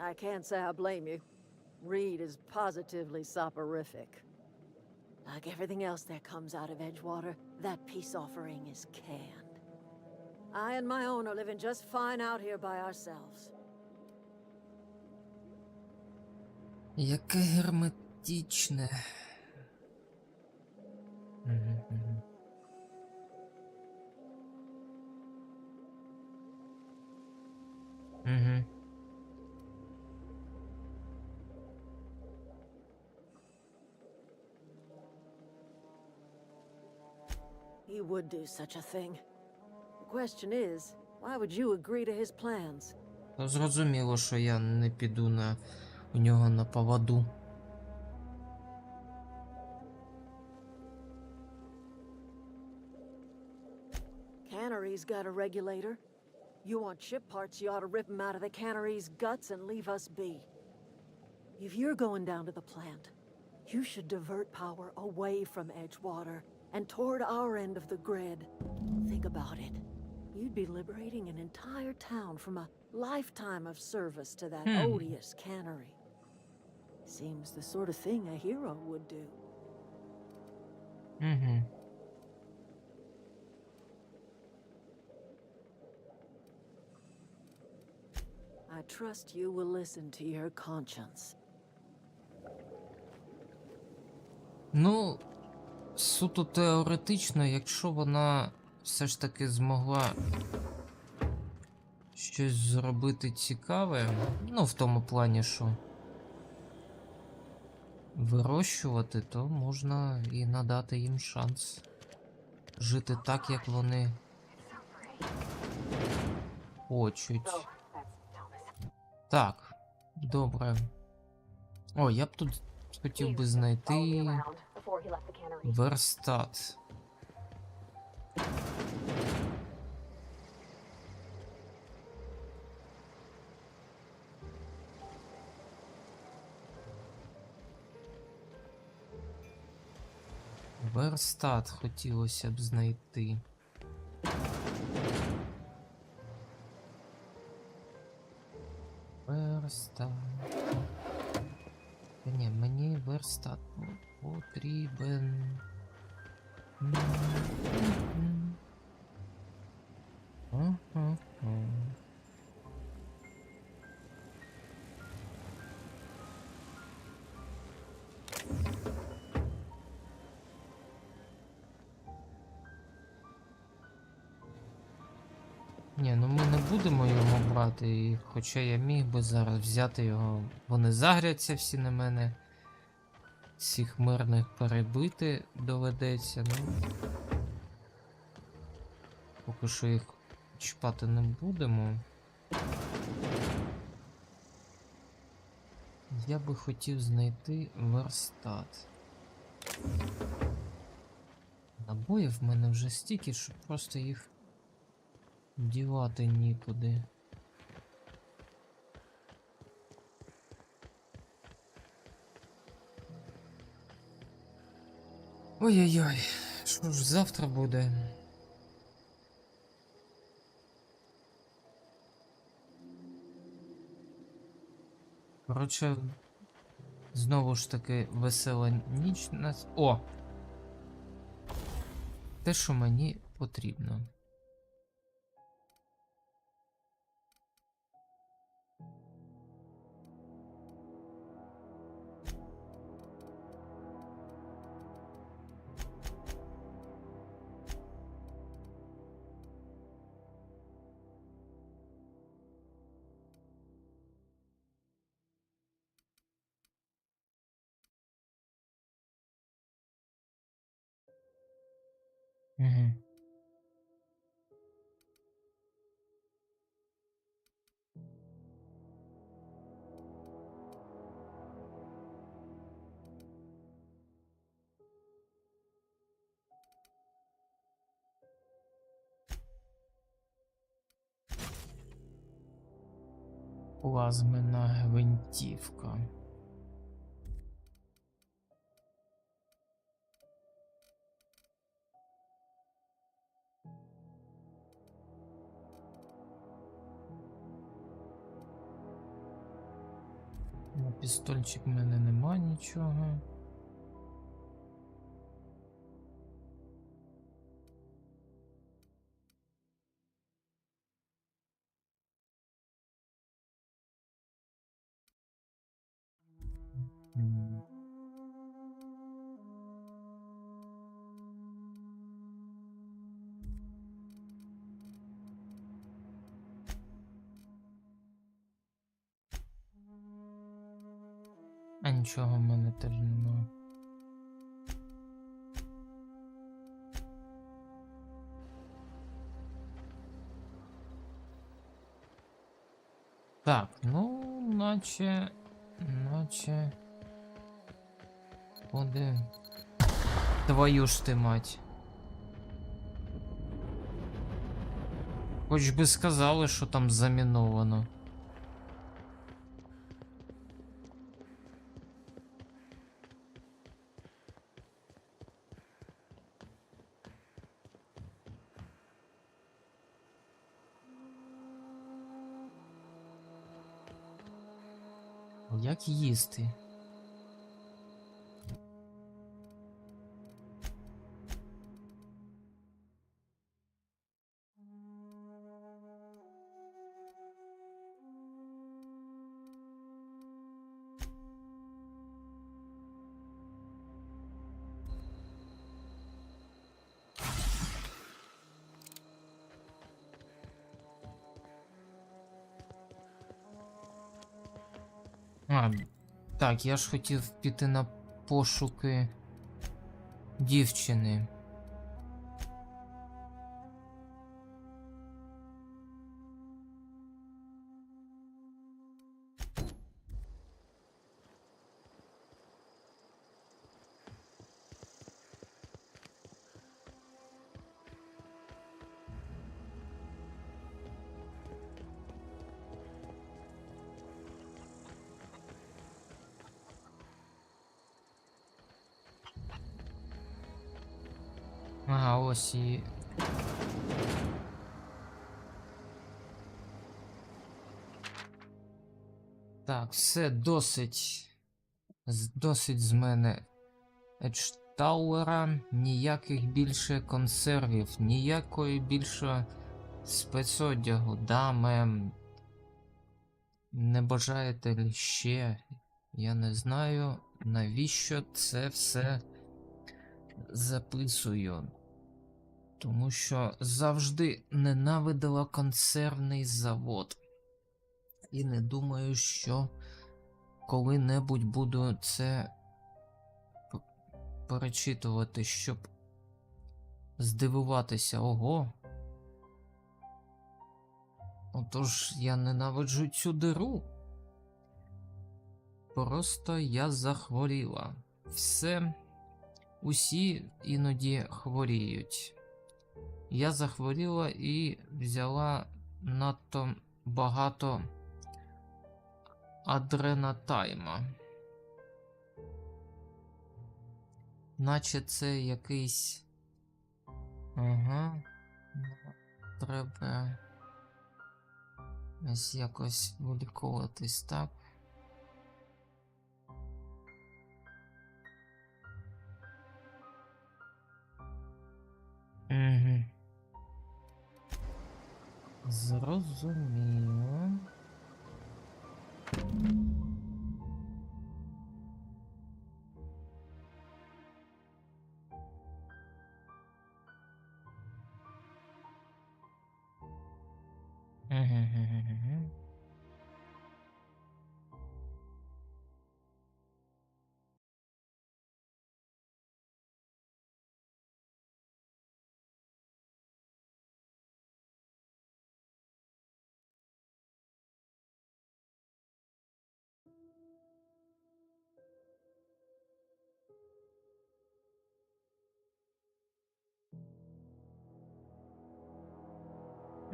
I can't say I blame you. Reed is positively soporific. Like everything else that comes out of Edgewater, that peace offering is canned. I and my own are living just fine out here by ourselves. Яке герметичне. He would do such a thing. The question is, why would you agree to his plans? Ну, зрозуміло, що я не піду у нього на поводу. Cannery's got a regulator. You want chip parts, you ought to rip them out of the cannery's guts and leave us be. If you're going down to the plant, you should divert power away from Edgewater and toward our end of the grid. Think about it. You'd be liberating an entire town from a lifetime of service to that odious cannery. Seems the sort of thing a hero would do. I trust you will listen to your conscience. Ну, суто теоретично, якщо вона все ж таки змогла щось зробити цікаве, ну, в тому плані, що вирощувати, то можна і надати їм шанс жити так, як вони хочуть. Так, добре. О, я б тут хотів би знайти верстат. Верстат хотілося б знайти. Верстат. Та ні, мені верстат потрібен. Ні, ну ми не будемо його брати, і хоча я міг би зараз взяти його, вони загряться всі на мене. Всіх мирних перебити доведеться, ну. Поки що їх чіпати не будемо. Я би хотів знайти верстат. Набоїв в мене вже стільки, що просто їх дівати нікуди. Ой-ой-ой, що ж завтра буде? Коротше, знову ж таки весела ніч нас. О! Те, що мені потрібно. Угу. Плазменна гвинтівка. На пістольчик в мене нема нічого. А нічого в мене теж немає. Так, ну, наче буде. Твою ж ти мать. Хоч би сказали, що там заміновано. Як їсти? А, так, я ж хотів піти на пошуки дівчини. Ага, ось і... Так, все, досить. Досить з мене Едштауера, ніяких більше консервів, ніякої більше спецодягу. Даме, не бажаєте ли ще? Я не знаю, навіщо це все записую. Тому що завжди ненавидила консервний завод. І не думаю, що коли-небудь буду це перечитувати, щоб здивуватися. Ого. Отож, я ненавиджу цю диру. Просто я захворіла. Усі іноді хворіють. Я захворіла і взяла надто багато адренатайма. Наче це якийсь... Ага. Треба ось якось вилікуватись, так? Угу. Зрозуміло.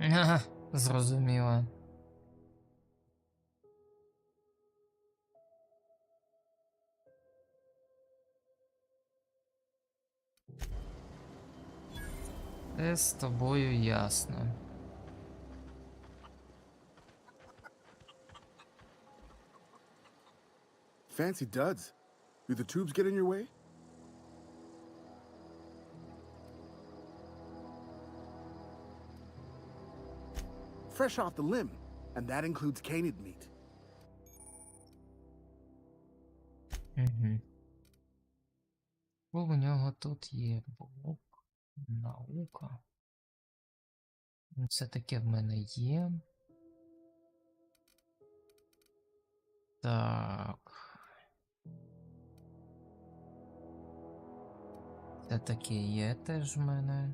Ага, зрозуміло. Це з тобою ясно. Fancy duds. Do the tubes get in your way? Fresh off the limb, and that includes canid meat. Угу. Бо в нього тут є блок, наука. Це таке в мене є. Так. Це таке є теж в мене.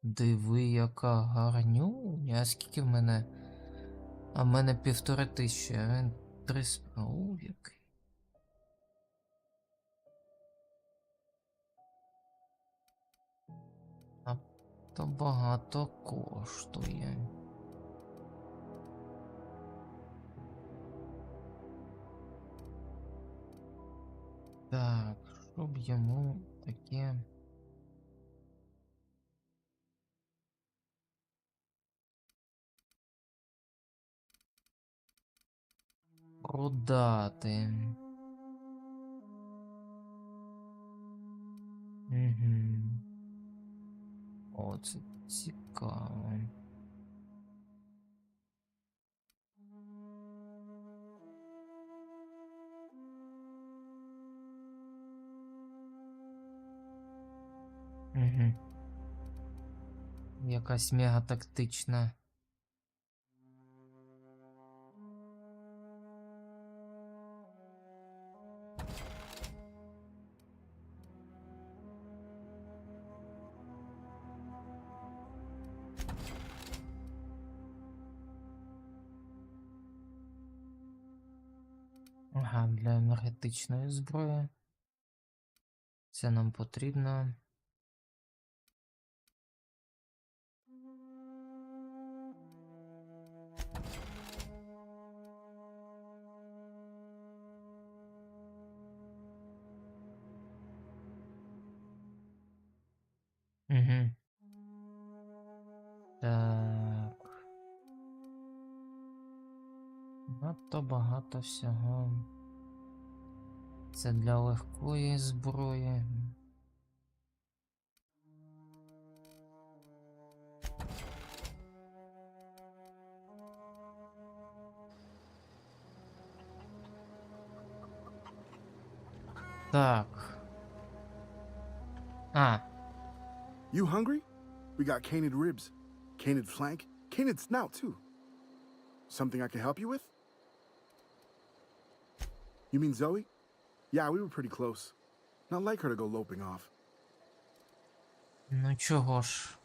Диви, яка гарнюня. А скільки в мене? А в мене 1500, а він 300. Який. А то багато коштує. Так, щоб йому таке... Продати. Угу. О, це цікаво. Угу. Якась мега тактична. Ага, для енергетичної зброї. Це нам потрібно. Угу. Так. Надто багато всього. Це для легкої зброї. Так. You hungry? We got canid ribs, canid flank, canid snout too. Something I can help you with? You mean Zoe? Yeah, we were pretty close. Not like her to go loping off. Ну чого ж?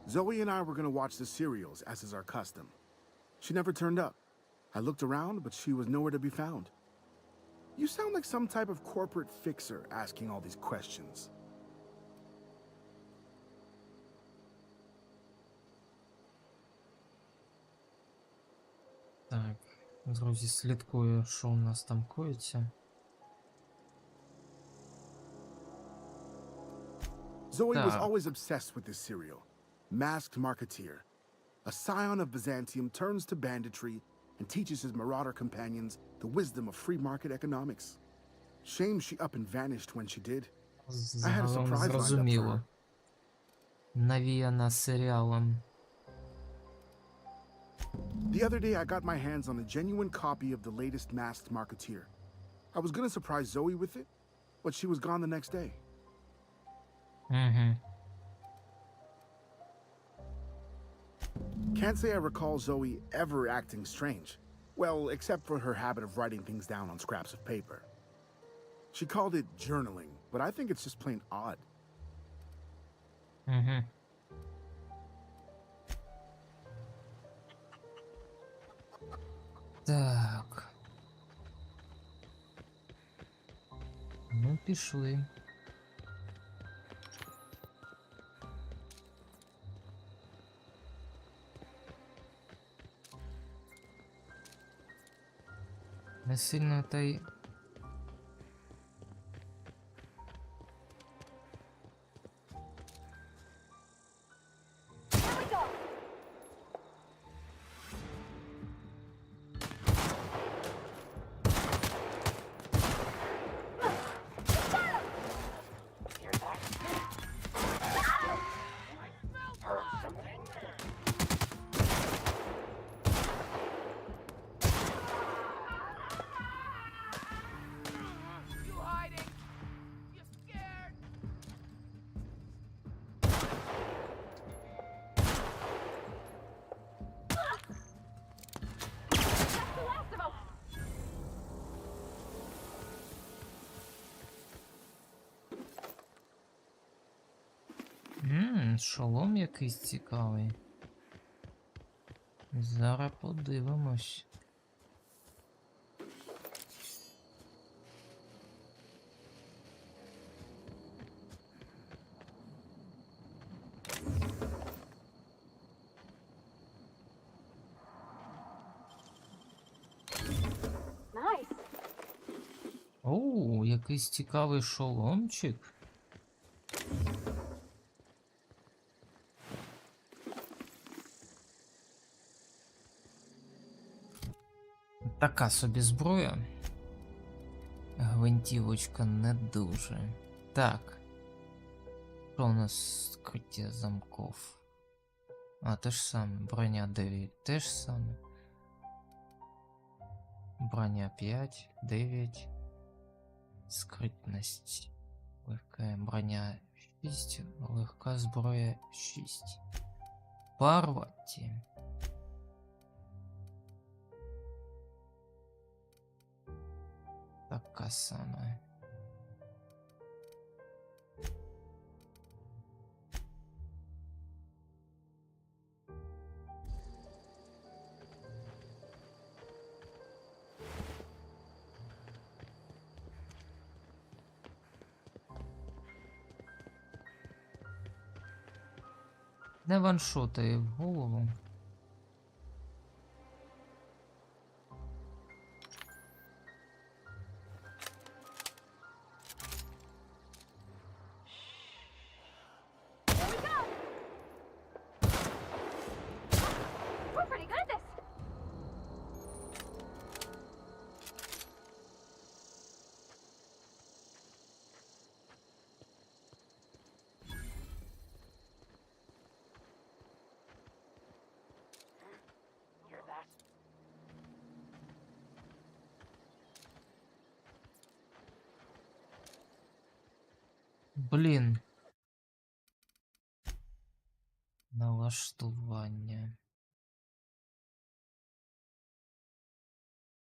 Zoe and I were gonna watch the serials, as is our custom. She never turned up. I looked around, but she was nowhere to be found. You sound like some type of corporate fixer asking all these questions. Так, друзі, слідкую, що у нас там коїться. Zoe was always obsessed with this serial. Masked Marketeer. A scion of Byzantium turns to banditry and teaches his marauder companions the wisdom of free market economics. Shame she up and vanished when she did. I had a surprise lined up for her. Навіяна серіалом. The other day, I got my hands on a genuine copy of the latest Masked Marketeer. I was gonna surprise Zoe with it, but she was gone the next day. Can't say I recall Zoe ever acting strange. Well, except for her habit of writing things down on scraps of paper. She called it journaling, but I think it's just plain odd. Так. Ну, пішли. Не сильно та й... Блін, шолом якийсь цікавий. Зараз подивимось. Оу, якийсь цікавий шоломчик. Така собі зброя. Гвинтівочка не дуже. Так. Що у нас скриття замков? А, те ж саме. Броня 9 те ж саме. Броня 5, 9. Скритність. Легка броня 6, легка зброя 6. Парваті. Така сама. Не ваншотає в голову. Блін. Налаштування.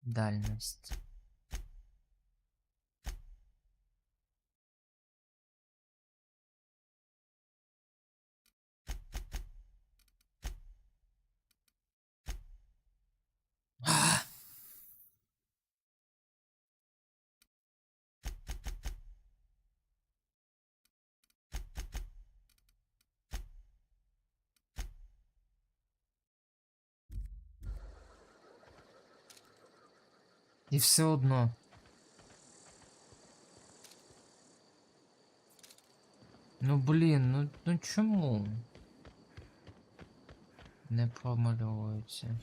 Дальність. І все одно. Ну блін, ну чому? Не промальовується.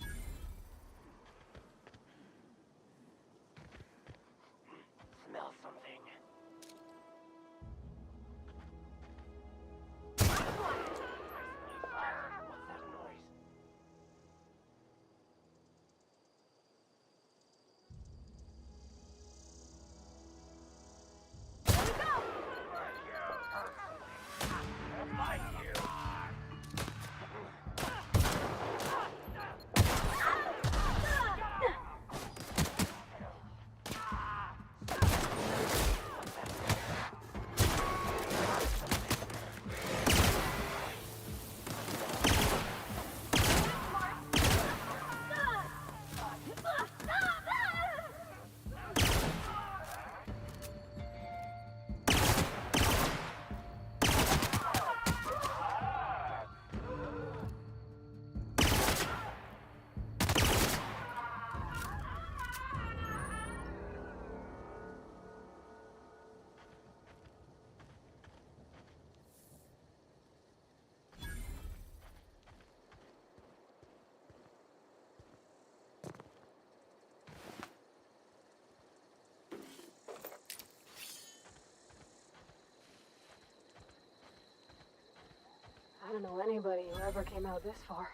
I don't know anybody who ever came out this far.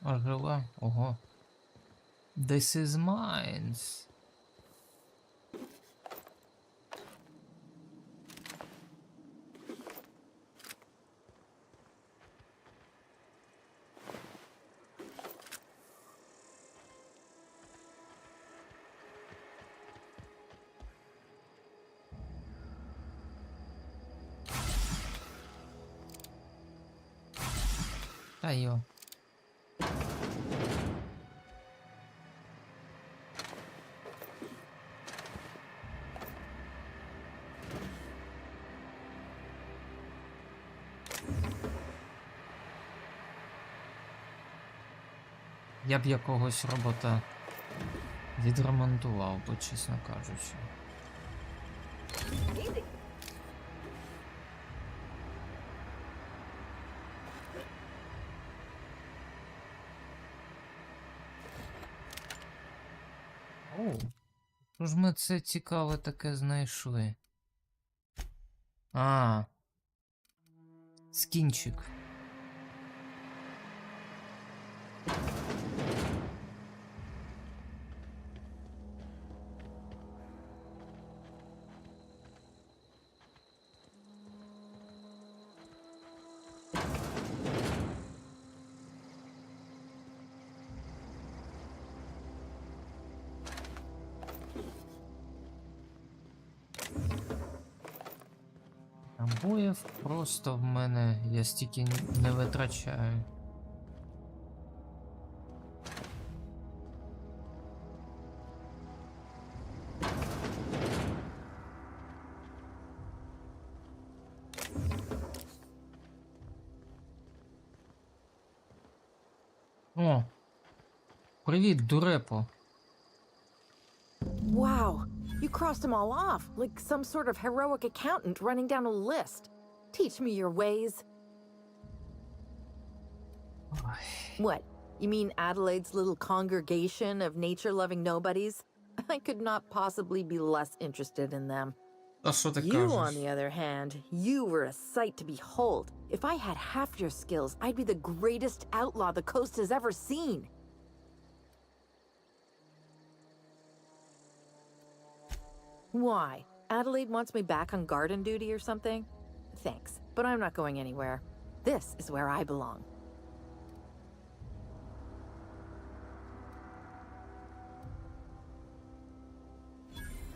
Ожила. Ого. This is mine. Та йо. Я б якогось робота відремонтував, бо, чесно кажучи. О, що ж ми це цікаве таке знайшли? А, скінчик. Набоїв просто в мене, я стільки не витрачаю. О! Привіт, дурепо! Wow, you crossed them all off, like some sort of heroic accountant running down a list. Teach me your ways. What? You mean Adelaide's little congregation of nature-loving nobodies? I could not possibly be less interested in them. You, on the other hand, you were a sight to behold. If I had half your skills, I'd be the greatest outlaw the coast has ever seen. Why? Adelaide wants me back on garden duty or something? Thanks, but I'm not going anywhere. This is where I belong.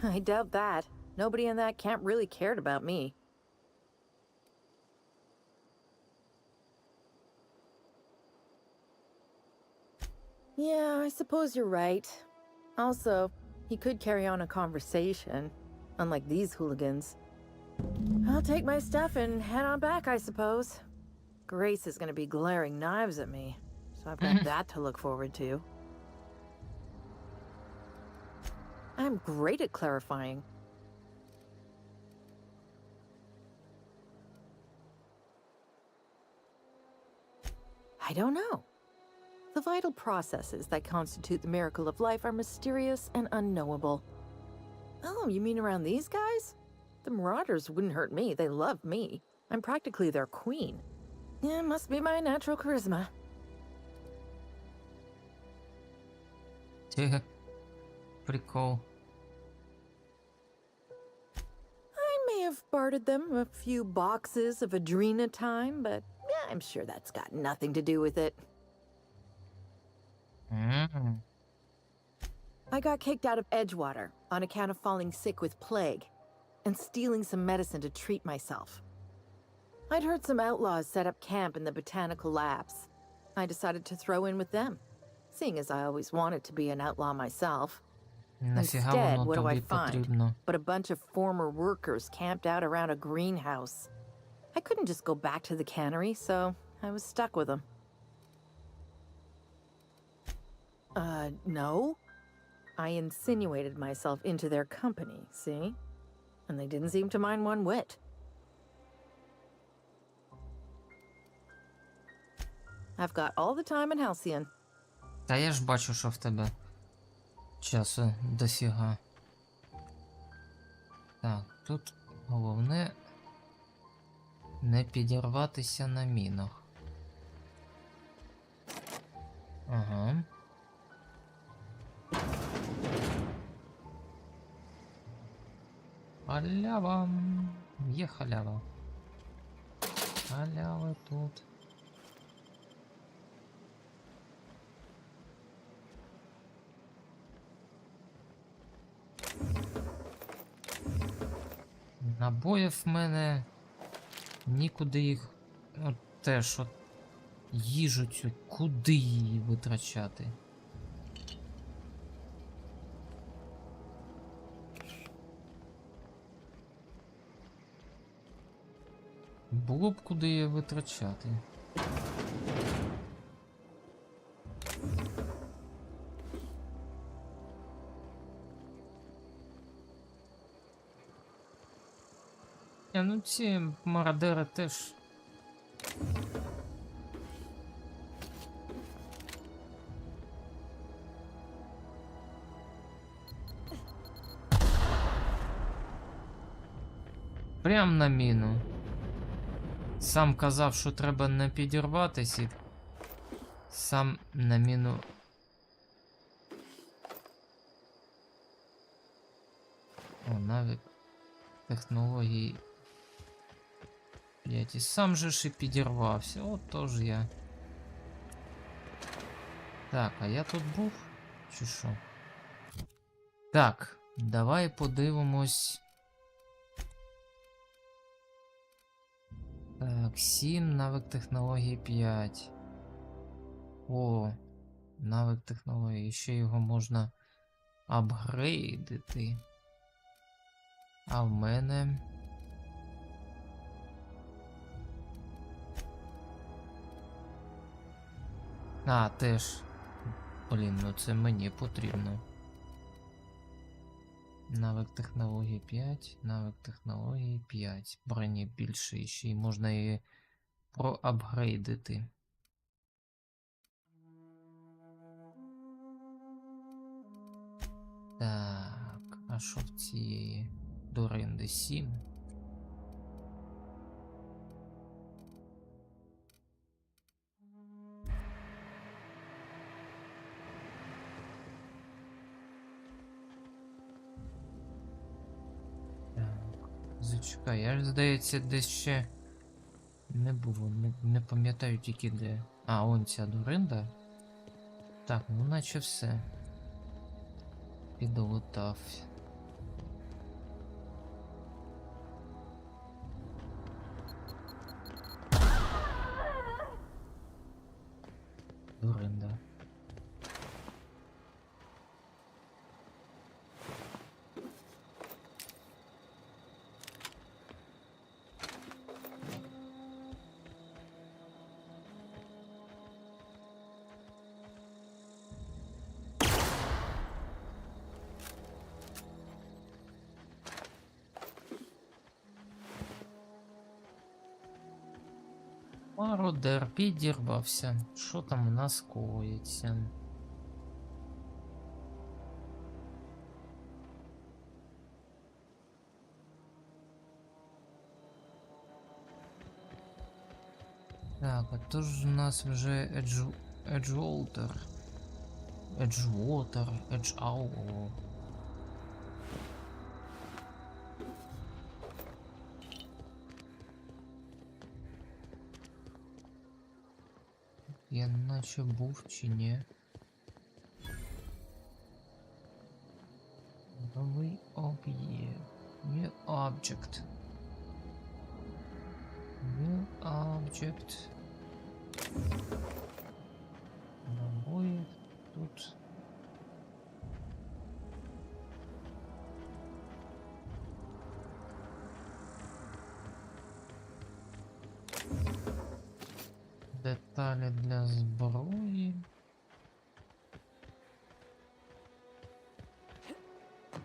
I doubt that. Nobody in that camp really cared about me. Yeah, I suppose you're right. Also, he could carry on a conversation, unlike these hooligans. I'll take my stuff and head on back, I suppose. Grace is gonna be glaring knives at me, so I've got that to look forward to. I'm great at clarifying. I don't know. The vital processes that constitute the miracle of life are mysterious and unknowable. Oh, you mean around these guys? The Marauders wouldn't hurt me. They love me. I'm practically their queen. Yeah, must be my natural charisma. Прикол. I may have bartered them a few boxes of Adrena time, but yeah, I'm sure that's got nothing to do with it. I got kicked out of Edgewater on account of falling sick with plague and stealing some medicine to treat myself. I'd heard some outlaws set up camp in the botanical labs. I decided to throw in with them, seeing as I always wanted to be an outlaw myself. Instead, what do I find? But a bunch of former workers camped out around a greenhouse. I couldn't just go back to the cannery, so I was stuck with them. No. I insinuated myself into their company, see? And they didn't seem to mind one whit. I've got all the time in Halcyon. Та я ж бачу, що в тебе часу дофіга. Так, тут головне не підірватися на мінах. Ага. Халява. Є халява. Халява тут. Набоїв в мене нікуди їх. От теж от їжу цю, куди її витрачати? Було б куди її витрачати. Ну ці мародери теж. Прям на міну. Сам казав, що треба не підірватися, і сам на міну. О, навіть технології 5. І сам же ж і підірвався. От тож я. Так, а я тут був? Чи що? Так, давай подивимось. Так, 7, навик технології 5. О, навик технології. Ще його можна апгрейдити. А в мене... А, теж. Блін, ну це мені потрібно. Навик технології 5, навик технології 5. Броні більше, і ще й можна її проапгрейдити. Так, а що в цієї доринди 7? Зачекай, я ж, здається, десь ще не було, не пам'ятаю тільки де. А, он ця доринда. Так, ну наче все. Підлутав. Доринда. Мародер підірвався. Що там у нас коїться? Так, а то ж у нас вже Edgewater. Edgeowl. Я наче був чи ні? Новий об'єкт. New object. New object. Новий тут. Деталі для зброї.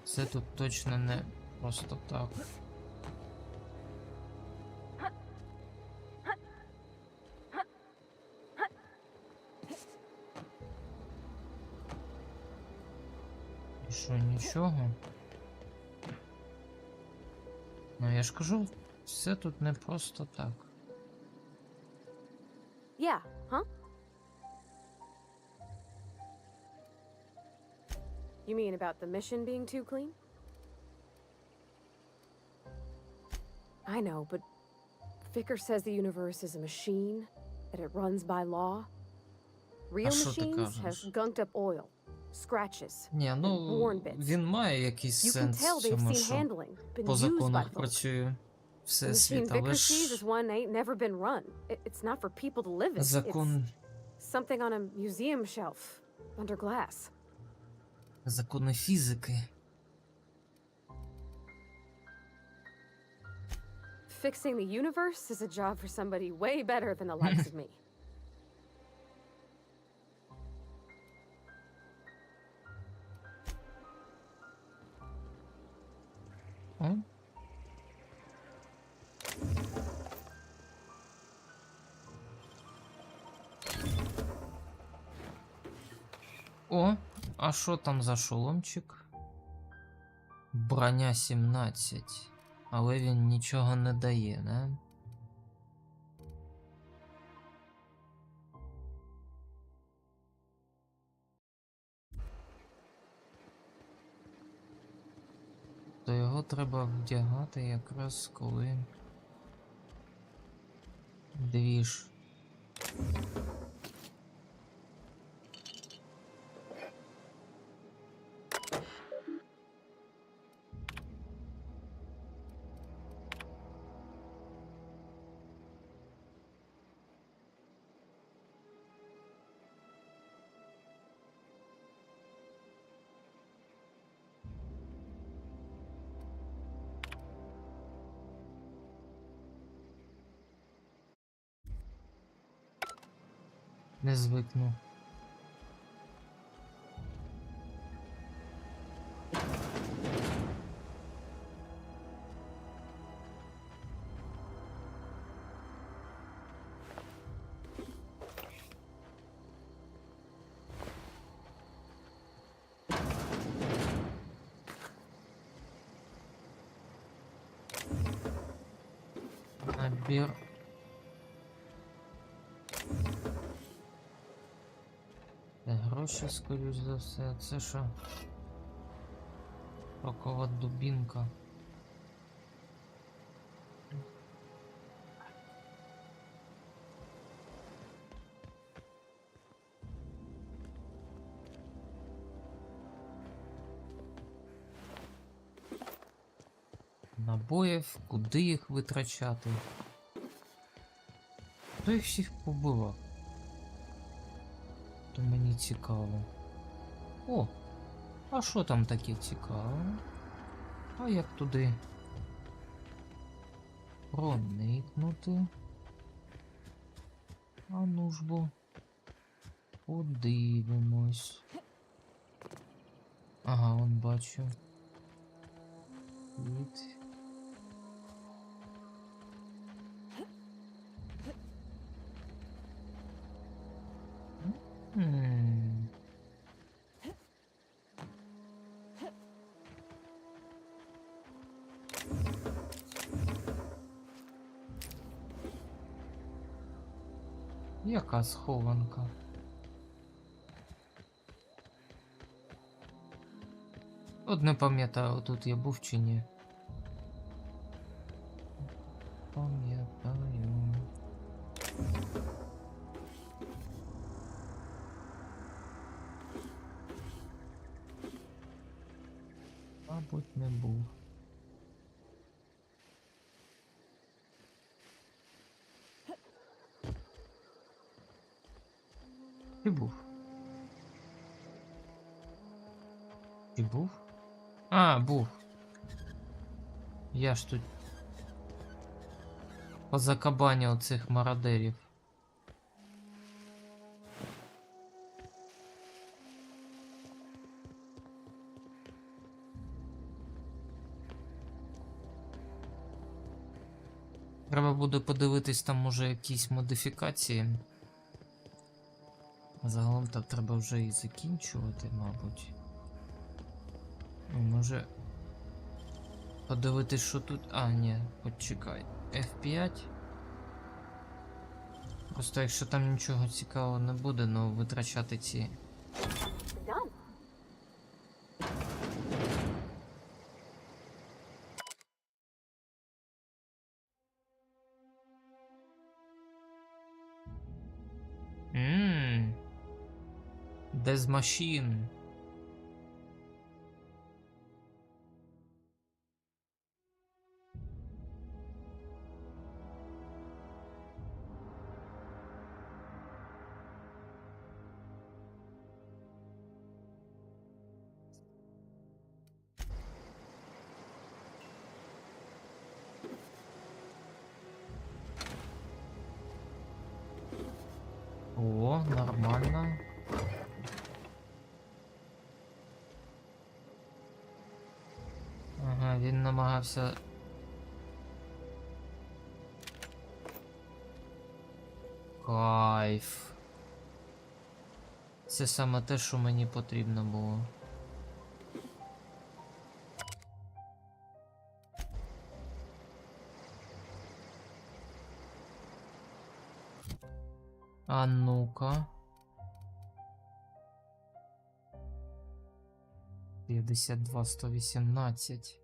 Це тут точно не просто так. І що, нічого? Ну я ж кажу, все тут не просто так. Yeah, huh? You mean about the mission being too clean? I know, but Vicker says the universe is a machine, that it runs by law. Real machines have gunked up oil, scratches, Ні, and ну, worn bits. він має якийсь You can сенс tell в they've цьому, seen що handling, been по used by законах folks. працює всесвіт, Vic але receives ж is one ain't never been run. It's not for people to live in. закон, It's something on a museum shelf under glass. закони фізики. Fixing the universe is a job for somebody way better than the likes of me. О? О, а що там за шоломчик? Броня 17. Але він нічого не дає, не? То його треба вдягати якраз коли двіж. Не звикну. Набір. Гроші, скоріш за все, це що? Рокова дубінка. Набоїв, куди їх витрачати? Хто їх всіх побивав? То мені цікаво. О! А що там таке цікаве? А як туди проникнути? А ну ж бо. Подивимось. Ага, он бачу. Від. Яка схованка? От не пам'ятаю, тут я був чи ні. Пам'ятаю. Мабуть, не був. Ти був? Ти був? А, був. Я ж тут позакабанив цих мародерів. Треба буде подивитись, там може якісь модифікації. Загалом так треба вже і закінчувати, мабуть. Ну, може подивитись, що тут. А, ні, почекай. F5. Просто якщо там нічого цікавого не буде, ну витрачати ці. Des Machine. О, нормально. Ага, він намагався... Кайф. Це саме те, що мені потрібно було. А ну-ка. 52-118.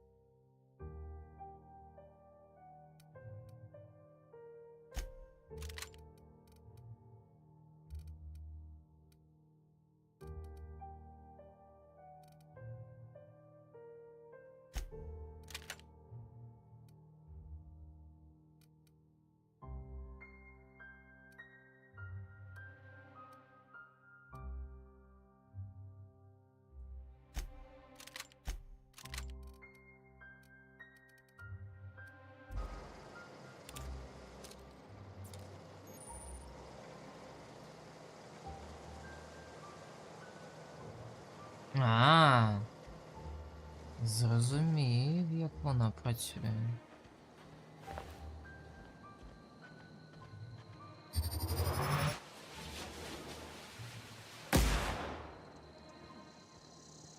А, зрозумів, як вона працює.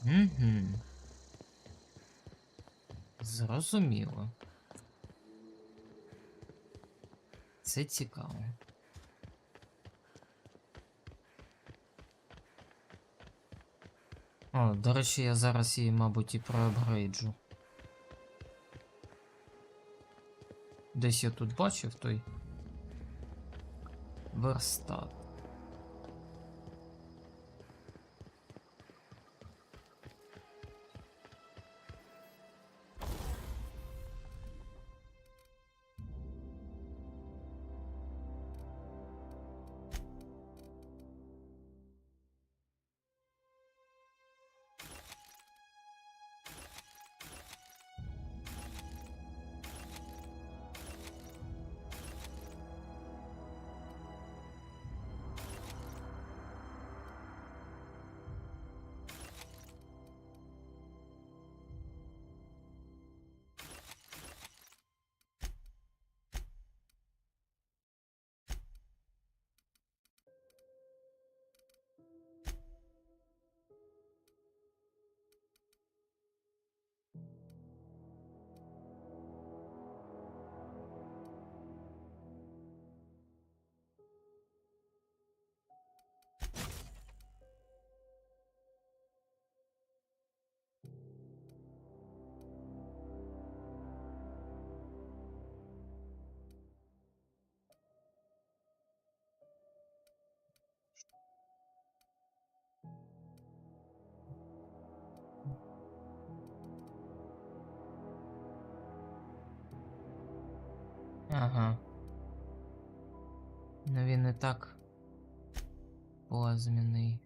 Угу. Зрозуміло. Це цікаво. О, до речі, я зараз її, мабуть, і проапгрейджу. Десь я тут бачив той верстат. Ага. Ну він і так плазменний.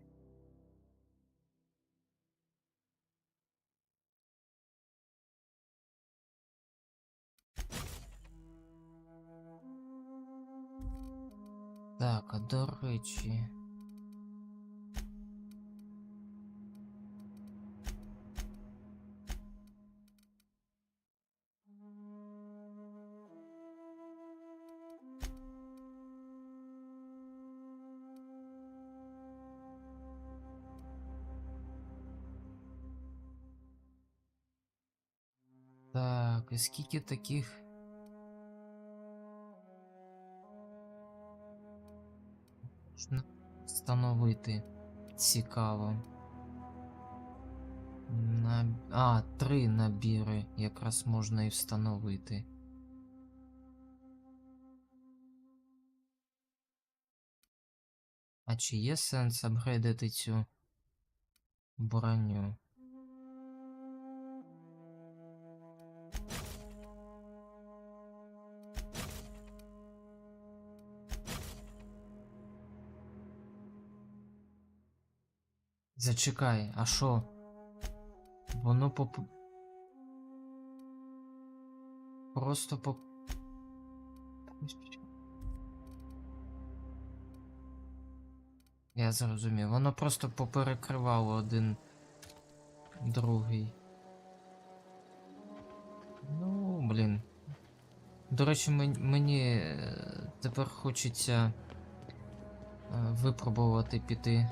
Так, а до речі. Так, і скільки таких? Можна встановити. Цікаво. А, 3 набіри якраз можна і встановити. А чи є сенс апгрейдити цю броню? Зачекай, а що? Воно просто Я зрозумів. Воно просто поперекривало один другий. Ну, блін. До речі, мені тепер хочеться випробувати піти.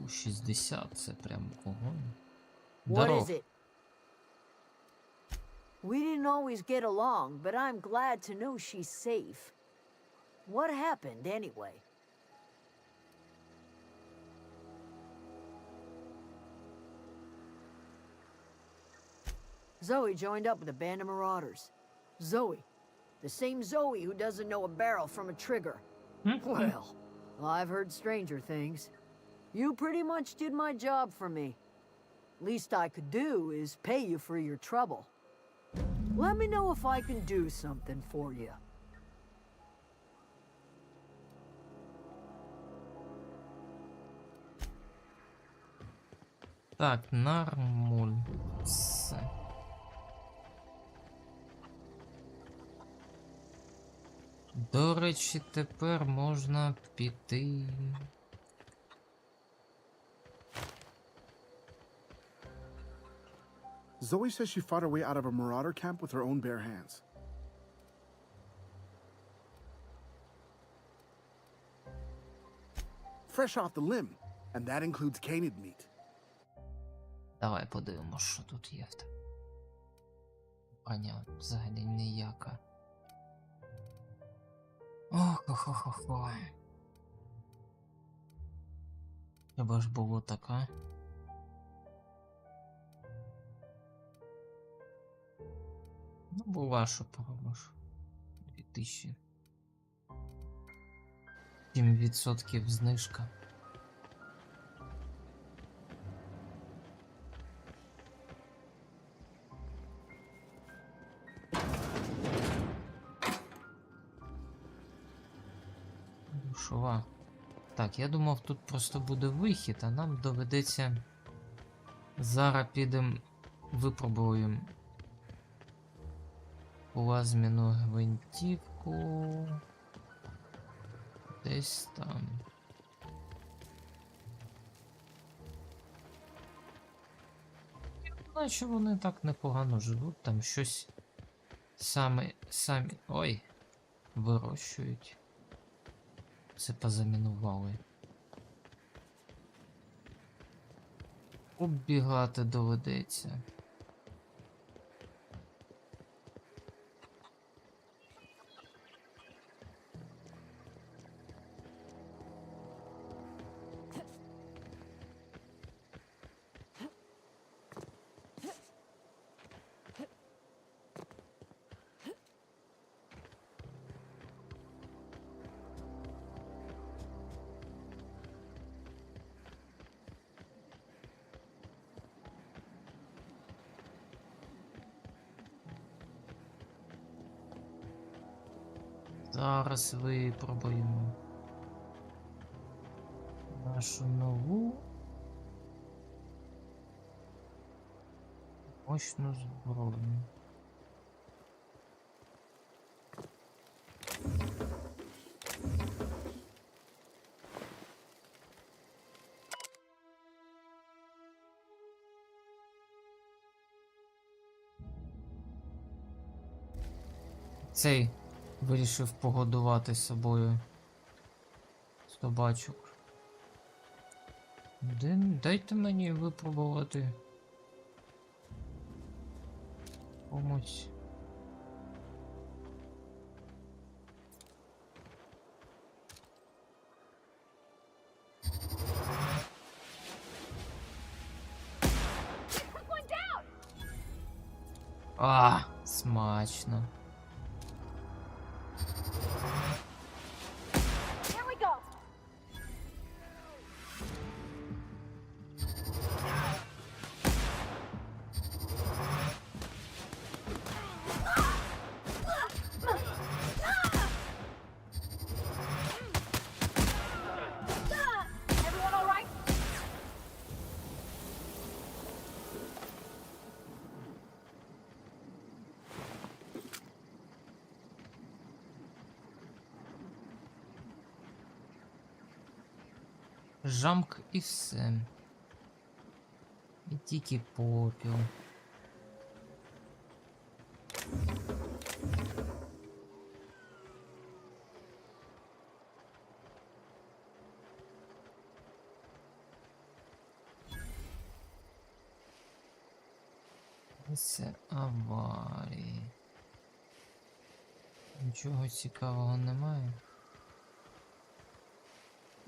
60, це прям огонь. What is it? We didn't always get along, but I'm glad to know she's safe. What happened anyway? Zoe joined up with a band of marauders. Zoe. The same Zoe who doesn't know a barrel from a trigger. Well, I've heard stranger things. You pretty much did my job for me. Least I could do is pay you for your trouble. Let me know if I can do something for you. Так, нормуль. Все. До речі, тепер можна піти. Zoe says she fought her way out of a marauder camp with her own bare hands. Fresh off the limb, and that includes canid meat. Давай подивимось, що тут є в тебе. Броня взагалі ніяка. Ох-хо-хо-хо. Треба ж було така. Ну, була, що поробиш. 2000. 7% знижка. Душова. Так, я думав, тут просто буде вихід, а нам доведеться... Зараз підемо, випробуємо плазменну гвинтівку. Десь там. Наче вони так непогано живуть, там щось самі, ой, вирощують. Це позамінували. Оббігати доведеться. Зараз випробуємо нашу нову мощну зброю. Цей вирішив погодувати з собою собачок. Дайте мені випробувати комусь. А, смачно. жамк і все. І тільки попіл. Це аварії. Нічого цікавого немає.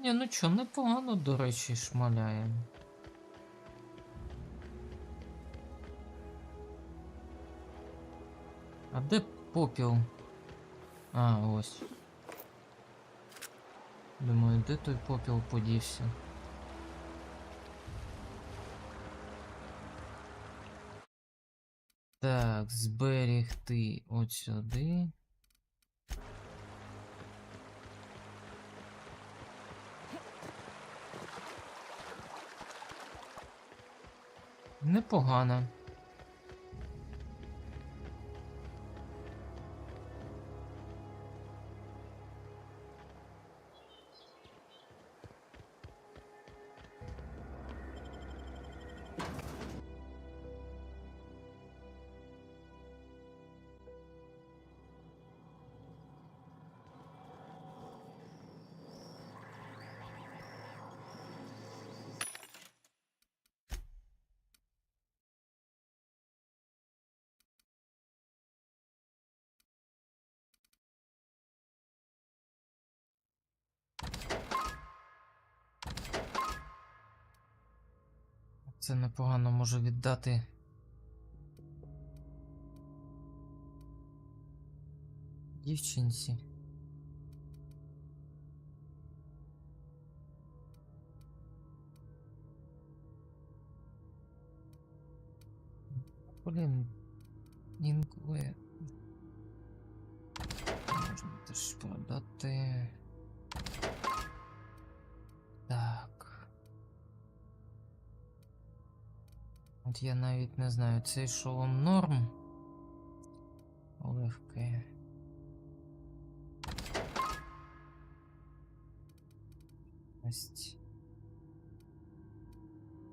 Ні, ну чо, непогано, до речі, шмаляє. А де попіл? А, ось. Думаю, де той попіл подівся? Так, зберігти от сюди. Непогано. Це непогано можу віддати. Дівчинці. Блін, інколи можна теж продати. Так. От я навіть не знаю, цей шолом норм. Легкий. Ось.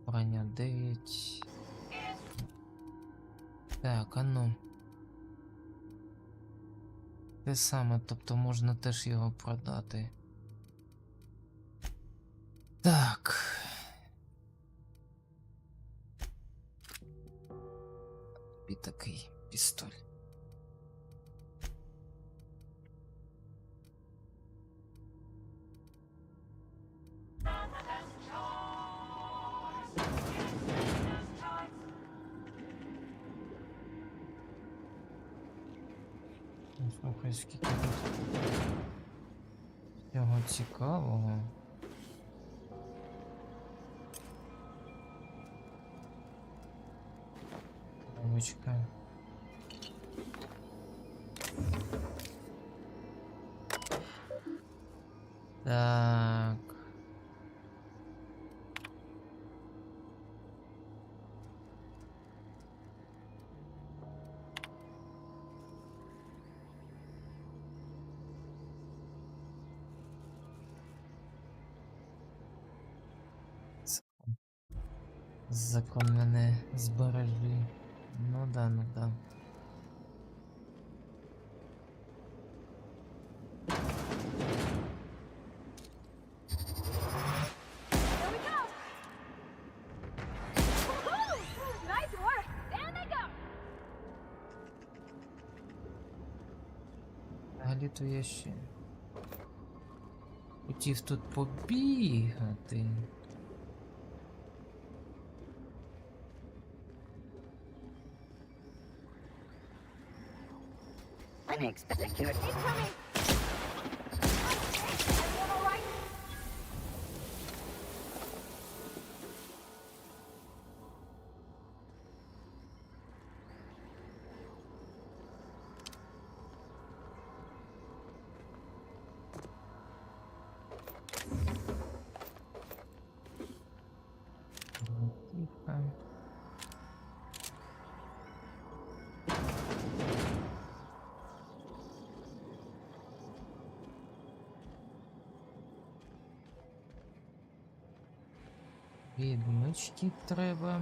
Броня 9. Так, а ну. Те саме, тобто можна теж його продати. Так. І такий пістоль. Слухай, скільки тут всього цікавого. Девочка. Так. Закон мене збережи. Ну да, ну да. Взагалі-то я ще хотів тут побігати. Unexpected. Incoming! Відмички треба.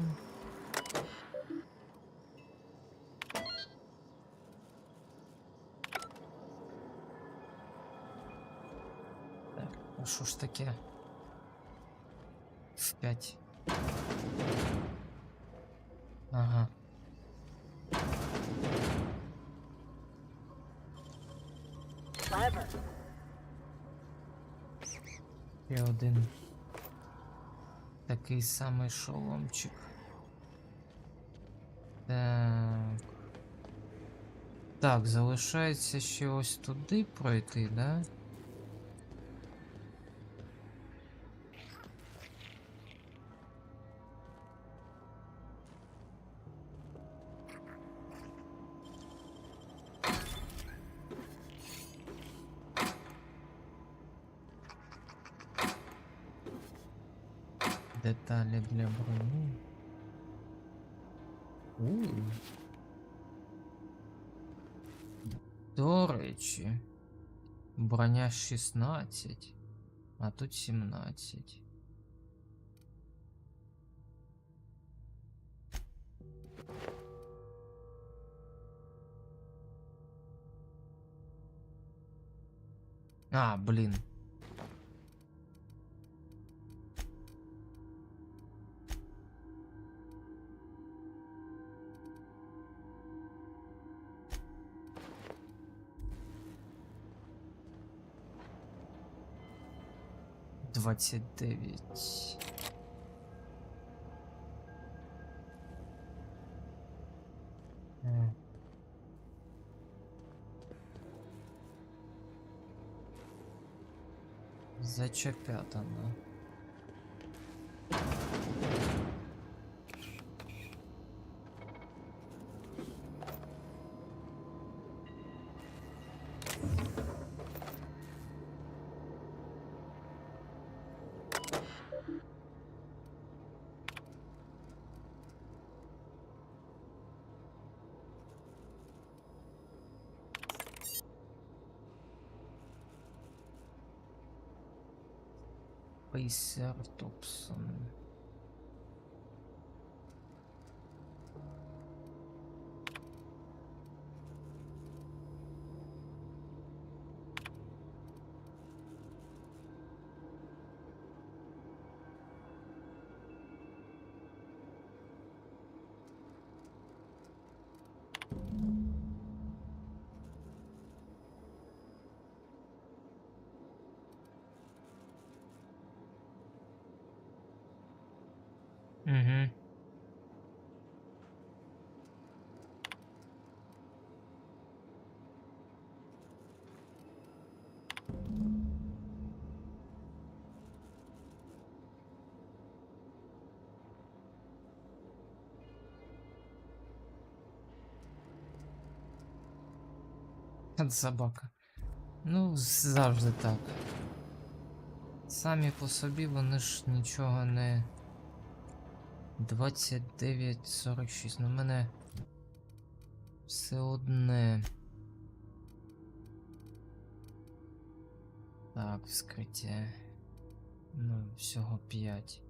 Так, а що ж таке? В 5. Ага. І один такий самий шоломчик. Так. Так, залишається ще ось туди пройти, да? Деталі для броні. До речі, броня 16, а тут 17. А, блін. Двадцять 29. Зачепятано. Пейсер Топсон. Угу. От собака. Ну, завжди так. Самі по собі вони ж нічого не... 29,46. Ну, в мене все одне. Так, вскриття. Ну, всього 5.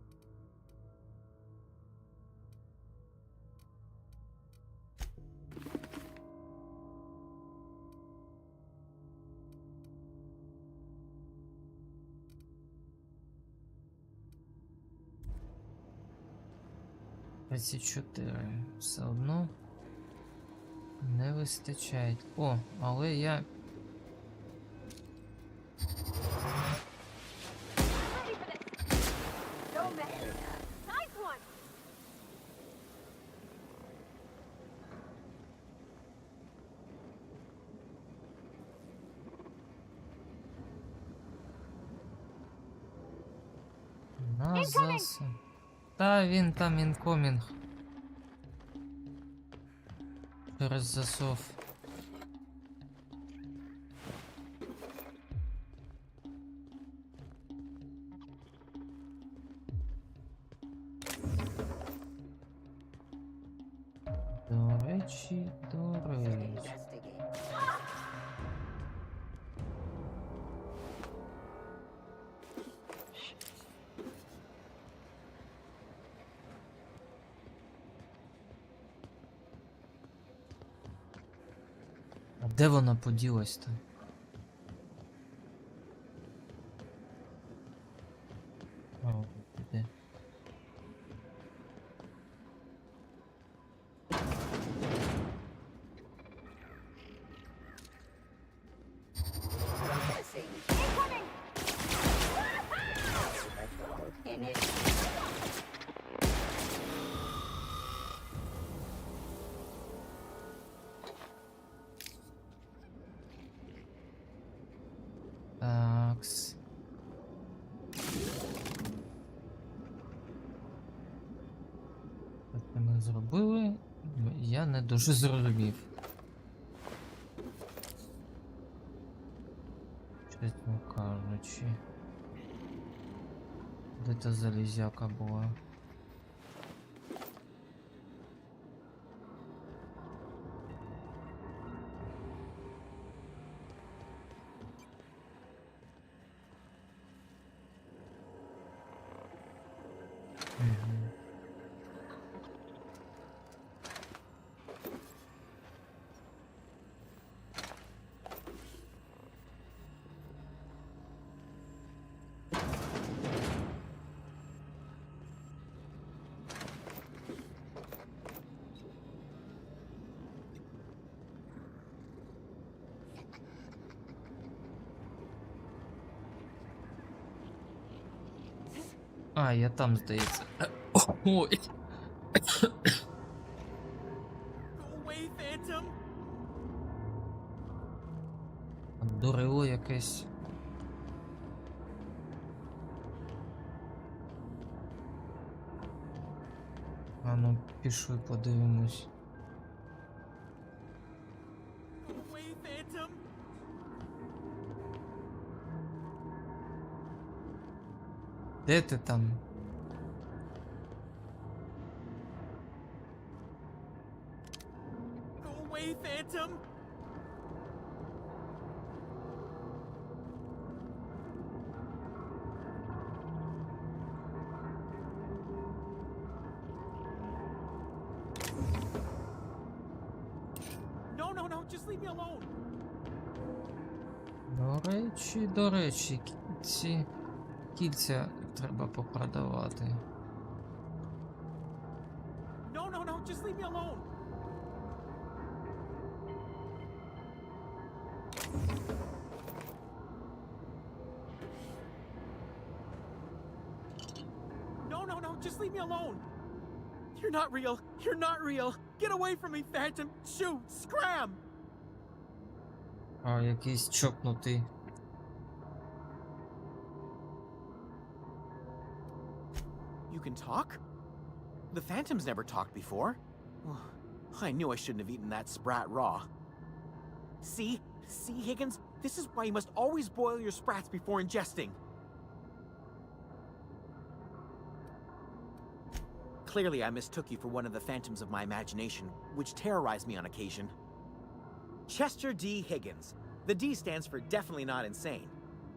Все одно не вистачає. О, але я... Назас. Та він там інкомінг. Через засов. До речі. Де вона поділась-то? О, де? Такс. Що ми зробили? Я не дуже зрозумів. Чесно кажучи. Де та залізяка була? А, я там, здається. Ой. Дурило якесь. А ну, пішли подивимось. Де ти там? До речі, ці кільця треба попродавати. Just leave me alone. You're not real. You're not real. Get away from me, Phantom. Shoot. Scram. А, якийсь чокнутий. You can talk? The Phantom's never talked before. I knew I shouldn't have eaten that sprat raw. See? See, Higgins? This is why you must always boil your sprats before ingesting. Clearly, I mistook you for one of the phantoms of my imagination, which terrorized me on occasion. Chester D. Higgins. The D stands for definitely not insane.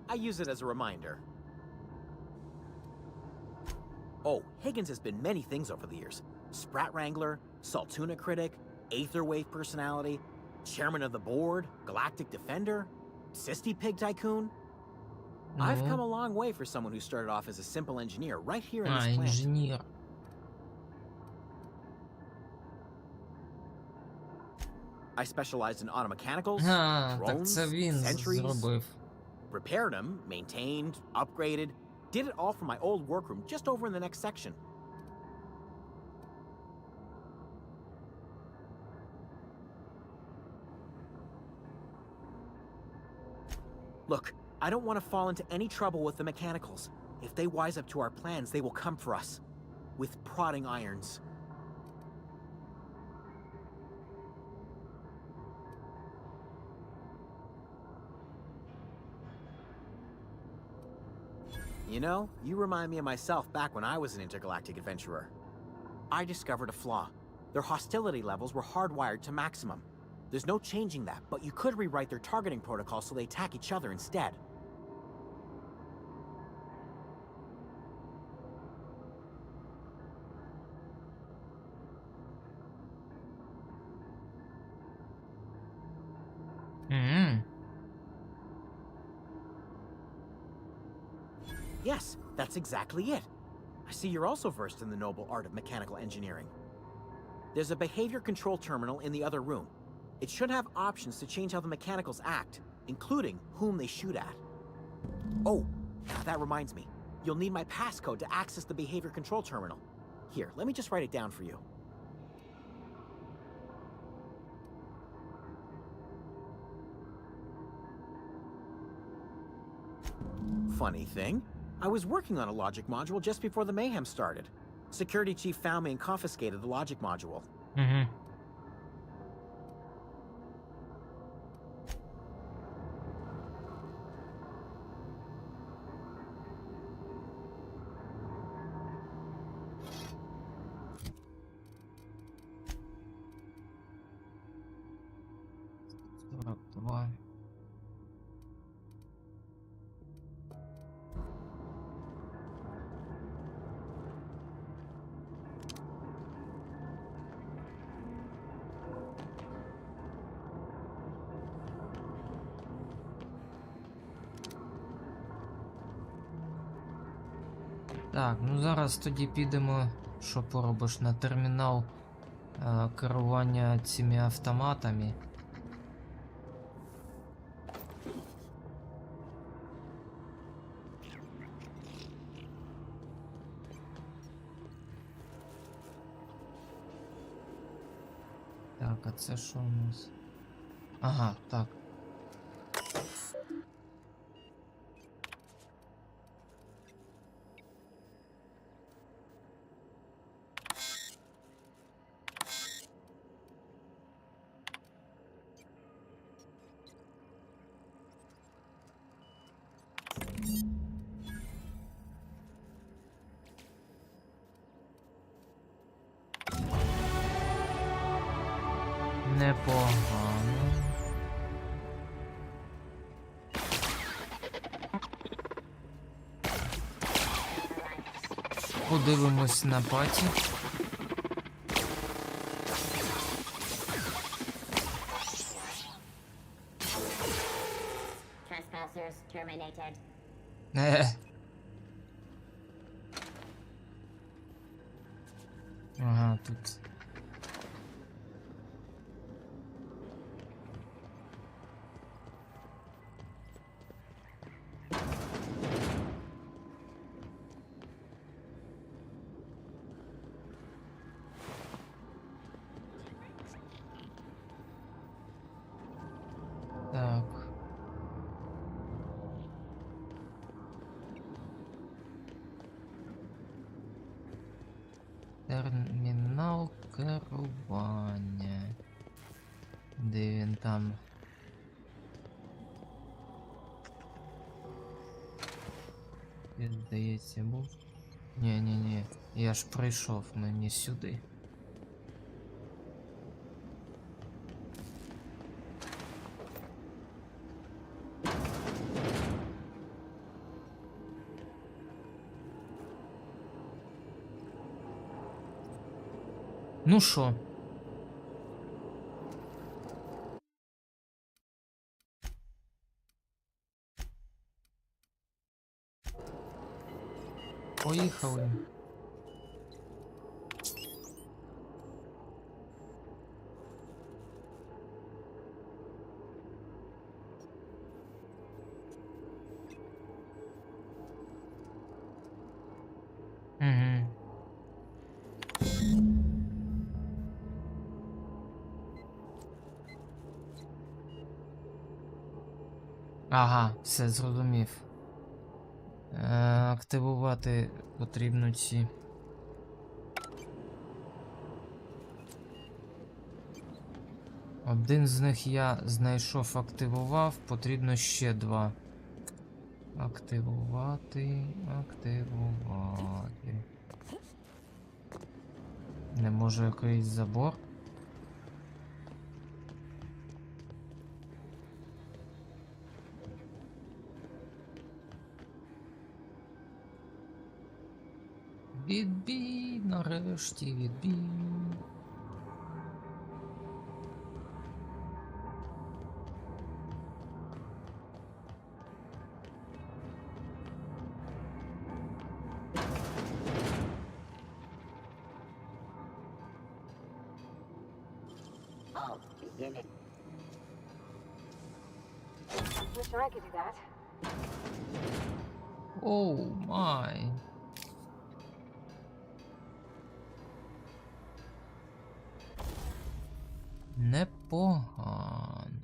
I use it as a reminder. Oh, Higgins has been many things over the years. Sprat Wrangler, Saltuna Critic, Aetherwave Personality, Chairman of the Board, Galactic Defender, Sisty Pig Tycoon. I've come a long way for someone who started off as a simple engineer right here in this plant. Engineer. I specialized in automechanicals, drones, sentries, repaired them, maintained, upgraded, did it all from my old workroom just over in the next section. Look, I don't want to fall into any trouble with the mechanicals. If they wise up to our plans, they will come for us with prodding irons. You know, you remind me of myself back when I was an intergalactic adventurer. I discovered a flaw. Their hostility levels were hardwired to maximum. There's no changing that, but you could rewrite their targeting protocol so they attack each other instead. Yes, that's exactly it. I see you're also versed in the noble art of mechanical engineering. There's a behavior control terminal in the other room. It should have options to change how the mechanicals act, including whom they shoot at. Oh, that reminds me. You'll need my passcode to access the behavior control terminal. Here, let me just write it down for you. Funny thing, I was working on a logic module just before the mayhem started. Security chief found me and confiscated the logic module. Давай. Так, ну зараз тоді підемо, що поробиш, на термінал керування цими автоматами. Так, а це що у нас? Ага, так. Непогано. Подивимось на паті. Trespassers terminated. Ага, тут. Так. Термінал керування. Де він там? Здається, був. Ні, я ж прийшов, мені сюди. Ну шо? Поїхали. Ага, все зрозумів. Активувати потрібно ці. Один з них я знайшов, активував, потрібно ще два. Активувати. Не може якийсь забор? Відбій, нарешті відбій. beginning. Wish I could do that. Oh my. Непогано.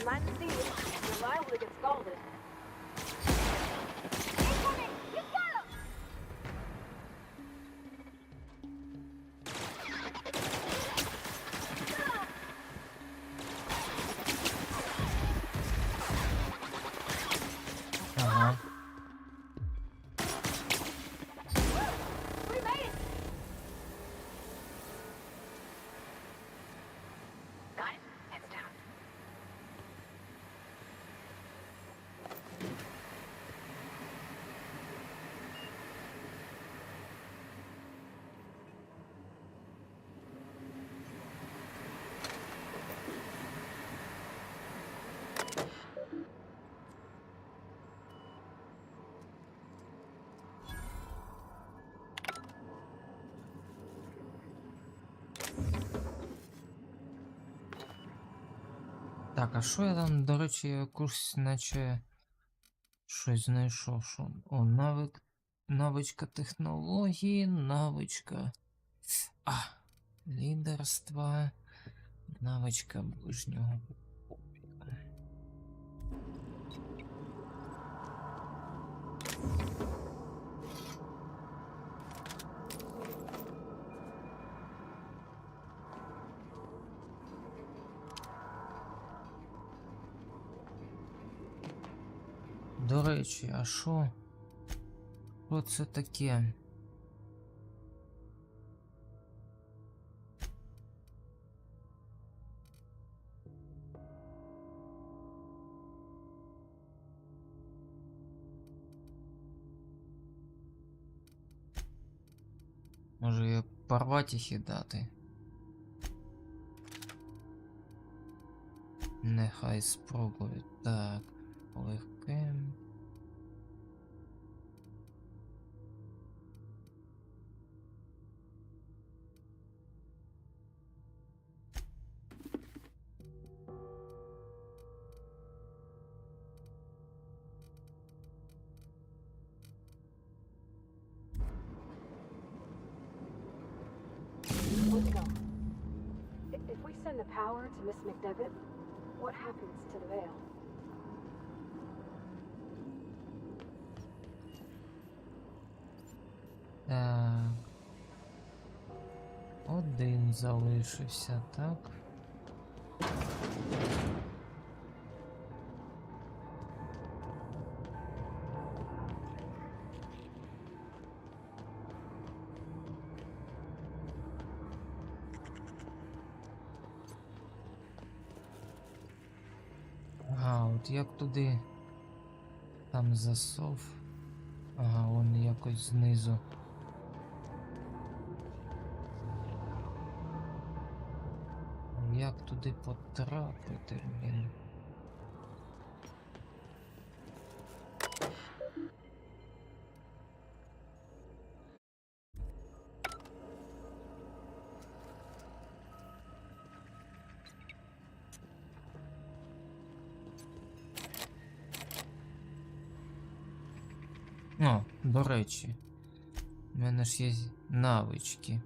Mind the steam. You're liable to get scalded. Ага. Так, а що я там, до речі, якусь наче щось знайшов, що... О, навичка технології, навичка... лідерства, навичка ближнього. До речі, а що це таке? Може її порвати їх і дати? Нехай спробують. Так, легке. Let's go. If we send the power to Miss McDevitt, what happens to the veil? Так. Один залишився, так? От як туди там засов. Ага, он якось знизу. Як туди потрапити, блін? О, до речі, в мене ж є навички.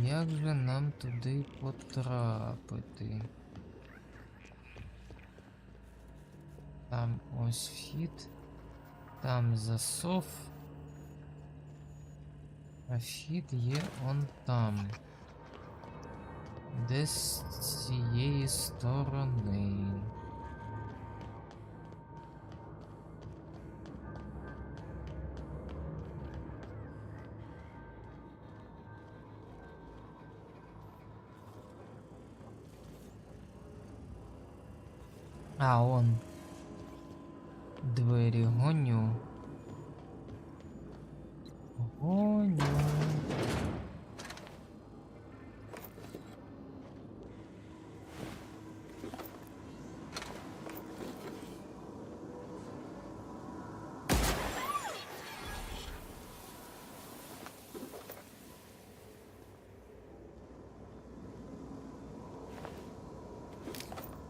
Як же нам туди потрапити? Там ось вхід, там засов, а вхід є он там. Десь з цієї сторони. А, он. Двері гоню. Гоню.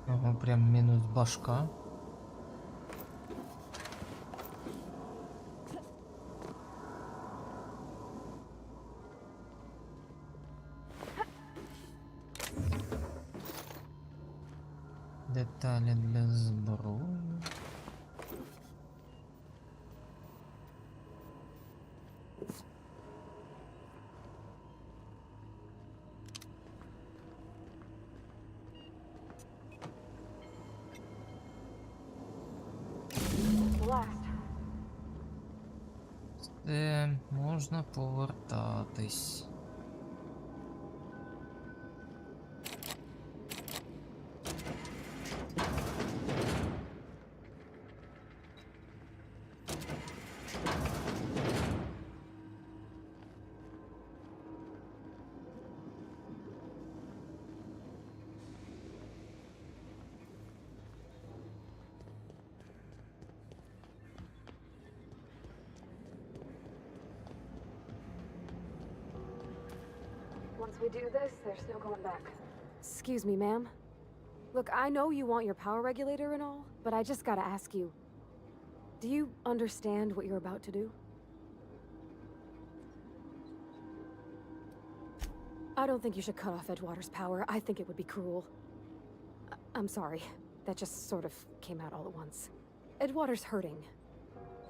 Ага, прям мінус башка. Деталі для зброї. Це можна повертатись. Once we do this, there's no going back. Excuse me, ma'am. Look, I know you want your power regulator and all, but I just gotta ask you. Do you understand what you're about to do? I don't think you should cut off Edgewater's power. I think it would be cruel. I'm sorry. That just sort of came out all at once. Edgewater's hurting.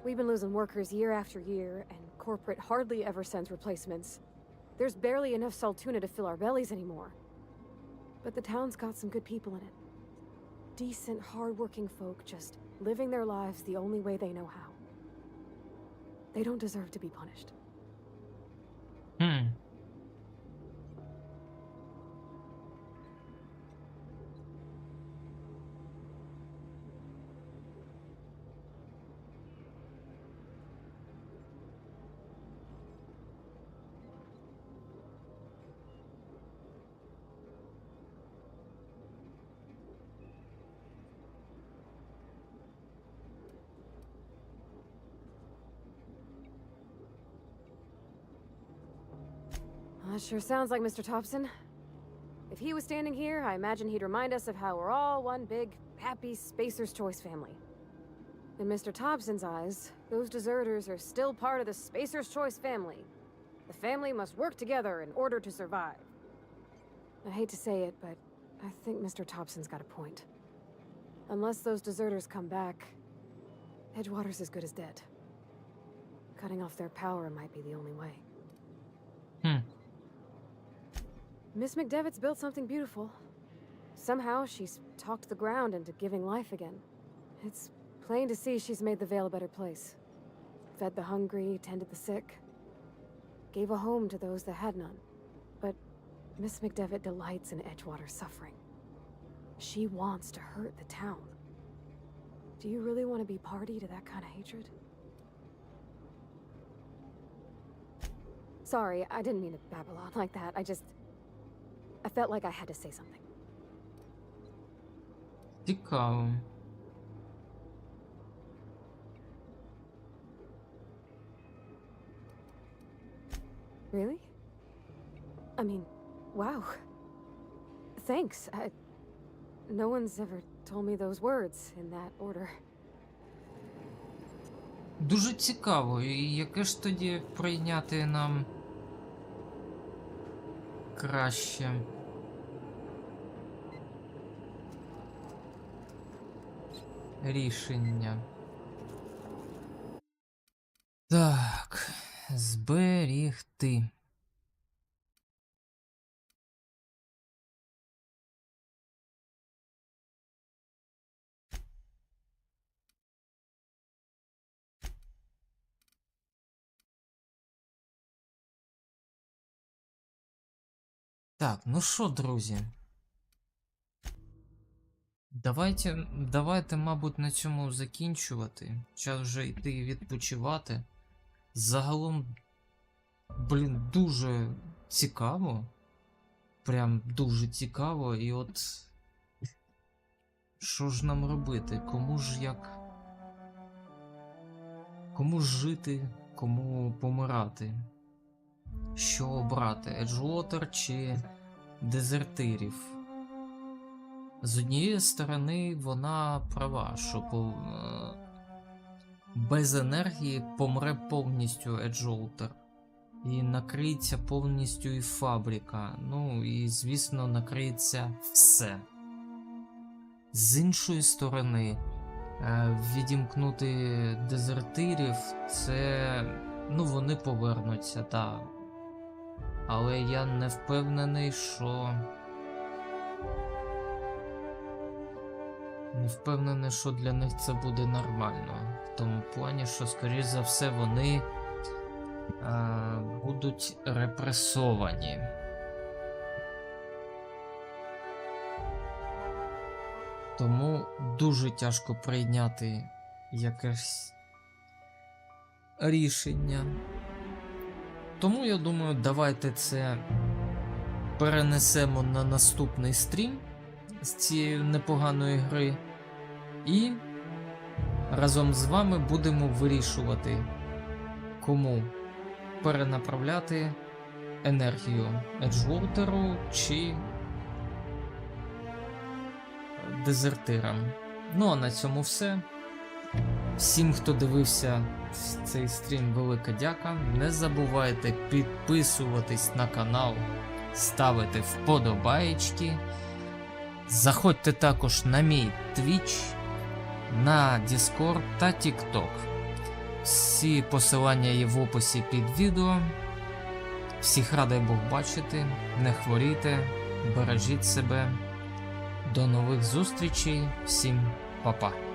We've been losing workers year after year, and corporate hardly ever sends replacements. There's barely enough Saltuna to fill our bellies anymore. But the town's got some good people in it. Decent, hard-working folk just living their lives the only way they know how. They don't deserve to be punished. That sure sounds like Mr. Thompson. If he was standing here, I imagine he'd remind us of how we're all one big, happy Spacer's Choice family. In Mr. Thompson's eyes, those deserters are still part of the Spacer's Choice family. The family must work together in order to survive. I hate to say it, but I think Mr. Thompson's got a point. Unless those deserters come back, Edgewater's as good as dead. Cutting off their power might be the only way. Miss McDevitt's built something beautiful. Somehow she's talked the ground into giving life again. It's plain to see she's made the Vale a better place. Fed the hungry, tended the sick. Gave a home to those that had none. But Miss McDevitt delights in Edgewater's suffering. She wants to hurt the town. Do you really want to be party to that kind of hatred? Sorry, I didn't mean to babble on like that. I felt like I had to say something. Цікаво. Really? I mean, wow. Thanks. No one's ever told me those words in that order. Дуже цікаво. І яке ж тоді прийняти нам найкраще. Рішення. Так, зберігти. Так, ну що, друзі? Давайте, мабуть, на цьому закінчувати. Час вже йти відпочивати. Загалом, блін, дуже цікаво. Прям дуже цікаво. І от... Що ж нам робити? Кому ж як... Кому жити, кому помирати? Що обрати? Еджвотер чи дезертирів? З однієї сторони, вона права, що без енергії помре повністю Еджвотер. І накриється повністю і фабрика. Ну і, звісно, накриється все. З іншої сторони, відімкнути дезертирів, це... Ну, вони повернуться, так. Але я не впевнений, що... Не впевнений, що для них це буде нормально. В тому плані, що, скоріш за все, вони будуть репресовані. Тому дуже тяжко прийняти якесь рішення. Тому, я думаю, давайте це перенесемо на наступний стрім з цієї непоганої гри. І разом з вами будемо вирішувати, кому перенаправляти енергію Еджвотеру чи дезертирам. Ну а на цьому все. Всім, хто дивився цей стрім, велика дяка. Не забувайте підписуватись на канал, ставити вподобаєчки. Заходьте також на мій Twitch, на Discord та TikTok. Всі посилання є в описі під відео. Всіх радий Бог бачити, не хворійте, бережіть себе. До нових зустрічей, всім па-па.